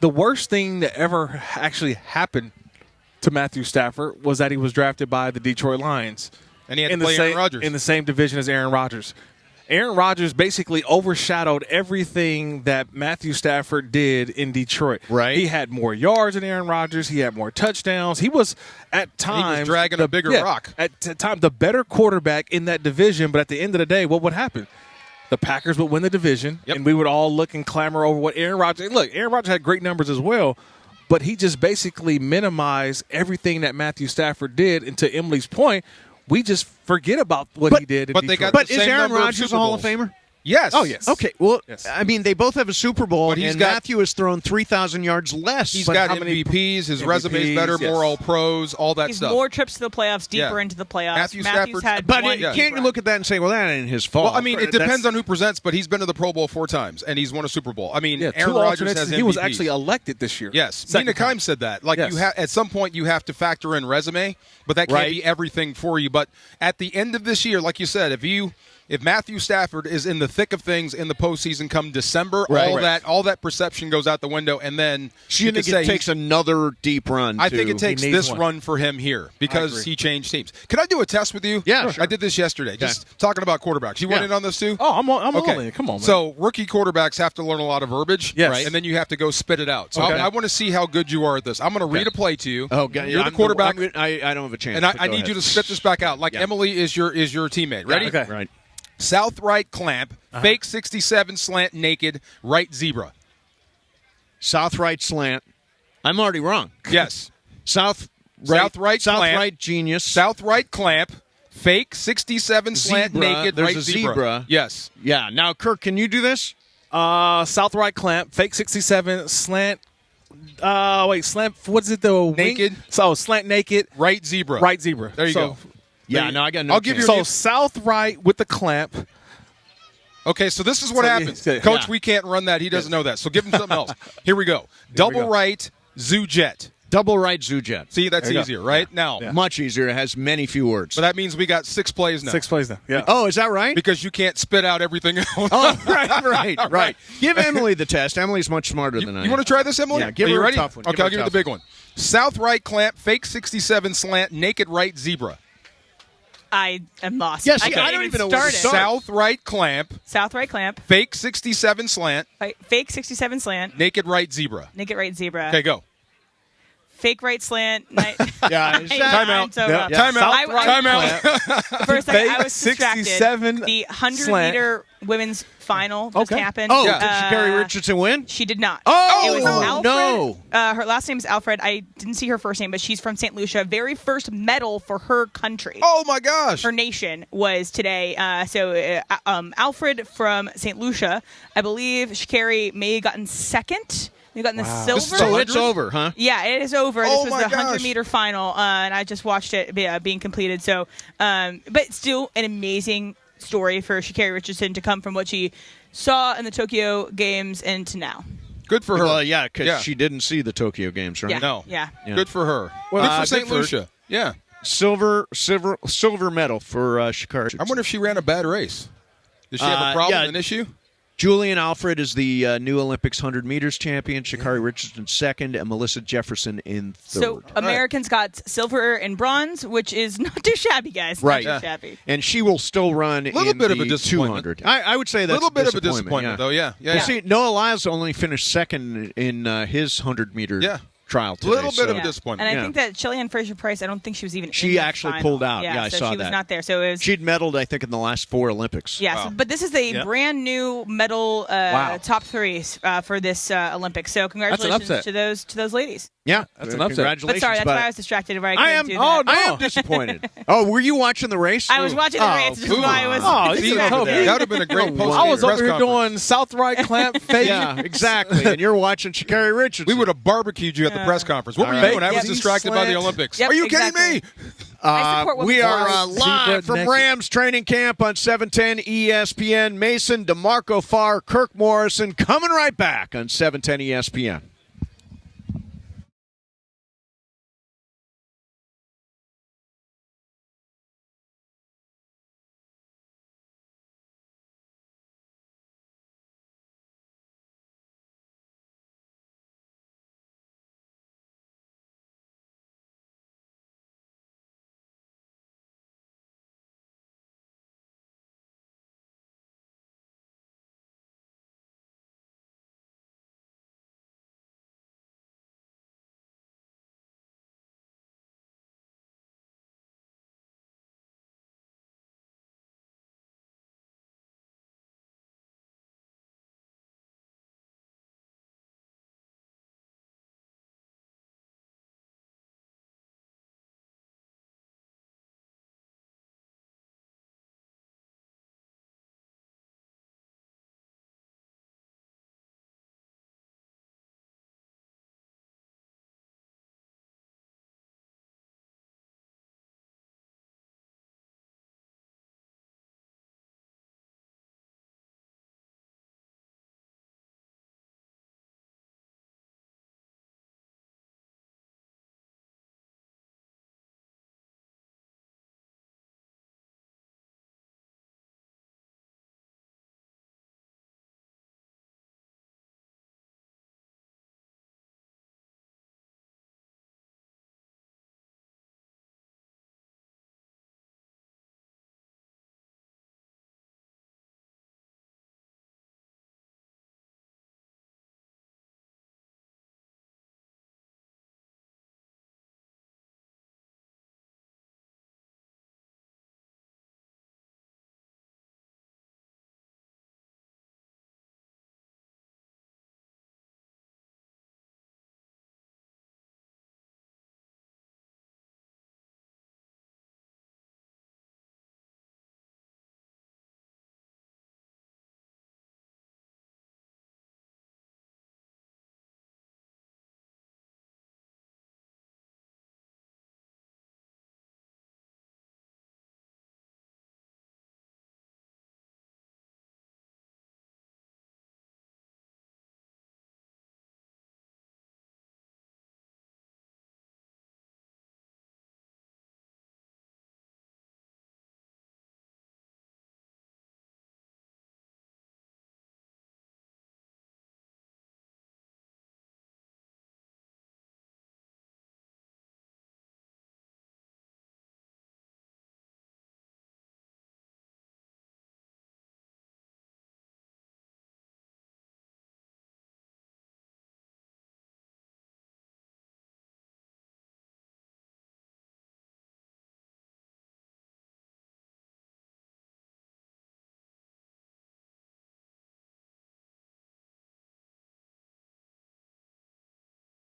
[SPEAKER 2] The worst thing that ever actually happened to Matthew Stafford was that he was drafted by the Detroit Lions
[SPEAKER 3] And he had
[SPEAKER 2] in
[SPEAKER 3] to
[SPEAKER 2] the
[SPEAKER 3] play
[SPEAKER 2] same
[SPEAKER 3] Aaron Rodgers.
[SPEAKER 2] in the same division as Aaron Rodgers. Aaron Rodgers basically overshadowed everything that Matthew Stafford did in Detroit.
[SPEAKER 4] Right.
[SPEAKER 2] He had more yards than Aaron Rodgers. He had more touchdowns. He was at times
[SPEAKER 3] he was dragging a bigger rock.
[SPEAKER 2] At time, the better quarterback in that division. But at the end of the day, what would happen? The Packers would win the division, and we would all look and clamor over what Aaron Rodgers. Look, Aaron Rodgers had great numbers as well, but he just basically minimized everything that Matthew Stafford did. And to Emily's point, we just forget about what he did.
[SPEAKER 3] But they got
[SPEAKER 4] But
[SPEAKER 3] the
[SPEAKER 4] is
[SPEAKER 3] same
[SPEAKER 4] Aaron
[SPEAKER 3] number of
[SPEAKER 4] Rodgers a
[SPEAKER 3] Super
[SPEAKER 4] Hall of
[SPEAKER 3] Bowls.
[SPEAKER 4] Famer?
[SPEAKER 3] Yes.
[SPEAKER 2] Oh, yes.
[SPEAKER 4] Okay, well,
[SPEAKER 2] Yes.
[SPEAKER 4] I mean, they both have a Super Bowl,
[SPEAKER 3] But he's
[SPEAKER 4] and
[SPEAKER 3] got-
[SPEAKER 4] Matthew has thrown 3,000 yards less.
[SPEAKER 3] He's
[SPEAKER 2] But
[SPEAKER 3] got
[SPEAKER 2] how many
[SPEAKER 3] MVPs. His
[SPEAKER 2] MVPs,
[SPEAKER 3] resume's better,
[SPEAKER 2] yes.
[SPEAKER 3] more all pros, all that
[SPEAKER 1] He's
[SPEAKER 3] stuff.
[SPEAKER 1] more trips to the playoffs, deeper
[SPEAKER 3] Yeah.
[SPEAKER 1] into the playoffs.
[SPEAKER 3] Matthew
[SPEAKER 1] Matthews
[SPEAKER 3] Stafford's-
[SPEAKER 1] had
[SPEAKER 4] But
[SPEAKER 1] one
[SPEAKER 4] can't
[SPEAKER 1] deep
[SPEAKER 4] you
[SPEAKER 1] run.
[SPEAKER 4] look at that and say, well, that ain't his fault?
[SPEAKER 3] Well, I mean, it
[SPEAKER 4] That's-
[SPEAKER 3] depends on who presents, but he's been to the Pro Bowl 4 times, and he's won a Super Bowl. I mean,
[SPEAKER 2] Yeah,
[SPEAKER 3] Aaron
[SPEAKER 2] two
[SPEAKER 3] Rodgers
[SPEAKER 2] alternates.
[SPEAKER 3] has
[SPEAKER 2] He was
[SPEAKER 3] MVPs.
[SPEAKER 2] actually elected this year.
[SPEAKER 3] Yes,
[SPEAKER 2] Second
[SPEAKER 3] Mina
[SPEAKER 2] time.
[SPEAKER 3] Kimes said that. Like
[SPEAKER 2] Yes.
[SPEAKER 3] you at some point you have to factor in resume, but that can't
[SPEAKER 4] Right.
[SPEAKER 3] be everything for you. But at the end of this year, like you said, if Matthew Stafford is in the thick of things in the postseason come December,
[SPEAKER 4] Right.
[SPEAKER 3] all that perception goes out the window, and then
[SPEAKER 4] So you think
[SPEAKER 3] could say
[SPEAKER 4] it takes another deep run?
[SPEAKER 3] I think it takes
[SPEAKER 2] He needs
[SPEAKER 3] this
[SPEAKER 2] one.
[SPEAKER 3] run for him here because
[SPEAKER 2] agree.
[SPEAKER 3] he changed teams. Can I do a test with you?
[SPEAKER 4] Yeah, sure.
[SPEAKER 3] I did this yesterday. Just talking about quarterbacks. You want
[SPEAKER 4] Yeah.
[SPEAKER 3] in on this too?
[SPEAKER 2] Oh, I'm
[SPEAKER 3] Okay.
[SPEAKER 2] all in. Come on, man.
[SPEAKER 3] So rookie quarterbacks have to learn a lot of verbiage,
[SPEAKER 2] Yes.
[SPEAKER 3] right? And then you have to go spit it out. So
[SPEAKER 2] Okay.
[SPEAKER 3] I want to see how good you are at this. I'm going to read a play to you.
[SPEAKER 4] Oh, God,
[SPEAKER 3] You're the
[SPEAKER 4] I'm
[SPEAKER 3] quarterback,
[SPEAKER 4] I don't have a chance.
[SPEAKER 3] and I
[SPEAKER 4] but
[SPEAKER 3] I
[SPEAKER 4] go
[SPEAKER 3] need
[SPEAKER 4] ahead.
[SPEAKER 3] you to spit this back out. Like
[SPEAKER 4] Yeah.
[SPEAKER 3] Emily is your teammate. Ready?
[SPEAKER 2] Okay.
[SPEAKER 4] Right.
[SPEAKER 3] South right clamp, fake 67 slant naked, right zebra.
[SPEAKER 4] South right slant. I'm already wrong.
[SPEAKER 3] Yes.
[SPEAKER 4] South
[SPEAKER 3] South right
[SPEAKER 4] South
[SPEAKER 3] clamp.
[SPEAKER 4] right genius.
[SPEAKER 3] South right clamp, fake 67 slant
[SPEAKER 4] Zebra.
[SPEAKER 3] naked,
[SPEAKER 4] There's
[SPEAKER 3] right
[SPEAKER 4] a zebra.
[SPEAKER 3] Yes.
[SPEAKER 4] Yeah. Now, Kirk, can you do this?
[SPEAKER 2] South right clamp, fake 67, slant. Slant. What's it though?
[SPEAKER 3] Naked.
[SPEAKER 2] So slant naked,
[SPEAKER 3] Right zebra.
[SPEAKER 2] right zebra.
[SPEAKER 3] There you go.
[SPEAKER 4] Yeah. No, I got no.
[SPEAKER 3] I'll give
[SPEAKER 4] chance.
[SPEAKER 3] you
[SPEAKER 2] So south right with the clamp.
[SPEAKER 3] Okay, so this is what
[SPEAKER 2] So,
[SPEAKER 3] happens.
[SPEAKER 2] yeah.
[SPEAKER 3] Coach, we can't run that. He doesn't know that. So give him something else. Here we go. Double
[SPEAKER 2] go.
[SPEAKER 3] right, zoo jet.
[SPEAKER 4] double right Zujet.
[SPEAKER 3] See, that's
[SPEAKER 2] There you go.
[SPEAKER 3] easier, right? Now,
[SPEAKER 2] Yeah.
[SPEAKER 4] Much easier. It has many few words.
[SPEAKER 3] but that means we got 6 plays now.
[SPEAKER 2] 6 plays now. Yeah.
[SPEAKER 4] Oh, is that right?
[SPEAKER 3] Because you can't spit out everything else.
[SPEAKER 4] Oh, right. Give Emily the test. Emily's much smarter than I am.
[SPEAKER 3] You want to try this, Emily?
[SPEAKER 4] Yeah, give
[SPEAKER 3] Are you
[SPEAKER 4] her a
[SPEAKER 3] ready?
[SPEAKER 4] tough one.
[SPEAKER 3] Okay,
[SPEAKER 4] Give her
[SPEAKER 3] I'll
[SPEAKER 4] a
[SPEAKER 3] give you the
[SPEAKER 4] tough
[SPEAKER 3] big one. South right clamp, fake 67 slant, naked right zebra.
[SPEAKER 1] I am lost.
[SPEAKER 4] Yes,
[SPEAKER 1] I
[SPEAKER 4] I
[SPEAKER 1] can't
[SPEAKER 4] don't even know where
[SPEAKER 1] start
[SPEAKER 4] to
[SPEAKER 1] it.
[SPEAKER 4] start.
[SPEAKER 3] South right clamp,
[SPEAKER 1] South right clamp,
[SPEAKER 3] fake 67 slant,
[SPEAKER 1] fake 67 slant,
[SPEAKER 3] naked right zebra.
[SPEAKER 1] naked right zebra.
[SPEAKER 3] Okay, go.
[SPEAKER 1] Fake right slant.
[SPEAKER 4] Yeah, is that-
[SPEAKER 3] Timeout.
[SPEAKER 1] So
[SPEAKER 2] Yeah.
[SPEAKER 1] rough.
[SPEAKER 2] Yeah.
[SPEAKER 3] Time out.
[SPEAKER 1] I- I-
[SPEAKER 3] Time out.
[SPEAKER 1] For a second, I
[SPEAKER 2] Fake
[SPEAKER 1] was distracted.
[SPEAKER 2] 67
[SPEAKER 1] The 100
[SPEAKER 2] slant.
[SPEAKER 1] meter women's final just
[SPEAKER 2] Okay.
[SPEAKER 1] happened.
[SPEAKER 4] Oh,
[SPEAKER 3] Yeah.
[SPEAKER 4] did Sha'Carri Richardson win?
[SPEAKER 1] She did not.
[SPEAKER 4] Oh,
[SPEAKER 1] it was Alfred.
[SPEAKER 4] no.
[SPEAKER 1] Her last name is Alfred. I didn't see her first name, but she's from St. Lucia. Very first medal for her country.
[SPEAKER 3] Oh, my gosh.
[SPEAKER 1] Her nation was today. Alfred from St. Lucia, I believe Sha'Carri may have gotten second. They gotten the silver.
[SPEAKER 3] This is
[SPEAKER 4] So it's over, huh?
[SPEAKER 1] Yeah, it is over.
[SPEAKER 3] Oh
[SPEAKER 1] This
[SPEAKER 3] my
[SPEAKER 1] was the 100
[SPEAKER 3] gosh.
[SPEAKER 1] meter final, and I just watched it being completed. So, but still an amazing story for Sha'Carri Richardson to come from what she saw in the Tokyo Games and to now.
[SPEAKER 3] Good for her.
[SPEAKER 4] Well, yeah, because she didn't see the Tokyo Games, right?
[SPEAKER 1] Yeah.
[SPEAKER 3] No.
[SPEAKER 1] Yeah.
[SPEAKER 3] Good for her. Good for St.
[SPEAKER 4] good for-
[SPEAKER 3] Lucia. Yeah.
[SPEAKER 4] Silver medal for Sha'Carri.
[SPEAKER 3] I wonder if she ran a bad race. Does she have a problem,
[SPEAKER 4] yeah.
[SPEAKER 3] an issue?
[SPEAKER 4] Julian Alfred is the new Olympics 100 meters champion. Sha'Carri Richardson second, and Melissa Jefferson in third.
[SPEAKER 1] So Americans got silver and bronze, which is not too shabby, guys. Not
[SPEAKER 4] Right.
[SPEAKER 1] too
[SPEAKER 4] Yeah.
[SPEAKER 1] shabby.
[SPEAKER 4] And she will still run
[SPEAKER 3] Little
[SPEAKER 4] in
[SPEAKER 3] bit of a
[SPEAKER 4] the
[SPEAKER 3] disappointment.
[SPEAKER 4] 200. I would say
[SPEAKER 3] A
[SPEAKER 4] that's
[SPEAKER 3] little bit of a disappointment, though. Yeah.
[SPEAKER 4] You see, Noah Lyles only finished second in his 100-meter trial today.
[SPEAKER 3] Little bit of a
[SPEAKER 1] Yeah.
[SPEAKER 3] disappointment.
[SPEAKER 1] And I
[SPEAKER 4] Yeah.
[SPEAKER 1] think that Shelley-Ann Fraser-Price, I don't think she was even in
[SPEAKER 4] She
[SPEAKER 1] the
[SPEAKER 4] actually
[SPEAKER 1] final.
[SPEAKER 4] pulled out. Yeah, I
[SPEAKER 1] so
[SPEAKER 4] saw
[SPEAKER 1] she was
[SPEAKER 4] that.
[SPEAKER 1] not there. So it was
[SPEAKER 4] She'd medaled, I think, in the last 4 Olympics.
[SPEAKER 1] Yes, but this is a brand new medal top 3 for this Olympics. So congratulations
[SPEAKER 2] upset.
[SPEAKER 1] to those ladies.
[SPEAKER 4] Yeah,
[SPEAKER 2] That's an upset.
[SPEAKER 4] Congratulations.
[SPEAKER 1] But sorry, that's
[SPEAKER 4] but
[SPEAKER 1] why I was distracted. Where I
[SPEAKER 4] I
[SPEAKER 1] couldn't
[SPEAKER 4] am.
[SPEAKER 1] do that.
[SPEAKER 4] I am disappointed. Oh, were you watching the race?
[SPEAKER 1] I was watching the race. This is why I was
[SPEAKER 2] See,
[SPEAKER 1] distracted.
[SPEAKER 2] Kobe.
[SPEAKER 3] That would have been a great post.
[SPEAKER 2] I was
[SPEAKER 3] press
[SPEAKER 2] over here
[SPEAKER 3] conference.
[SPEAKER 2] doing south right clamp fake.
[SPEAKER 4] Yeah, exactly. And you're watching Sha'Carri Richardson.
[SPEAKER 3] We would have barbecued you at the press conference. What were you
[SPEAKER 4] right.
[SPEAKER 3] doing? I was
[SPEAKER 1] Yep.
[SPEAKER 3] distracted by the
[SPEAKER 2] Slant.
[SPEAKER 3] Olympics.
[SPEAKER 1] Yep,
[SPEAKER 3] Are you
[SPEAKER 1] exactly.
[SPEAKER 3] kidding me?
[SPEAKER 1] I support women's
[SPEAKER 4] We are
[SPEAKER 1] sports.
[SPEAKER 4] live
[SPEAKER 2] Zebra
[SPEAKER 4] from
[SPEAKER 2] naked.
[SPEAKER 4] Rams training camp on 710 ESPN. Mason, DeMarco Farr, Kirk Morrison coming right back on 710 ESPN.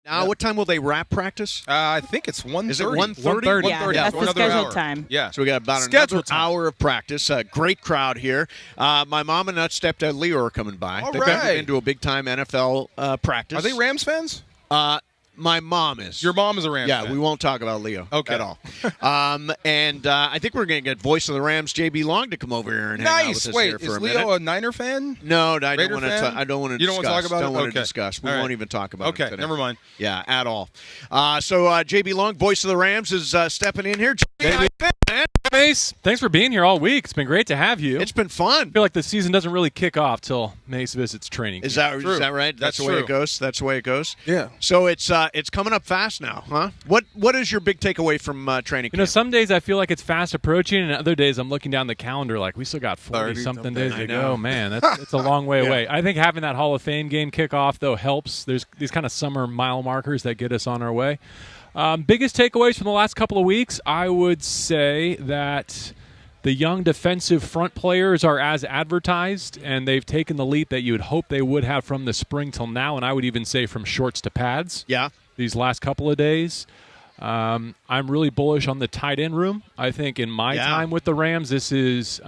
[SPEAKER 4] Now, what time will they wrap practice?
[SPEAKER 3] I think it's 1:30.
[SPEAKER 4] Is it 1:30?
[SPEAKER 3] 1:30.
[SPEAKER 1] Yeah,
[SPEAKER 3] So
[SPEAKER 1] that's the
[SPEAKER 3] another
[SPEAKER 1] scheduled
[SPEAKER 3] hour.
[SPEAKER 1] time.
[SPEAKER 3] Yeah.
[SPEAKER 4] So we got about
[SPEAKER 2] Scheduled
[SPEAKER 4] another hour of practice. Great crowd here. My mom and stepdad Leo are coming by.
[SPEAKER 3] All
[SPEAKER 4] They've
[SPEAKER 3] right.
[SPEAKER 4] been to a big-time NFL practice.
[SPEAKER 3] Are they Rams fans?
[SPEAKER 4] My mom is.
[SPEAKER 3] Your mom is a Rams fan.
[SPEAKER 4] Yeah, we won't talk about Leo
[SPEAKER 3] Okay.
[SPEAKER 4] at all. And I think we're going to get voice of the Rams, JB Long, to come over here and hang out with
[SPEAKER 3] Nice.
[SPEAKER 4] us
[SPEAKER 3] Wait,
[SPEAKER 4] here for
[SPEAKER 3] is
[SPEAKER 4] a minute.
[SPEAKER 3] Leo a Niner fan?
[SPEAKER 4] No, I
[SPEAKER 3] Raider
[SPEAKER 4] don't want to.
[SPEAKER 3] fan?
[SPEAKER 4] I don't want to.
[SPEAKER 3] You don't wanna talk about
[SPEAKER 4] Don't
[SPEAKER 3] it?
[SPEAKER 4] want
[SPEAKER 3] Okay.
[SPEAKER 4] to discuss. We
[SPEAKER 3] All right.
[SPEAKER 4] won't even talk about it.
[SPEAKER 3] Okay,
[SPEAKER 4] today.
[SPEAKER 3] never mind.
[SPEAKER 4] Yeah, at all. So JB Long, voice of the Rams, is stepping in here. JB, how you been, man?
[SPEAKER 7] Mace, thanks for being here all week. It's been great to have you.
[SPEAKER 4] It's been fun.
[SPEAKER 7] I feel like the season doesn't really kick off till Mace visits training.
[SPEAKER 4] Is
[SPEAKER 7] camp.
[SPEAKER 4] that right? That's the way
[SPEAKER 3] true.
[SPEAKER 4] it goes. That's the way it goes.
[SPEAKER 2] Yeah.
[SPEAKER 4] So it's coming up fast now, huh? What is your big takeaway from training
[SPEAKER 7] You know,
[SPEAKER 4] camp?
[SPEAKER 7] some days I feel like it's fast approaching, and other days I'm looking down the calendar like we still got 40-something
[SPEAKER 2] 30-something.
[SPEAKER 7] days
[SPEAKER 4] I
[SPEAKER 7] to
[SPEAKER 4] know.
[SPEAKER 7] go. Man, it's a long way away. I think having that Hall of Fame game kick off, though, helps. There's these kind of summer mile markers that get us on our way. Biggest takeaways from the last couple of weeks, I would say that the young defensive front players are as advertised, and they've taken the leap that you would hope they would have from the spring till now, and I would even say from shorts to pads.
[SPEAKER 4] Yeah.
[SPEAKER 7] These last couple of days. I'm really bullish on the tight end room. I think in my time with the Rams, this is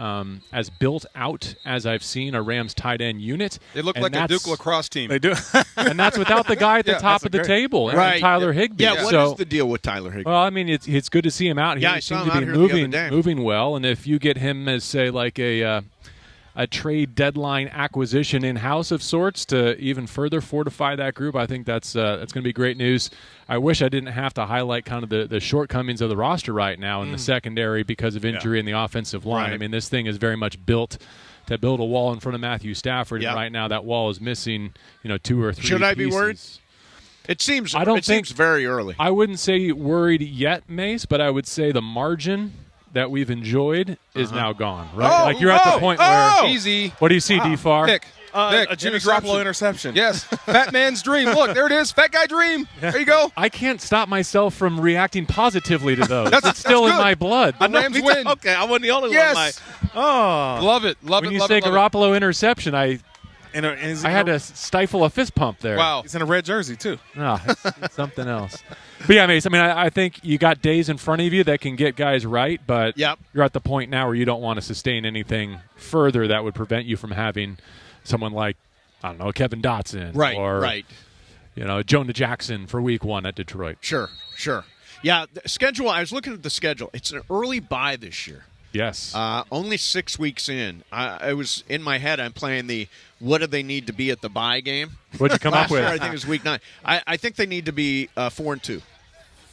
[SPEAKER 7] as built out as I've seen a Rams tight end unit.
[SPEAKER 3] They look
[SPEAKER 7] And
[SPEAKER 3] like a
[SPEAKER 7] that's-
[SPEAKER 3] Duke lacrosse team.
[SPEAKER 2] They do.
[SPEAKER 7] and that's without the guy at the
[SPEAKER 3] Yeah,
[SPEAKER 7] top
[SPEAKER 2] that's
[SPEAKER 7] of the
[SPEAKER 2] great.
[SPEAKER 7] table, and
[SPEAKER 4] Right.
[SPEAKER 7] Tyler Higbee.
[SPEAKER 4] Yeah, what
[SPEAKER 7] so,
[SPEAKER 4] is the deal with Tyler Higbee?
[SPEAKER 7] well, I mean, it's good to see him out here.
[SPEAKER 4] Yeah, I
[SPEAKER 7] He
[SPEAKER 4] saw
[SPEAKER 7] seems
[SPEAKER 4] him
[SPEAKER 7] to
[SPEAKER 4] out
[SPEAKER 7] be
[SPEAKER 4] here the other day.
[SPEAKER 7] moving well, and if you get him as, say, like a trade deadline acquisition in-house of sorts to even further fortify that group, I think that's going to be great news. I wish I didn't have to highlight kind of the shortcomings of the roster right now in the secondary because of injury in the offensive line.
[SPEAKER 4] Right.
[SPEAKER 7] I mean, this thing is very much built to build a wall in front of Matthew Stafford,
[SPEAKER 4] Yep.
[SPEAKER 7] and right now that wall is missing, 2 or 3
[SPEAKER 4] Should I be
[SPEAKER 7] pieces.
[SPEAKER 4] worried? It seems.
[SPEAKER 7] I don't
[SPEAKER 4] it
[SPEAKER 7] think-
[SPEAKER 4] seems very early.
[SPEAKER 7] I wouldn't say worried yet, Mace, but I would say the margin that we've enjoyed is now gone. Right?
[SPEAKER 3] Oh,
[SPEAKER 7] like you're at the point where.
[SPEAKER 3] Easy.
[SPEAKER 7] What do you see, D-Far?
[SPEAKER 3] Nick. Nick,
[SPEAKER 2] a Jimmy
[SPEAKER 3] interception.
[SPEAKER 2] Garoppolo interception.
[SPEAKER 3] Yes. Fat man's dream. Look, there it is. Fat guy dream. There you go.
[SPEAKER 7] I can't stop myself from reacting positively to those.
[SPEAKER 3] That's
[SPEAKER 7] it's still in
[SPEAKER 3] good.
[SPEAKER 7] my blood.
[SPEAKER 3] The Rams win.
[SPEAKER 2] Okay, I wasn't the only
[SPEAKER 3] Yes.
[SPEAKER 2] one. Oh.
[SPEAKER 3] Love it. Love
[SPEAKER 7] When
[SPEAKER 3] it.
[SPEAKER 7] you
[SPEAKER 3] love
[SPEAKER 7] say
[SPEAKER 3] it, love
[SPEAKER 7] Garoppolo interception, I had to stifle a fist pump there.
[SPEAKER 3] it. Wow.
[SPEAKER 2] He's in a red jersey, too.
[SPEAKER 7] No, it's something else. But yeah, Mace, I mean, I think you got days in front of you that can get guys right, but
[SPEAKER 4] Yep.
[SPEAKER 7] you're at the point now where you don't want to sustain anything further that would prevent you from having someone like, I don't know, Kevin Dotson.
[SPEAKER 4] Right.
[SPEAKER 7] Or,
[SPEAKER 4] right.
[SPEAKER 7] Jonah Jackson for week 1 at Detroit.
[SPEAKER 4] Sure. Yeah. The schedule. I was looking at the schedule. It's an early bye this year.
[SPEAKER 7] Yes.
[SPEAKER 4] Only 6 weeks in. I was in my head. I'm playing the what do they need to be at the bye game.
[SPEAKER 7] What'd you come
[SPEAKER 4] Last
[SPEAKER 7] up with?
[SPEAKER 4] year, I think it was week 9. I think they need to be 4-2.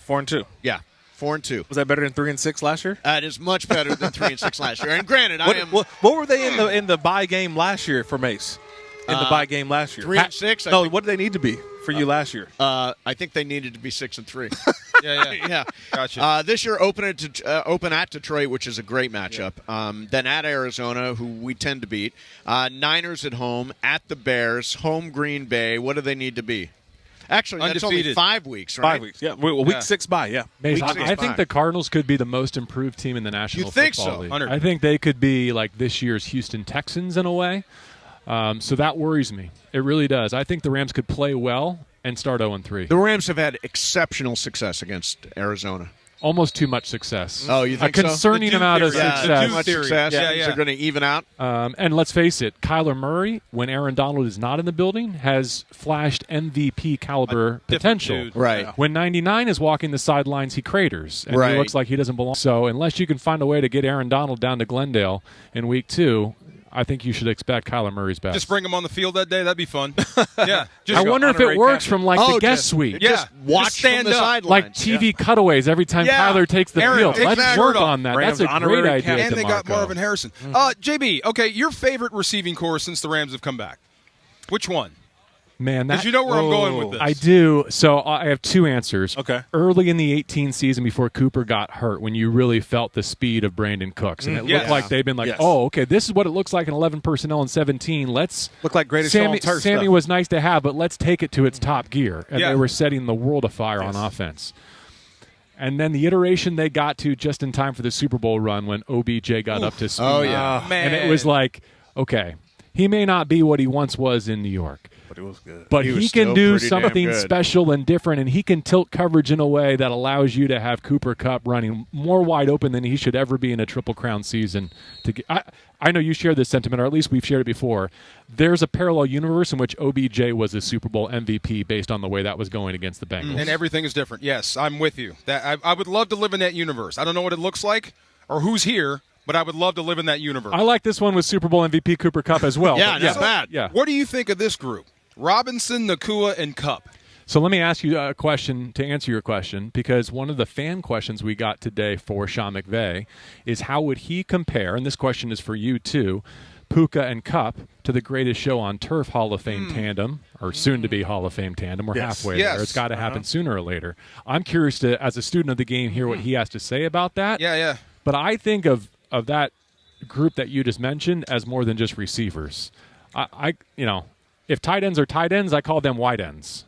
[SPEAKER 2] 4-2.
[SPEAKER 4] Yeah, 4-2.
[SPEAKER 2] Was that better than 3-6 last year?
[SPEAKER 4] It is much better than 3-6 last year. And granted, I am
[SPEAKER 2] What were they in the bye game last year for Mace? In the bye game last year,
[SPEAKER 4] 3-6.
[SPEAKER 2] No, what did they need to be for you last year?
[SPEAKER 4] I think they needed to be 6-3.
[SPEAKER 3] Yeah.
[SPEAKER 4] Yeah.
[SPEAKER 3] Gotcha.
[SPEAKER 4] This year, open at Detroit, which is a great matchup. Then at Arizona, who we tend to beat. Niners at home, at the Bears, home Green Bay. What do they need to be? Actually, that's only
[SPEAKER 3] Undefeated.
[SPEAKER 4] 5 weeks, right?
[SPEAKER 2] 5 weeks. Yeah, week 6 bye. Yeah.
[SPEAKER 7] Mace,
[SPEAKER 4] Week 6
[SPEAKER 7] I think
[SPEAKER 4] bye.
[SPEAKER 7] the Cardinals could be the most improved team in the National
[SPEAKER 4] You think
[SPEAKER 7] Football
[SPEAKER 4] so?
[SPEAKER 7] League.
[SPEAKER 3] 100.
[SPEAKER 7] I think they could be like this year's Houston Texans in a way. So that worries me. It really does. I think the Rams could play well and start 0-3.
[SPEAKER 4] The Rams have had exceptional success against Arizona.
[SPEAKER 7] Almost too much success.
[SPEAKER 4] Oh, you think so?
[SPEAKER 7] A concerning
[SPEAKER 3] The Duke
[SPEAKER 7] amount of
[SPEAKER 3] theory.
[SPEAKER 4] Yeah,
[SPEAKER 7] success.
[SPEAKER 4] too much
[SPEAKER 3] Theory.
[SPEAKER 4] success.
[SPEAKER 3] Yeah,
[SPEAKER 4] Things
[SPEAKER 3] yeah.
[SPEAKER 4] are going to even out.
[SPEAKER 7] And let's face it, Kyler Murray, when Aaron Donald is not in the building, has flashed MVP caliber potential.
[SPEAKER 3] dude.
[SPEAKER 4] Right.
[SPEAKER 7] When 99 is walking the sidelines, he craters, and
[SPEAKER 4] Right.
[SPEAKER 7] he looks like he doesn't belong. So unless you can find a way to get Aaron Donald down to Glendale in week 2, I think you should expect Kyler Murray's best.
[SPEAKER 3] Just bring him on the field that day. That'd be fun. Yeah. Just
[SPEAKER 7] I wonder if it
[SPEAKER 2] honorary
[SPEAKER 7] works
[SPEAKER 2] captain.
[SPEAKER 7] from like
[SPEAKER 4] Oh,
[SPEAKER 7] the guest
[SPEAKER 4] just-
[SPEAKER 7] suite.
[SPEAKER 3] Yeah.
[SPEAKER 4] Just watch
[SPEAKER 3] Just stand
[SPEAKER 4] from the
[SPEAKER 3] up.
[SPEAKER 4] sidelines.
[SPEAKER 7] Like TV cutaways every time
[SPEAKER 3] Yeah.
[SPEAKER 7] Kyler takes the
[SPEAKER 3] Aaron,
[SPEAKER 7] field.
[SPEAKER 3] take
[SPEAKER 7] Let's
[SPEAKER 3] that
[SPEAKER 7] work
[SPEAKER 3] shirt off.
[SPEAKER 7] on that.
[SPEAKER 2] Rams
[SPEAKER 7] That's a
[SPEAKER 2] honorary
[SPEAKER 7] great idea.
[SPEAKER 2] captain.
[SPEAKER 3] And they got
[SPEAKER 7] DeMarco.
[SPEAKER 3] Marvin Harrison. JB, okay, your favorite receiving core since the Rams have come back. Which one?
[SPEAKER 7] Man,
[SPEAKER 3] Because
[SPEAKER 7] that,
[SPEAKER 3] you know where I'm going with this.
[SPEAKER 7] I do. So I have 2 answers.
[SPEAKER 2] Okay.
[SPEAKER 7] Early in the 18 season before Cooper got hurt, when you really felt the speed of Brandon Cooks. And it
[SPEAKER 3] Yes.
[SPEAKER 7] looked like they've been like,
[SPEAKER 2] Yes.
[SPEAKER 7] oh, okay, this is what it looks like in 11 personnel in 17. Let's
[SPEAKER 2] Looked like greatest show
[SPEAKER 7] Sammy,
[SPEAKER 2] on turf
[SPEAKER 7] Sammy
[SPEAKER 2] stuff.
[SPEAKER 7] was nice to have, but let's take it to its top gear. And
[SPEAKER 3] Yeah.
[SPEAKER 7] they were setting the world afire on offense. And then the iteration they got to just in time for the Super Bowl run when OBJ got up to speed.
[SPEAKER 4] Oh, yeah.
[SPEAKER 3] Man.
[SPEAKER 7] And it was like, okay, he may not be what he once was in New York,
[SPEAKER 2] But it was good.
[SPEAKER 7] But
[SPEAKER 4] He
[SPEAKER 7] he
[SPEAKER 4] was
[SPEAKER 7] can
[SPEAKER 4] still
[SPEAKER 7] do
[SPEAKER 4] pretty damn
[SPEAKER 7] something
[SPEAKER 4] good.
[SPEAKER 7] special and different, and he can tilt coverage in a way that allows you to have Cooper Kupp running more wide open than he should ever be in a Triple Crown season. I know you share this sentiment, or at least we've shared it before. There's a parallel universe in which OBJ was a Super Bowl MVP based on the way that was going against the Bengals.
[SPEAKER 3] And everything is different. Yes, I'm with you. That I would love to live in that universe. I don't know what it looks like or who's here, but I would love to live in that universe.
[SPEAKER 7] I like this one with Super Bowl MVP Cooper Kupp as well.
[SPEAKER 4] Yeah,
[SPEAKER 7] but
[SPEAKER 4] not bad.
[SPEAKER 7] Yeah.
[SPEAKER 3] What do you think of this group? Robinson, Nakua, and Kupp.
[SPEAKER 7] So let me ask you a question to answer your question, because one of the fan questions we got today for Sean McVay is how would he compare, and this question is for you too, Puka and Kupp to the greatest show on turf Hall of Fame tandem, or soon-to-be Hall of Fame tandem. We're halfway
[SPEAKER 3] Yes.
[SPEAKER 7] there. It's got to happen sooner or later. I'm curious to, as a student of the game, hear what he has to say about that.
[SPEAKER 3] Yeah.
[SPEAKER 7] But I think of that group that you just mentioned as more than just receivers. If tight ends are tight ends, I call them wide ends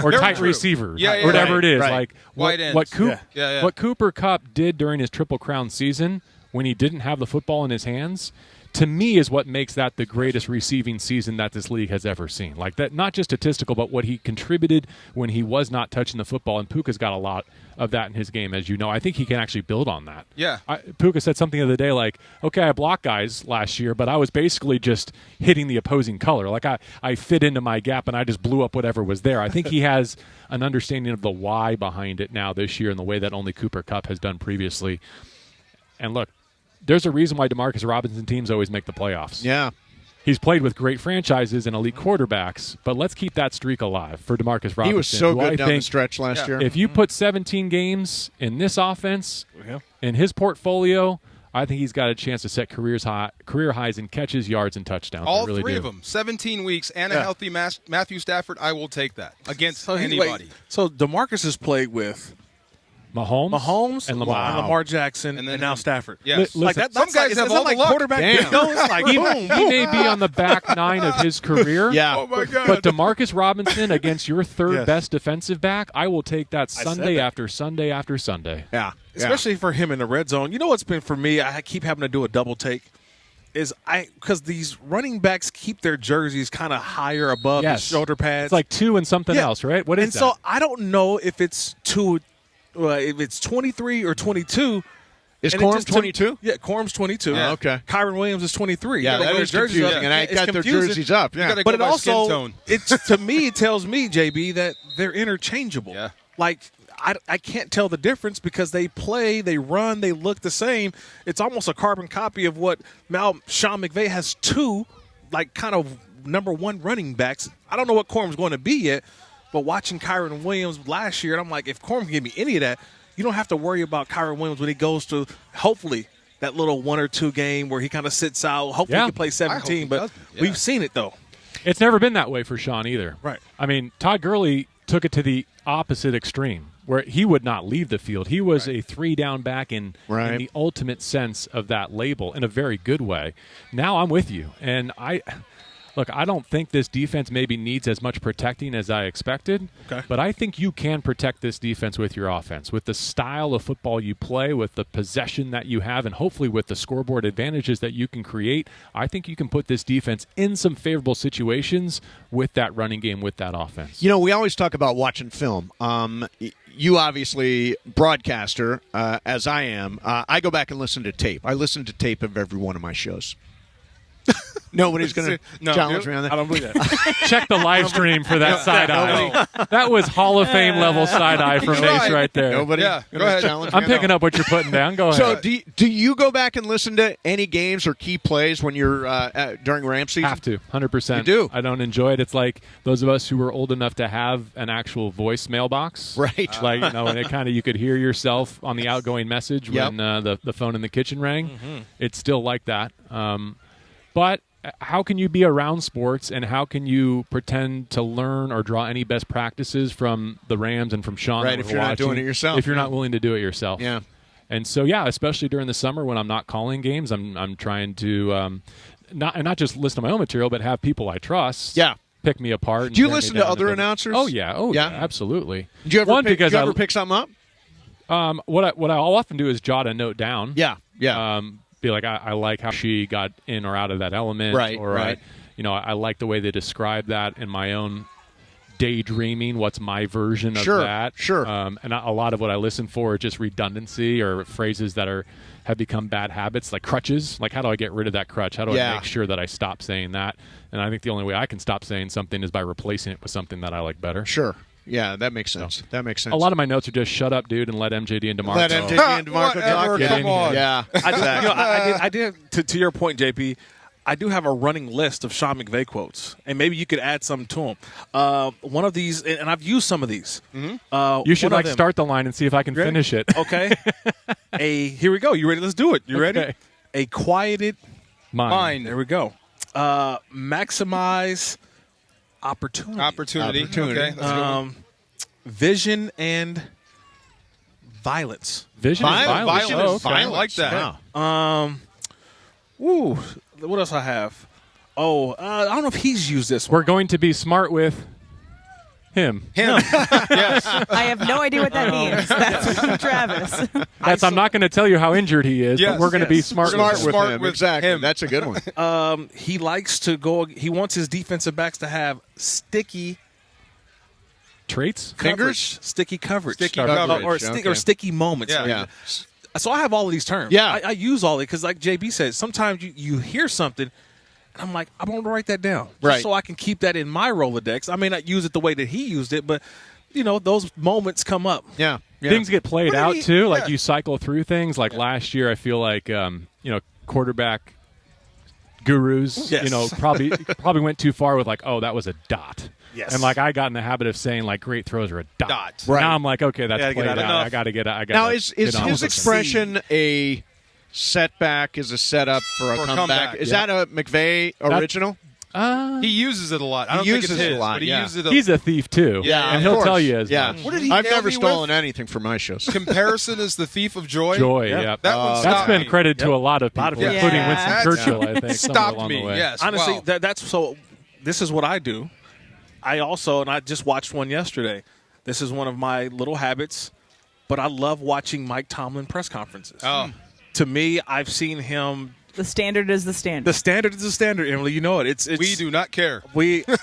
[SPEAKER 7] or tight
[SPEAKER 3] true.
[SPEAKER 7] receivers,
[SPEAKER 3] Yeah,
[SPEAKER 7] or whatever
[SPEAKER 4] right,
[SPEAKER 7] it is.
[SPEAKER 4] right.
[SPEAKER 7] Like
[SPEAKER 3] Wide
[SPEAKER 7] what
[SPEAKER 3] ends.
[SPEAKER 7] what Cooper Kupp did during his Triple Crown season when he didn't have the football in his hands, to me, is what makes that the greatest receiving season that this league has ever seen. Like that, not just statistical, but what he contributed when he was not touching the football. And Puka's got a lot of that in his game, as you know. I think he can actually build on that.
[SPEAKER 3] Yeah.
[SPEAKER 7] Puka said something the other day like, okay, I blocked guys last year, but I was basically just hitting the opposing color. Like I fit into my gap and I just blew up whatever was there. I think he has an understanding of the why behind it now this year in the way that only Cooper Kupp has done previously. And look, there's a reason why DeMarcus Robinson teams always make the playoffs.
[SPEAKER 4] Yeah.
[SPEAKER 7] He's played with great franchises and elite quarterbacks, but let's keep that streak alive for DeMarcus Robinson.
[SPEAKER 4] He was so
[SPEAKER 7] who I
[SPEAKER 4] good down the
[SPEAKER 7] think
[SPEAKER 4] stretch last year.
[SPEAKER 7] if you put 17 games in this offense, in his portfolio, I think he's got a chance to set career highs in catches, yards, and touchdowns.
[SPEAKER 3] All
[SPEAKER 7] I really
[SPEAKER 3] three
[SPEAKER 7] do.
[SPEAKER 3] of them. 17 weeks and a healthy Matthew Stafford. I will take that against anybody.
[SPEAKER 2] So DeMarcus has played with
[SPEAKER 7] Mahomes
[SPEAKER 2] and
[SPEAKER 7] Lamar.
[SPEAKER 2] Lamar Jackson,
[SPEAKER 3] And
[SPEAKER 2] and,
[SPEAKER 3] then
[SPEAKER 2] now
[SPEAKER 3] him.
[SPEAKER 2] Stafford.
[SPEAKER 3] Yes.
[SPEAKER 2] Like
[SPEAKER 7] Listen,
[SPEAKER 2] that,
[SPEAKER 3] some
[SPEAKER 2] that's
[SPEAKER 3] guys
[SPEAKER 2] like,
[SPEAKER 3] have
[SPEAKER 2] is
[SPEAKER 3] all
[SPEAKER 2] that like
[SPEAKER 3] the luck.
[SPEAKER 2] quarterback
[SPEAKER 4] Damn.
[SPEAKER 2] bingo? It's like boom,
[SPEAKER 7] He may be on the back nine of his career.
[SPEAKER 4] Yeah.
[SPEAKER 3] Oh, my God.
[SPEAKER 7] But DeMarcus Robinson against your third
[SPEAKER 2] Yes.
[SPEAKER 7] best defensive back, I will take that
[SPEAKER 2] said
[SPEAKER 7] Sunday
[SPEAKER 2] that.
[SPEAKER 7] after Sunday after Sunday.
[SPEAKER 4] Yeah.
[SPEAKER 2] especially for him in the red zone. You know what's been for me? I keep having to do a double take. Because these running backs keep their jerseys kind of higher above the shoulder pads.
[SPEAKER 7] It's like 2 and something else, right? What is
[SPEAKER 2] and
[SPEAKER 7] that?
[SPEAKER 2] so I don't know if it's 23 or 22.
[SPEAKER 4] Is
[SPEAKER 2] And it
[SPEAKER 4] Corm
[SPEAKER 2] just took-
[SPEAKER 4] 22?
[SPEAKER 2] Yeah, Corm's 22.
[SPEAKER 4] Yeah. Okay.
[SPEAKER 2] Kyron Williams is 23.
[SPEAKER 4] Yeah,
[SPEAKER 2] You gotta
[SPEAKER 4] that
[SPEAKER 2] wear
[SPEAKER 4] is
[SPEAKER 2] their jerseys
[SPEAKER 4] confusing.
[SPEAKER 2] up.
[SPEAKER 4] And I
[SPEAKER 2] It's
[SPEAKER 4] got their
[SPEAKER 2] confusing.
[SPEAKER 4] jerseys up. Yeah.
[SPEAKER 3] You gotta
[SPEAKER 2] But
[SPEAKER 3] go
[SPEAKER 2] it
[SPEAKER 3] by skin
[SPEAKER 2] also,
[SPEAKER 3] tone.
[SPEAKER 2] to me, it tells me, JB, that they're interchangeable.
[SPEAKER 3] Yeah.
[SPEAKER 2] Like, I can't tell the difference because they play, they run, they look the same. It's almost a carbon copy of what Sean McVay has two, like, kind of number one running backs. I don't know what Corm's going to be yet, but watching Kyron Williams last year, and I'm like, if Corm can give me any of that, you don't have to worry about Kyron Williams when he goes to, hopefully, that little 1 or 2 game where he kind of sits out. Hopefully he can play 17, but
[SPEAKER 3] doesn't. Yeah.
[SPEAKER 2] we've seen it, though.
[SPEAKER 7] It's never been that way for Sean either.
[SPEAKER 2] Right.
[SPEAKER 7] I mean, Todd Gurley took it to the opposite extreme, where he would not leave the field. He was a 3-down back in the ultimate sense of that label, in a very good way. Now I'm with you. And I don't think this defense maybe needs as much protecting as I expected, but I think you can protect this defense with your offense, with the style of football you play, with the possession that you have, and hopefully with the scoreboard advantages that you can create. I think you can put this defense in some favorable situations with that running game, with that offense.
[SPEAKER 4] You know, we always talk about watching film. You obviously, broadcaster, as I am, I go back and listen to tape. I listen to tape of every one of my shows. Nobody's going to challenge me on that.
[SPEAKER 2] I don't believe that.
[SPEAKER 7] Check the live stream for that side eye. That was Hall of Fame level side eye from Nace right there.
[SPEAKER 4] Nobody
[SPEAKER 3] Yeah,
[SPEAKER 4] going
[SPEAKER 3] go
[SPEAKER 4] to
[SPEAKER 3] ahead.
[SPEAKER 4] challenge me
[SPEAKER 7] I'm
[SPEAKER 4] on
[SPEAKER 7] picking
[SPEAKER 4] that.
[SPEAKER 7] up what you're putting down. Go ahead.
[SPEAKER 4] So do you go back and listen to any games or key plays when you're during Rams season?
[SPEAKER 7] Have to, 100%.
[SPEAKER 4] You do?
[SPEAKER 7] I don't enjoy it. It's like those of us who were old enough to have an actual voicemail box.
[SPEAKER 4] Right.
[SPEAKER 7] Like, and it kind of, you could hear yourself on the outgoing message
[SPEAKER 4] Yep.
[SPEAKER 7] when the phone in the kitchen rang. It's still like that. But how can you be around sports, and how can you pretend to learn or draw any best practices from the Rams and from Sean?
[SPEAKER 4] Right,
[SPEAKER 7] that
[SPEAKER 4] if
[SPEAKER 7] we're
[SPEAKER 4] you're not
[SPEAKER 7] watching,
[SPEAKER 4] doing it yourself.
[SPEAKER 7] If you're not willing to do it yourself.
[SPEAKER 4] Yeah.
[SPEAKER 7] And so, especially during the summer when I'm not calling games, I'm trying to not just listen to my own material, but have people I trust pick me apart. And
[SPEAKER 4] Do you
[SPEAKER 7] tear me
[SPEAKER 4] listen to
[SPEAKER 7] down
[SPEAKER 4] other
[SPEAKER 7] and-
[SPEAKER 4] announcers?
[SPEAKER 7] Oh yeah, absolutely.
[SPEAKER 4] Did you ever,
[SPEAKER 7] because
[SPEAKER 4] pick something up?
[SPEAKER 7] what I'll often do is jot a note down.
[SPEAKER 4] Yeah.
[SPEAKER 7] Be like, I like how she got in or out of that element.
[SPEAKER 4] Right,
[SPEAKER 7] Or
[SPEAKER 4] right.
[SPEAKER 7] I like the way they describe that in my own daydreaming. What's my version of that?
[SPEAKER 4] Sure.
[SPEAKER 7] And a lot of what I listen for is just redundancy or phrases that have become bad habits, like crutches. Like, how do I get rid of that crutch? How do I make sure that I stop saying that? And I think the only way I can stop saying something is by replacing it with something that I like better.
[SPEAKER 4] Sure. Yeah, that makes sense.
[SPEAKER 7] So,
[SPEAKER 4] that makes sense.
[SPEAKER 7] A lot of my notes are just shut up, dude, and let MJD and DeMarco.
[SPEAKER 4] Let MJD and DeMarco talk.
[SPEAKER 3] Whatever, come on.
[SPEAKER 4] Yeah,
[SPEAKER 2] I did. To your point, JP, I do have a running list of Sean McVay quotes, and maybe you could add some to them. One of these, and I've used some of these. Mm-hmm.
[SPEAKER 7] You should start the line and see if I can finish it.
[SPEAKER 2] Okay. Here we go. You ready? Let's do it. You ready? A quieted
[SPEAKER 7] mind.
[SPEAKER 2] There we go. Maximize opportunity.
[SPEAKER 3] Okay. That's
[SPEAKER 2] Vision and violence.
[SPEAKER 7] Vision and violence.
[SPEAKER 3] Vision
[SPEAKER 7] Oh,
[SPEAKER 3] is
[SPEAKER 7] okay.
[SPEAKER 3] I like that.
[SPEAKER 4] Yeah.
[SPEAKER 2] What else I have? I don't know if he's used this one.
[SPEAKER 7] We're going to be smart with him.
[SPEAKER 3] Yes.
[SPEAKER 1] I have no idea what that means. That's from Travis.
[SPEAKER 7] I'm not going to tell you how injured he is,
[SPEAKER 3] Yes,
[SPEAKER 7] but we're going to be smart with him.
[SPEAKER 3] Smart with
[SPEAKER 4] exactly.
[SPEAKER 3] him.
[SPEAKER 4] That's a good one.
[SPEAKER 2] He likes to go. He wants his defensive backs to have sticky
[SPEAKER 7] Traits?
[SPEAKER 2] coverage. Sticky coverage.
[SPEAKER 3] Sticky coverage,
[SPEAKER 2] or sticky moments.
[SPEAKER 3] Yeah.
[SPEAKER 4] Yeah.
[SPEAKER 2] So I have all of these terms.
[SPEAKER 4] Yeah.
[SPEAKER 2] I use all of it because, like JB said, sometimes you hear something, and I'm like, I'm going to write that down. Just
[SPEAKER 4] Right.
[SPEAKER 2] so I can keep that in my Rolodex. I may not use it the way that he used it, but, those moments come up.
[SPEAKER 4] Yeah.
[SPEAKER 7] Things get played
[SPEAKER 3] What
[SPEAKER 7] out,
[SPEAKER 3] did he-
[SPEAKER 7] too.
[SPEAKER 3] yeah.
[SPEAKER 7] Like, you cycle through things. Like, last year, I feel like, quarterback gurus,
[SPEAKER 2] Yes.
[SPEAKER 7] probably went too far with, like, oh, that was a dot.
[SPEAKER 2] Yes.
[SPEAKER 7] And, like, I got in the habit of saying, like, great throws are a dot.
[SPEAKER 3] Dot.
[SPEAKER 4] Right.
[SPEAKER 7] Now I'm like, okay, that's
[SPEAKER 2] Gotta get
[SPEAKER 7] played
[SPEAKER 2] out.
[SPEAKER 7] out. I got to get out.
[SPEAKER 4] Now, is his expression a setback, is a setup for a
[SPEAKER 3] For a
[SPEAKER 4] comeback?
[SPEAKER 3] comeback,
[SPEAKER 4] Is
[SPEAKER 3] yeah.
[SPEAKER 4] that a McVay original?
[SPEAKER 3] He uses it a lot. I don't
[SPEAKER 4] He
[SPEAKER 3] think it's
[SPEAKER 4] uses it a
[SPEAKER 3] his,
[SPEAKER 4] lot,
[SPEAKER 3] but he
[SPEAKER 4] yeah.
[SPEAKER 3] uses it a
[SPEAKER 7] He's a thief, too.
[SPEAKER 3] Yeah,
[SPEAKER 7] And
[SPEAKER 3] of
[SPEAKER 7] he'll
[SPEAKER 4] course.
[SPEAKER 7] tell you as
[SPEAKER 4] Yeah.
[SPEAKER 7] much.
[SPEAKER 3] What did he
[SPEAKER 4] I've
[SPEAKER 3] nail
[SPEAKER 4] never
[SPEAKER 3] me
[SPEAKER 4] stolen
[SPEAKER 3] with?
[SPEAKER 4] anything from my shows.
[SPEAKER 3] Comparison is the thief of joy.
[SPEAKER 7] Joy, yeah.
[SPEAKER 3] That one
[SPEAKER 7] That's
[SPEAKER 3] stopped
[SPEAKER 7] been
[SPEAKER 3] me.
[SPEAKER 7] credited to a lot of people,
[SPEAKER 2] Lot of people.
[SPEAKER 7] including
[SPEAKER 1] Yeah.
[SPEAKER 7] Winston
[SPEAKER 3] That's-
[SPEAKER 7] Churchill, I think. somewhere
[SPEAKER 3] Stopped
[SPEAKER 7] along
[SPEAKER 3] me.
[SPEAKER 7] the way.
[SPEAKER 3] Yes.
[SPEAKER 2] Honestly,
[SPEAKER 3] Wow.
[SPEAKER 2] that's so. This is what I do. I just watched one yesterday. This is one of my little habits, but I love watching Mike Tomlin press conferences.
[SPEAKER 3] Oh.
[SPEAKER 2] To me, I've seen him.
[SPEAKER 1] The standard is the standard.
[SPEAKER 2] The standard is the standard, Emily. You know it. It's
[SPEAKER 3] We do not care.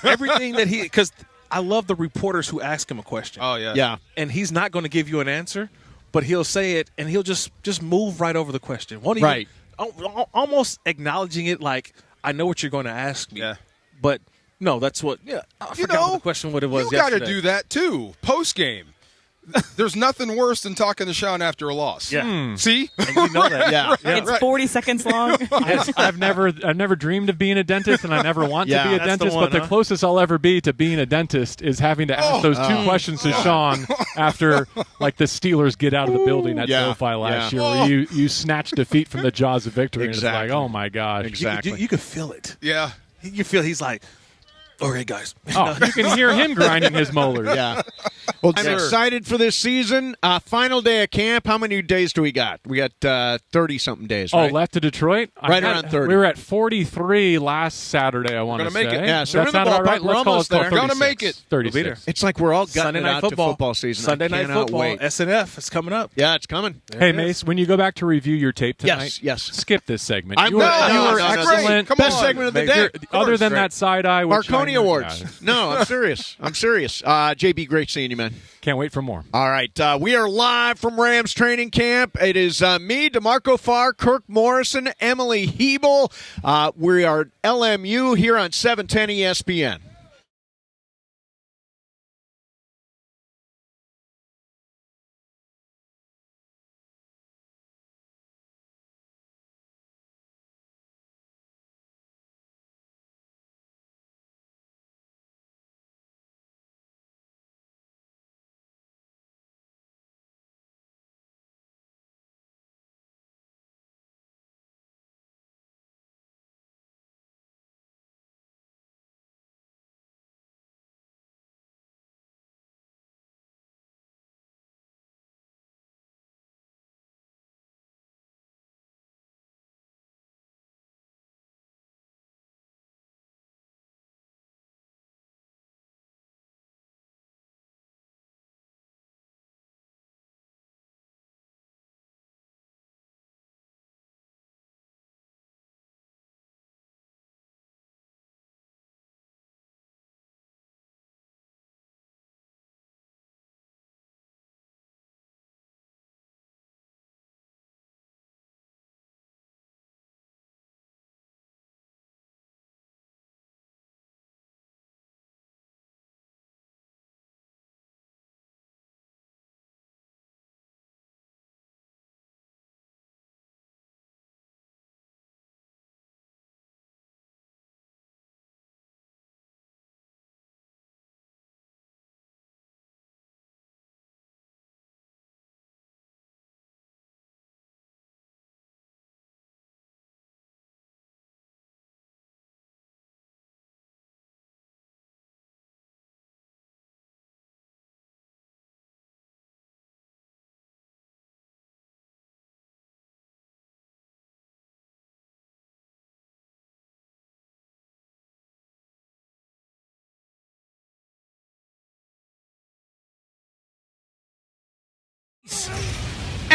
[SPEAKER 2] everything that because I love the reporters who ask him a question.
[SPEAKER 3] Oh, yeah.
[SPEAKER 4] Yeah.
[SPEAKER 2] And he's not going to give you an answer, but he'll say it and he'll just move right over the question. Won't even-
[SPEAKER 4] Right.
[SPEAKER 2] Almost acknowledging it like, I know what you're going to ask me.
[SPEAKER 3] Yeah.
[SPEAKER 2] But no, that's what. Yeah, I forgot what the question what it was.
[SPEAKER 3] You got to
[SPEAKER 2] yesterday.
[SPEAKER 3] do that, too. Post-game. There's nothing worse than talking to Sean after a loss.
[SPEAKER 2] Yeah.
[SPEAKER 3] See?
[SPEAKER 2] And you know that.
[SPEAKER 4] Yeah.
[SPEAKER 1] It's 40 seconds long.
[SPEAKER 7] I've never dreamed of being a dentist, and I never want
[SPEAKER 4] Yeah.
[SPEAKER 7] to be a
[SPEAKER 2] That's the
[SPEAKER 7] dentist.
[SPEAKER 2] one,
[SPEAKER 7] but the
[SPEAKER 2] huh?
[SPEAKER 7] closest I'll ever be to being a dentist is having to ask those two questions to Sean after, like, the Steelers get out of the building at
[SPEAKER 4] Yeah.
[SPEAKER 7] SoFi last
[SPEAKER 4] Yeah.
[SPEAKER 7] year, where you snatch defeat from the jaws of victory, and
[SPEAKER 4] Exactly.
[SPEAKER 7] it's like, oh my gosh.
[SPEAKER 4] Exactly.
[SPEAKER 2] You could feel it.
[SPEAKER 3] Yeah.
[SPEAKER 2] You feel he's like, okay, guys.
[SPEAKER 7] Oh, you can hear him grinding his molars.
[SPEAKER 4] Yeah. Well, I'm
[SPEAKER 3] Sure.
[SPEAKER 4] excited for this season. Final day of camp. How many days do we got? We got 30-something days,
[SPEAKER 7] Oh,
[SPEAKER 4] right?
[SPEAKER 7] left to Detroit?
[SPEAKER 4] Right around 30.
[SPEAKER 7] We were at 43 last Saturday, I want to
[SPEAKER 3] gonna
[SPEAKER 7] say.
[SPEAKER 3] make it.
[SPEAKER 4] Yeah, so we're
[SPEAKER 7] That's
[SPEAKER 4] in the
[SPEAKER 7] not about
[SPEAKER 4] ballpark.
[SPEAKER 7] right.
[SPEAKER 4] We're
[SPEAKER 7] Let's call
[SPEAKER 4] almost
[SPEAKER 7] it
[SPEAKER 4] there.
[SPEAKER 3] Gonna make it.
[SPEAKER 7] 36.
[SPEAKER 4] It's like we're all gutting
[SPEAKER 2] Sunday
[SPEAKER 4] it
[SPEAKER 2] night
[SPEAKER 4] out
[SPEAKER 2] football.
[SPEAKER 4] to football season.
[SPEAKER 2] Sunday
[SPEAKER 4] I
[SPEAKER 2] night
[SPEAKER 4] cannot
[SPEAKER 2] football.
[SPEAKER 4] Wait.
[SPEAKER 2] SNF is coming up.
[SPEAKER 4] Yeah, it's coming.
[SPEAKER 7] Hey, Mace, when you go back to review your tape tonight,
[SPEAKER 4] Yes.
[SPEAKER 7] skip this segment.
[SPEAKER 4] I'm
[SPEAKER 7] you were,
[SPEAKER 4] no,
[SPEAKER 7] you
[SPEAKER 4] no,
[SPEAKER 7] were
[SPEAKER 4] no, no, no.
[SPEAKER 7] excellent.
[SPEAKER 3] Come
[SPEAKER 4] Best
[SPEAKER 3] on.
[SPEAKER 4] segment of the day.
[SPEAKER 7] You're- other than that side eye, which
[SPEAKER 4] Marconi
[SPEAKER 7] I-
[SPEAKER 4] Awards.
[SPEAKER 7] yeah.
[SPEAKER 4] No, I'm serious. I'm serious. JB, great seeing you, man.
[SPEAKER 7] Can't wait for more.
[SPEAKER 4] All right. We are live from Rams training camp. It is me, DeMarco Farr, Kirk Morrison, Emily Hebel. We are LMU here on 710 ESPN.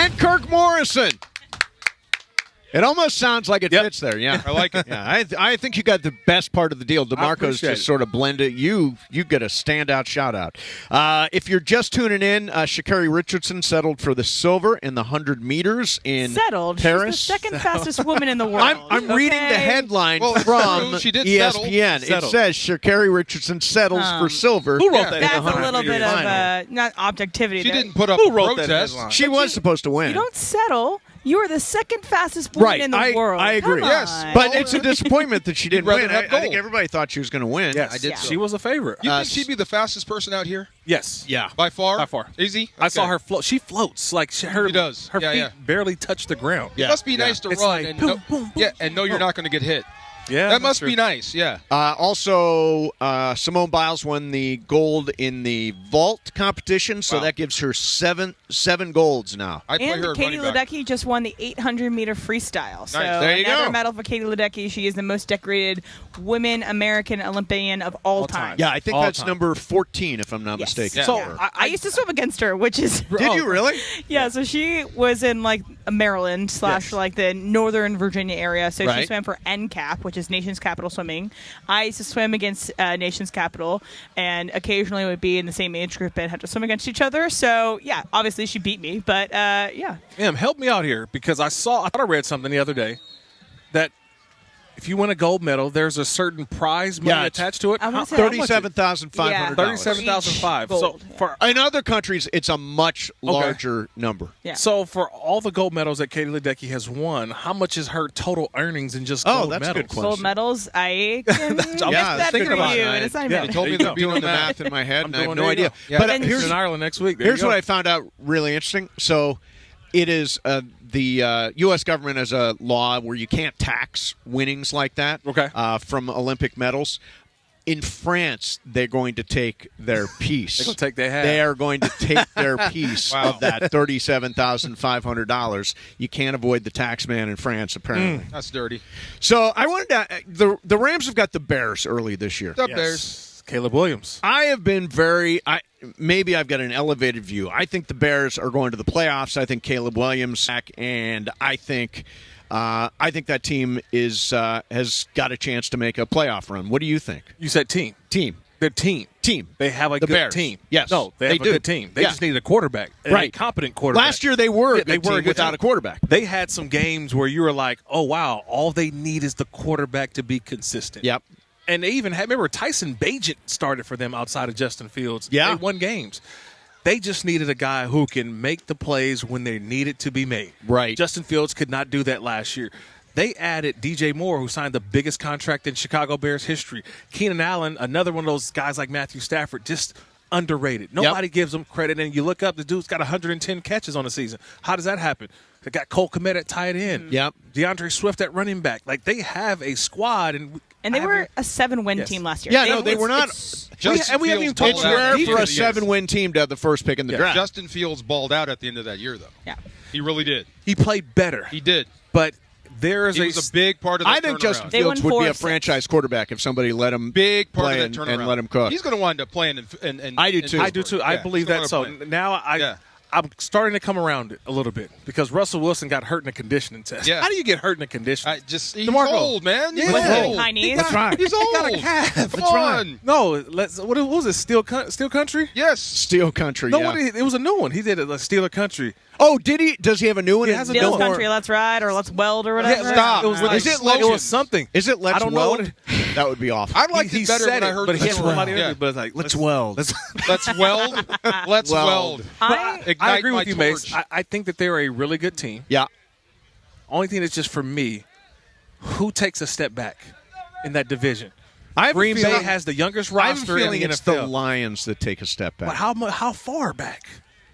[SPEAKER 4] and Kirk Morrison. It almost sounds like it fits there. Yeah,
[SPEAKER 3] I like it.
[SPEAKER 4] Yeah, I think you got the best part of the deal. DeMarco's just sort of blended. You get a standout shout out. If you're just tuning in, Sha'Carri Richardson settled for the silver in the 100 meters in Paris.
[SPEAKER 1] She's the second fastest woman in the world.
[SPEAKER 4] I'm reading the headline from
[SPEAKER 3] she did
[SPEAKER 4] ESPN.
[SPEAKER 3] settle.
[SPEAKER 4] It says Sha'Carri Richardson settles for silver.
[SPEAKER 2] Who wrote that?
[SPEAKER 1] That's a little bit
[SPEAKER 4] final.
[SPEAKER 1] of not objectivity.
[SPEAKER 3] She
[SPEAKER 1] there.
[SPEAKER 3] didn't put up
[SPEAKER 2] Who
[SPEAKER 3] a
[SPEAKER 2] wrote that
[SPEAKER 3] protest.
[SPEAKER 2] headline?
[SPEAKER 4] She was supposed to win.
[SPEAKER 1] You don't settle. You are the second fastest woman in the world.
[SPEAKER 4] I agree.
[SPEAKER 1] Come
[SPEAKER 3] Yes,
[SPEAKER 1] on.
[SPEAKER 4] But it's a disappointment that she didn't
[SPEAKER 3] rather
[SPEAKER 4] win.
[SPEAKER 3] have
[SPEAKER 4] I think
[SPEAKER 3] gold.
[SPEAKER 4] everybody thought she was going to win.
[SPEAKER 2] Yes,
[SPEAKER 3] I did so.
[SPEAKER 2] She was a favorite.
[SPEAKER 3] You think she'd be the fastest person out here?
[SPEAKER 2] Yes.
[SPEAKER 4] Yeah.
[SPEAKER 3] By far?
[SPEAKER 2] By far.
[SPEAKER 3] Easy?
[SPEAKER 2] I saw
[SPEAKER 3] Okay.
[SPEAKER 2] her float. She floats like her.
[SPEAKER 3] She does.
[SPEAKER 2] Her
[SPEAKER 3] Yeah,
[SPEAKER 2] feet
[SPEAKER 3] yeah.
[SPEAKER 2] barely touch the ground.
[SPEAKER 3] It must be nice to
[SPEAKER 2] It's
[SPEAKER 3] run
[SPEAKER 2] like
[SPEAKER 3] and
[SPEAKER 2] boom,
[SPEAKER 3] know,
[SPEAKER 2] boom, boom,
[SPEAKER 3] yeah, and know you're not going to get hit.
[SPEAKER 2] Yeah,
[SPEAKER 3] That must
[SPEAKER 2] that's
[SPEAKER 3] be
[SPEAKER 2] true.
[SPEAKER 3] nice. Yeah.
[SPEAKER 4] Also, Simone Biles won the gold in the vault competition, so
[SPEAKER 3] Wow.
[SPEAKER 4] that gives her seven golds now.
[SPEAKER 3] I play
[SPEAKER 1] And
[SPEAKER 3] her at
[SPEAKER 1] Katie
[SPEAKER 3] running back.
[SPEAKER 1] Ledecky just won the 800-meter freestyle. So
[SPEAKER 3] Nice.
[SPEAKER 4] There you
[SPEAKER 1] another
[SPEAKER 4] go.
[SPEAKER 1] medal for Katie Ledecky. She is the most decorated women American Olympian of all time.
[SPEAKER 4] Yeah, I think
[SPEAKER 2] All
[SPEAKER 4] that's
[SPEAKER 2] time.
[SPEAKER 4] number 14, if I'm not
[SPEAKER 1] Yes.
[SPEAKER 4] mistaken.
[SPEAKER 3] Yeah.
[SPEAKER 2] So
[SPEAKER 1] Yeah. I used to swim against her, which is
[SPEAKER 4] Did you really?
[SPEAKER 1] yeah. So she was in like Maryland / like the Northern Virginia area. So she
[SPEAKER 4] Right.
[SPEAKER 1] swam for NCAP, which is Nation's Capital Swimming. I used to swim against Nation's Capital, and occasionally would be in the same age group and had to swim against each other. So yeah, obviously she beat me, but yeah.
[SPEAKER 2] Em, help me out here because I thought I read something the other day that if you win a gold medal, there's a certain prize money
[SPEAKER 4] Yeah, it's
[SPEAKER 2] attached to it.
[SPEAKER 1] I wanna
[SPEAKER 2] How-
[SPEAKER 1] say
[SPEAKER 2] how much is it?
[SPEAKER 4] $37,500.
[SPEAKER 2] $37,500. So
[SPEAKER 1] Gold, yeah.
[SPEAKER 2] for
[SPEAKER 4] In other countries, it's a much larger number.
[SPEAKER 1] Yeah.
[SPEAKER 2] so for all the gold medals that Katie Ledecky has won, how much is her total earnings in just gold
[SPEAKER 4] that's a
[SPEAKER 2] medals?
[SPEAKER 4] good question.
[SPEAKER 1] Gold medals, I can get
[SPEAKER 2] I was
[SPEAKER 1] that
[SPEAKER 2] thinking
[SPEAKER 1] for
[SPEAKER 2] about
[SPEAKER 1] you.
[SPEAKER 2] it.
[SPEAKER 1] An assignment.
[SPEAKER 2] Yeah.
[SPEAKER 3] They told me
[SPEAKER 2] There you
[SPEAKER 3] they're
[SPEAKER 2] go.
[SPEAKER 4] Doing the math in my head, and I have
[SPEAKER 2] doing
[SPEAKER 4] no
[SPEAKER 2] it.
[SPEAKER 4] idea.
[SPEAKER 3] Yeah.
[SPEAKER 4] But
[SPEAKER 1] then
[SPEAKER 2] Here's in Ireland next week. There you
[SPEAKER 4] here's
[SPEAKER 2] go.
[SPEAKER 4] what I found out really interesting. So it is the U.S. government has a law where you can't tax winnings like that from Olympic medals. In France, they're going to take their piece.
[SPEAKER 2] They're gonna take their half.
[SPEAKER 4] They are going to take their piece
[SPEAKER 3] Wow.
[SPEAKER 4] of that $37,500. You can't avoid the tax man in France, apparently.
[SPEAKER 3] That's dirty.
[SPEAKER 4] So I wanted to. The Rams have got the Bears early this year.
[SPEAKER 3] Up Bears.
[SPEAKER 2] Caleb Williams.
[SPEAKER 4] I have been maybe I've got an elevated view. I think the Bears are going to the playoffs. I think Caleb Williams back, and I think that team has got a chance to make a playoff run. What do you think?
[SPEAKER 2] You said team.
[SPEAKER 4] Team.
[SPEAKER 2] Their team. They have a
[SPEAKER 4] The
[SPEAKER 2] good
[SPEAKER 4] Bears.
[SPEAKER 2] team.
[SPEAKER 4] Yes.
[SPEAKER 2] No, they have
[SPEAKER 4] They do.
[SPEAKER 2] a good team. They
[SPEAKER 4] Yeah.
[SPEAKER 2] just need a quarterback. And
[SPEAKER 4] Right.
[SPEAKER 2] A competent quarterback.
[SPEAKER 4] Last year they were a
[SPEAKER 2] they
[SPEAKER 4] good
[SPEAKER 2] were a
[SPEAKER 4] team
[SPEAKER 2] good
[SPEAKER 4] without
[SPEAKER 2] team.
[SPEAKER 4] a quarterback.
[SPEAKER 2] They had some games where you were like, oh, wow, all they need is the quarterback to be consistent.
[SPEAKER 4] Yep.
[SPEAKER 2] And they even had, remember, Tyson Bagent started for them outside of Justin Fields.
[SPEAKER 4] Yeah.
[SPEAKER 2] They won games. They just needed a guy who can make the plays when they needed to be made.
[SPEAKER 4] Right.
[SPEAKER 2] Justin Fields could not do that last year. They added DJ Moore, who signed the biggest contract in Chicago Bears history. Keenan Allen, another one of those guys like Matthew Stafford, just underrated. Nobody gives him credit. And you look up, the dude's got 110 catches on the season. How does that happen? They got Cole Kmet at tight end.
[SPEAKER 4] Yep.
[SPEAKER 2] DeAndre Swift at running back. Like, they have a squad. And
[SPEAKER 1] And they were a 7-win
[SPEAKER 2] Yes.
[SPEAKER 1] team last year.
[SPEAKER 4] Yeah, no, they were not.
[SPEAKER 3] Justin
[SPEAKER 2] we haven't
[SPEAKER 3] Fields
[SPEAKER 2] even talked
[SPEAKER 4] It's
[SPEAKER 3] balled out
[SPEAKER 4] rare
[SPEAKER 3] at the
[SPEAKER 4] for
[SPEAKER 3] end
[SPEAKER 4] a
[SPEAKER 3] of the year.
[SPEAKER 4] 7-win team to have the first pick in the draft.
[SPEAKER 3] Justin Fields balled out at the end of that year, though.
[SPEAKER 1] Yeah.
[SPEAKER 3] He really did.
[SPEAKER 2] he played better.
[SPEAKER 3] He did.
[SPEAKER 2] But there is
[SPEAKER 3] He was a big part of that
[SPEAKER 4] I think Justin
[SPEAKER 3] turnaround.
[SPEAKER 1] They
[SPEAKER 4] Fields
[SPEAKER 1] won
[SPEAKER 4] would
[SPEAKER 1] 4
[SPEAKER 4] be a
[SPEAKER 1] of 6.
[SPEAKER 4] franchise quarterback if somebody let him
[SPEAKER 3] Big part
[SPEAKER 4] play
[SPEAKER 3] of that turnaround.
[SPEAKER 4] and let him cook.
[SPEAKER 3] He's going to wind up playing. And
[SPEAKER 4] I do too.
[SPEAKER 2] I do too. I
[SPEAKER 3] Yeah,
[SPEAKER 2] believe
[SPEAKER 3] he's
[SPEAKER 2] that. So
[SPEAKER 3] gonna play.
[SPEAKER 2] now I'm starting to come around it a little bit because Russell Wilson got hurt in a conditioning test.
[SPEAKER 3] Yeah.
[SPEAKER 2] How do you get hurt in a conditioning?
[SPEAKER 3] He's
[SPEAKER 2] DeMarco.
[SPEAKER 3] old, man. He's
[SPEAKER 2] Yeah.
[SPEAKER 3] old.
[SPEAKER 1] High knees.
[SPEAKER 4] That's right.
[SPEAKER 3] He's old.
[SPEAKER 2] got a calf.
[SPEAKER 3] Come on.
[SPEAKER 2] No, what was it? Steel Country?
[SPEAKER 3] Yes.
[SPEAKER 4] Steel Country.
[SPEAKER 2] No,
[SPEAKER 4] yeah.
[SPEAKER 2] it was a new one. He did it, like Steeler Country.
[SPEAKER 4] Oh, did he? Does he have a new one?
[SPEAKER 2] He has a
[SPEAKER 1] Steel's
[SPEAKER 2] new one.
[SPEAKER 1] Country, let's ride, or let's weld, or whatever.
[SPEAKER 3] stop.
[SPEAKER 2] It was
[SPEAKER 3] With
[SPEAKER 2] like,
[SPEAKER 3] the
[SPEAKER 2] it
[SPEAKER 3] slogans.
[SPEAKER 2] was something.
[SPEAKER 4] Is it Let's
[SPEAKER 2] I don't know
[SPEAKER 4] Weld?
[SPEAKER 2] what it-
[SPEAKER 4] That would be awful.
[SPEAKER 3] I liked
[SPEAKER 2] he
[SPEAKER 3] it better
[SPEAKER 2] said
[SPEAKER 3] when I heard
[SPEAKER 2] but
[SPEAKER 3] the
[SPEAKER 2] he had
[SPEAKER 3] song.
[SPEAKER 2] somebody
[SPEAKER 3] Yeah.
[SPEAKER 2] but it's like
[SPEAKER 4] Let's weld.
[SPEAKER 3] Let's weld. Let's weld.
[SPEAKER 2] I
[SPEAKER 3] Ignite
[SPEAKER 2] agree
[SPEAKER 3] my
[SPEAKER 2] with you, Mace.
[SPEAKER 3] torch.
[SPEAKER 2] I think that they're a really good team.
[SPEAKER 4] Yeah.
[SPEAKER 2] Only thing that's just for me, who takes a step back in that division?
[SPEAKER 4] I have a
[SPEAKER 2] Green Bay
[SPEAKER 4] feeling-
[SPEAKER 2] has the youngest
[SPEAKER 4] I have a
[SPEAKER 2] roster in
[SPEAKER 4] feeling
[SPEAKER 2] the
[SPEAKER 4] it's
[SPEAKER 2] NFL.
[SPEAKER 4] the Lions that take a step back.
[SPEAKER 2] But how far back?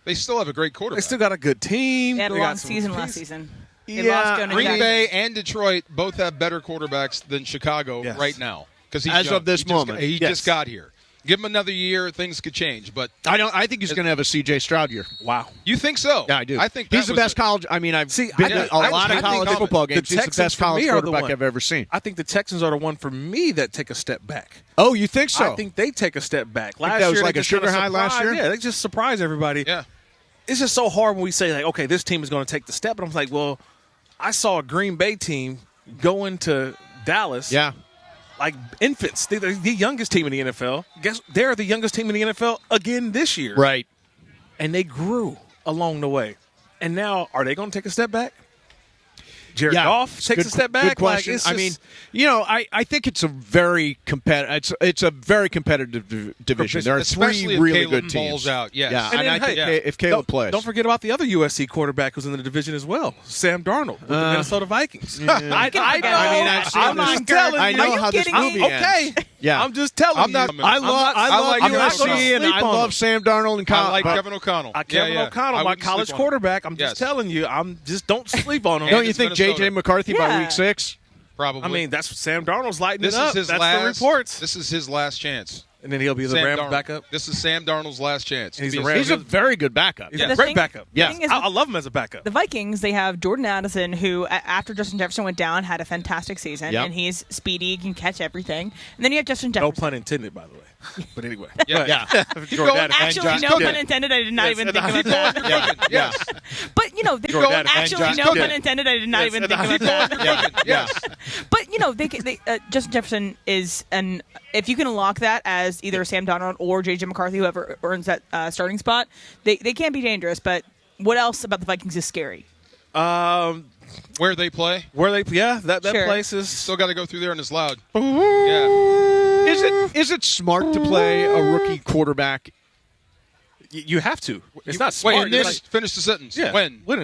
[SPEAKER 3] They still have a great
[SPEAKER 2] They
[SPEAKER 3] quarterback.
[SPEAKER 2] still got a good team.
[SPEAKER 1] They had a
[SPEAKER 2] They
[SPEAKER 1] long
[SPEAKER 2] got some
[SPEAKER 1] season last
[SPEAKER 2] pieces.
[SPEAKER 1] season. They
[SPEAKER 4] Yeah,
[SPEAKER 1] lost Jonah
[SPEAKER 3] Green
[SPEAKER 1] Jackson.
[SPEAKER 3] Bay and Detroit both have better quarterbacks than Chicago
[SPEAKER 2] Yes.
[SPEAKER 3] right now. Because
[SPEAKER 4] As of this moment,
[SPEAKER 3] he
[SPEAKER 4] yes.
[SPEAKER 3] just got here. Give him another year, things could change. But
[SPEAKER 4] I think he's going to have a C.J. Stroud year.
[SPEAKER 2] Wow.
[SPEAKER 3] you think so?
[SPEAKER 4] Yeah, I do.
[SPEAKER 3] I think
[SPEAKER 4] he's
[SPEAKER 3] that
[SPEAKER 4] the
[SPEAKER 3] was
[SPEAKER 4] best college. I mean, I've
[SPEAKER 2] See,
[SPEAKER 4] been
[SPEAKER 2] I-
[SPEAKER 4] to a lot
[SPEAKER 3] I
[SPEAKER 4] of
[SPEAKER 3] think
[SPEAKER 4] college
[SPEAKER 3] I'm-
[SPEAKER 4] football
[SPEAKER 2] the
[SPEAKER 4] games. He's the
[SPEAKER 2] Texans
[SPEAKER 4] best
[SPEAKER 2] for
[SPEAKER 4] college
[SPEAKER 2] me are the
[SPEAKER 4] quarterback
[SPEAKER 2] one.
[SPEAKER 4] I've ever seen.
[SPEAKER 2] I think the Texans are the one for me that take a step back.
[SPEAKER 4] Oh, you think so?
[SPEAKER 2] I think they take a step back. Last
[SPEAKER 4] that was
[SPEAKER 2] year,
[SPEAKER 4] like
[SPEAKER 2] they
[SPEAKER 4] a
[SPEAKER 2] just kinda
[SPEAKER 4] sugar high last
[SPEAKER 2] surprised-
[SPEAKER 4] year?
[SPEAKER 2] Yeah, they just surprised everybody.
[SPEAKER 3] Yeah.
[SPEAKER 2] it's just so hard when we say, like, okay, this team is going to take the step. But I'm like, well, I saw a Green Bay team go into Dallas.
[SPEAKER 4] Yeah.
[SPEAKER 2] Like infants. They're the youngest team in the NFL. Guess they're the youngest team in the NFL again this year.
[SPEAKER 4] Right.
[SPEAKER 2] And they grew along the way. And now, are they going to take a step back? Jared Goff takes a step back.
[SPEAKER 4] Good question.
[SPEAKER 2] Like,
[SPEAKER 4] I mean, I think it's a very competitive. It's a very competitive division. There are
[SPEAKER 3] Especially
[SPEAKER 4] three really
[SPEAKER 3] if Caleb
[SPEAKER 4] good teams.
[SPEAKER 3] balls out. Yes.
[SPEAKER 4] Yeah,
[SPEAKER 2] And
[SPEAKER 4] and
[SPEAKER 2] then,
[SPEAKER 4] I think
[SPEAKER 2] hey,
[SPEAKER 4] if Caleb plays,
[SPEAKER 2] Don't forget about the other USC quarterback who's in the division as well, Sam Darnold with the Minnesota Vikings. I know. I'm telling
[SPEAKER 4] I
[SPEAKER 2] you.
[SPEAKER 4] know
[SPEAKER 1] you
[SPEAKER 4] how this
[SPEAKER 1] kidding me?
[SPEAKER 4] movie ends.
[SPEAKER 2] Okay.
[SPEAKER 4] Yeah.
[SPEAKER 2] I'm just telling you.
[SPEAKER 4] I love USC and I love Sam Darnold and
[SPEAKER 3] I like
[SPEAKER 4] but
[SPEAKER 3] Kevin O'Connell.
[SPEAKER 2] Kevin O'Connell, my college quarterback. I'm just telling you. Don't sleep on him.
[SPEAKER 4] Don't you think J.J. McCarthy by
[SPEAKER 1] Yeah.
[SPEAKER 4] week 6?
[SPEAKER 3] Probably.
[SPEAKER 2] I mean, that's Sam Darnold's lighting
[SPEAKER 3] this
[SPEAKER 2] it up.
[SPEAKER 3] is his
[SPEAKER 2] That's
[SPEAKER 3] last.
[SPEAKER 2] the reports.
[SPEAKER 3] This is his last chance.
[SPEAKER 2] And then he'll be the
[SPEAKER 3] Sam
[SPEAKER 2] Rams
[SPEAKER 3] Darnold.
[SPEAKER 2] backup.
[SPEAKER 3] This is Sam Darnold's last chance.
[SPEAKER 2] He's
[SPEAKER 3] to be
[SPEAKER 2] the Rams.
[SPEAKER 4] He's a very good backup.
[SPEAKER 2] He's
[SPEAKER 3] Yeah.
[SPEAKER 2] a
[SPEAKER 1] The
[SPEAKER 2] great
[SPEAKER 1] thing-
[SPEAKER 2] backup.
[SPEAKER 1] the thing is-
[SPEAKER 2] I love him as a backup.
[SPEAKER 1] The Vikings, they have Jordan Addison, who after Justin Jefferson went down, had a fantastic season,
[SPEAKER 4] Yep.
[SPEAKER 1] and he's speedy, can catch everything. And then you have Justin
[SPEAKER 2] No
[SPEAKER 1] Jefferson.
[SPEAKER 2] pun intended, by the way. But anyway.
[SPEAKER 3] Yeah.
[SPEAKER 2] Jordan Addison.
[SPEAKER 1] Actually, no pun intended. I did not even think about that.
[SPEAKER 3] Yes.
[SPEAKER 1] But
[SPEAKER 2] Jordan Addison.
[SPEAKER 1] actually,
[SPEAKER 2] And
[SPEAKER 1] no
[SPEAKER 2] Josh-
[SPEAKER 1] pun intended. I did not even think about that.
[SPEAKER 3] Yes.
[SPEAKER 1] But Justin Jefferson is if you can unlock that as either Sam Darnold or J.J. McCarthy, whoever earns that starting spot, they can be dangerous. But what else about the Vikings is scary?
[SPEAKER 3] Where they play.
[SPEAKER 2] That
[SPEAKER 1] Sure.
[SPEAKER 2] place is
[SPEAKER 3] Still got to go through there and it's loud. Yeah.
[SPEAKER 4] Is it smart to play a rookie quarterback?
[SPEAKER 2] you have to. It's not smart.
[SPEAKER 3] Wait,
[SPEAKER 2] It's like-
[SPEAKER 3] finish the sentence.
[SPEAKER 2] yeah.
[SPEAKER 3] When?
[SPEAKER 2] When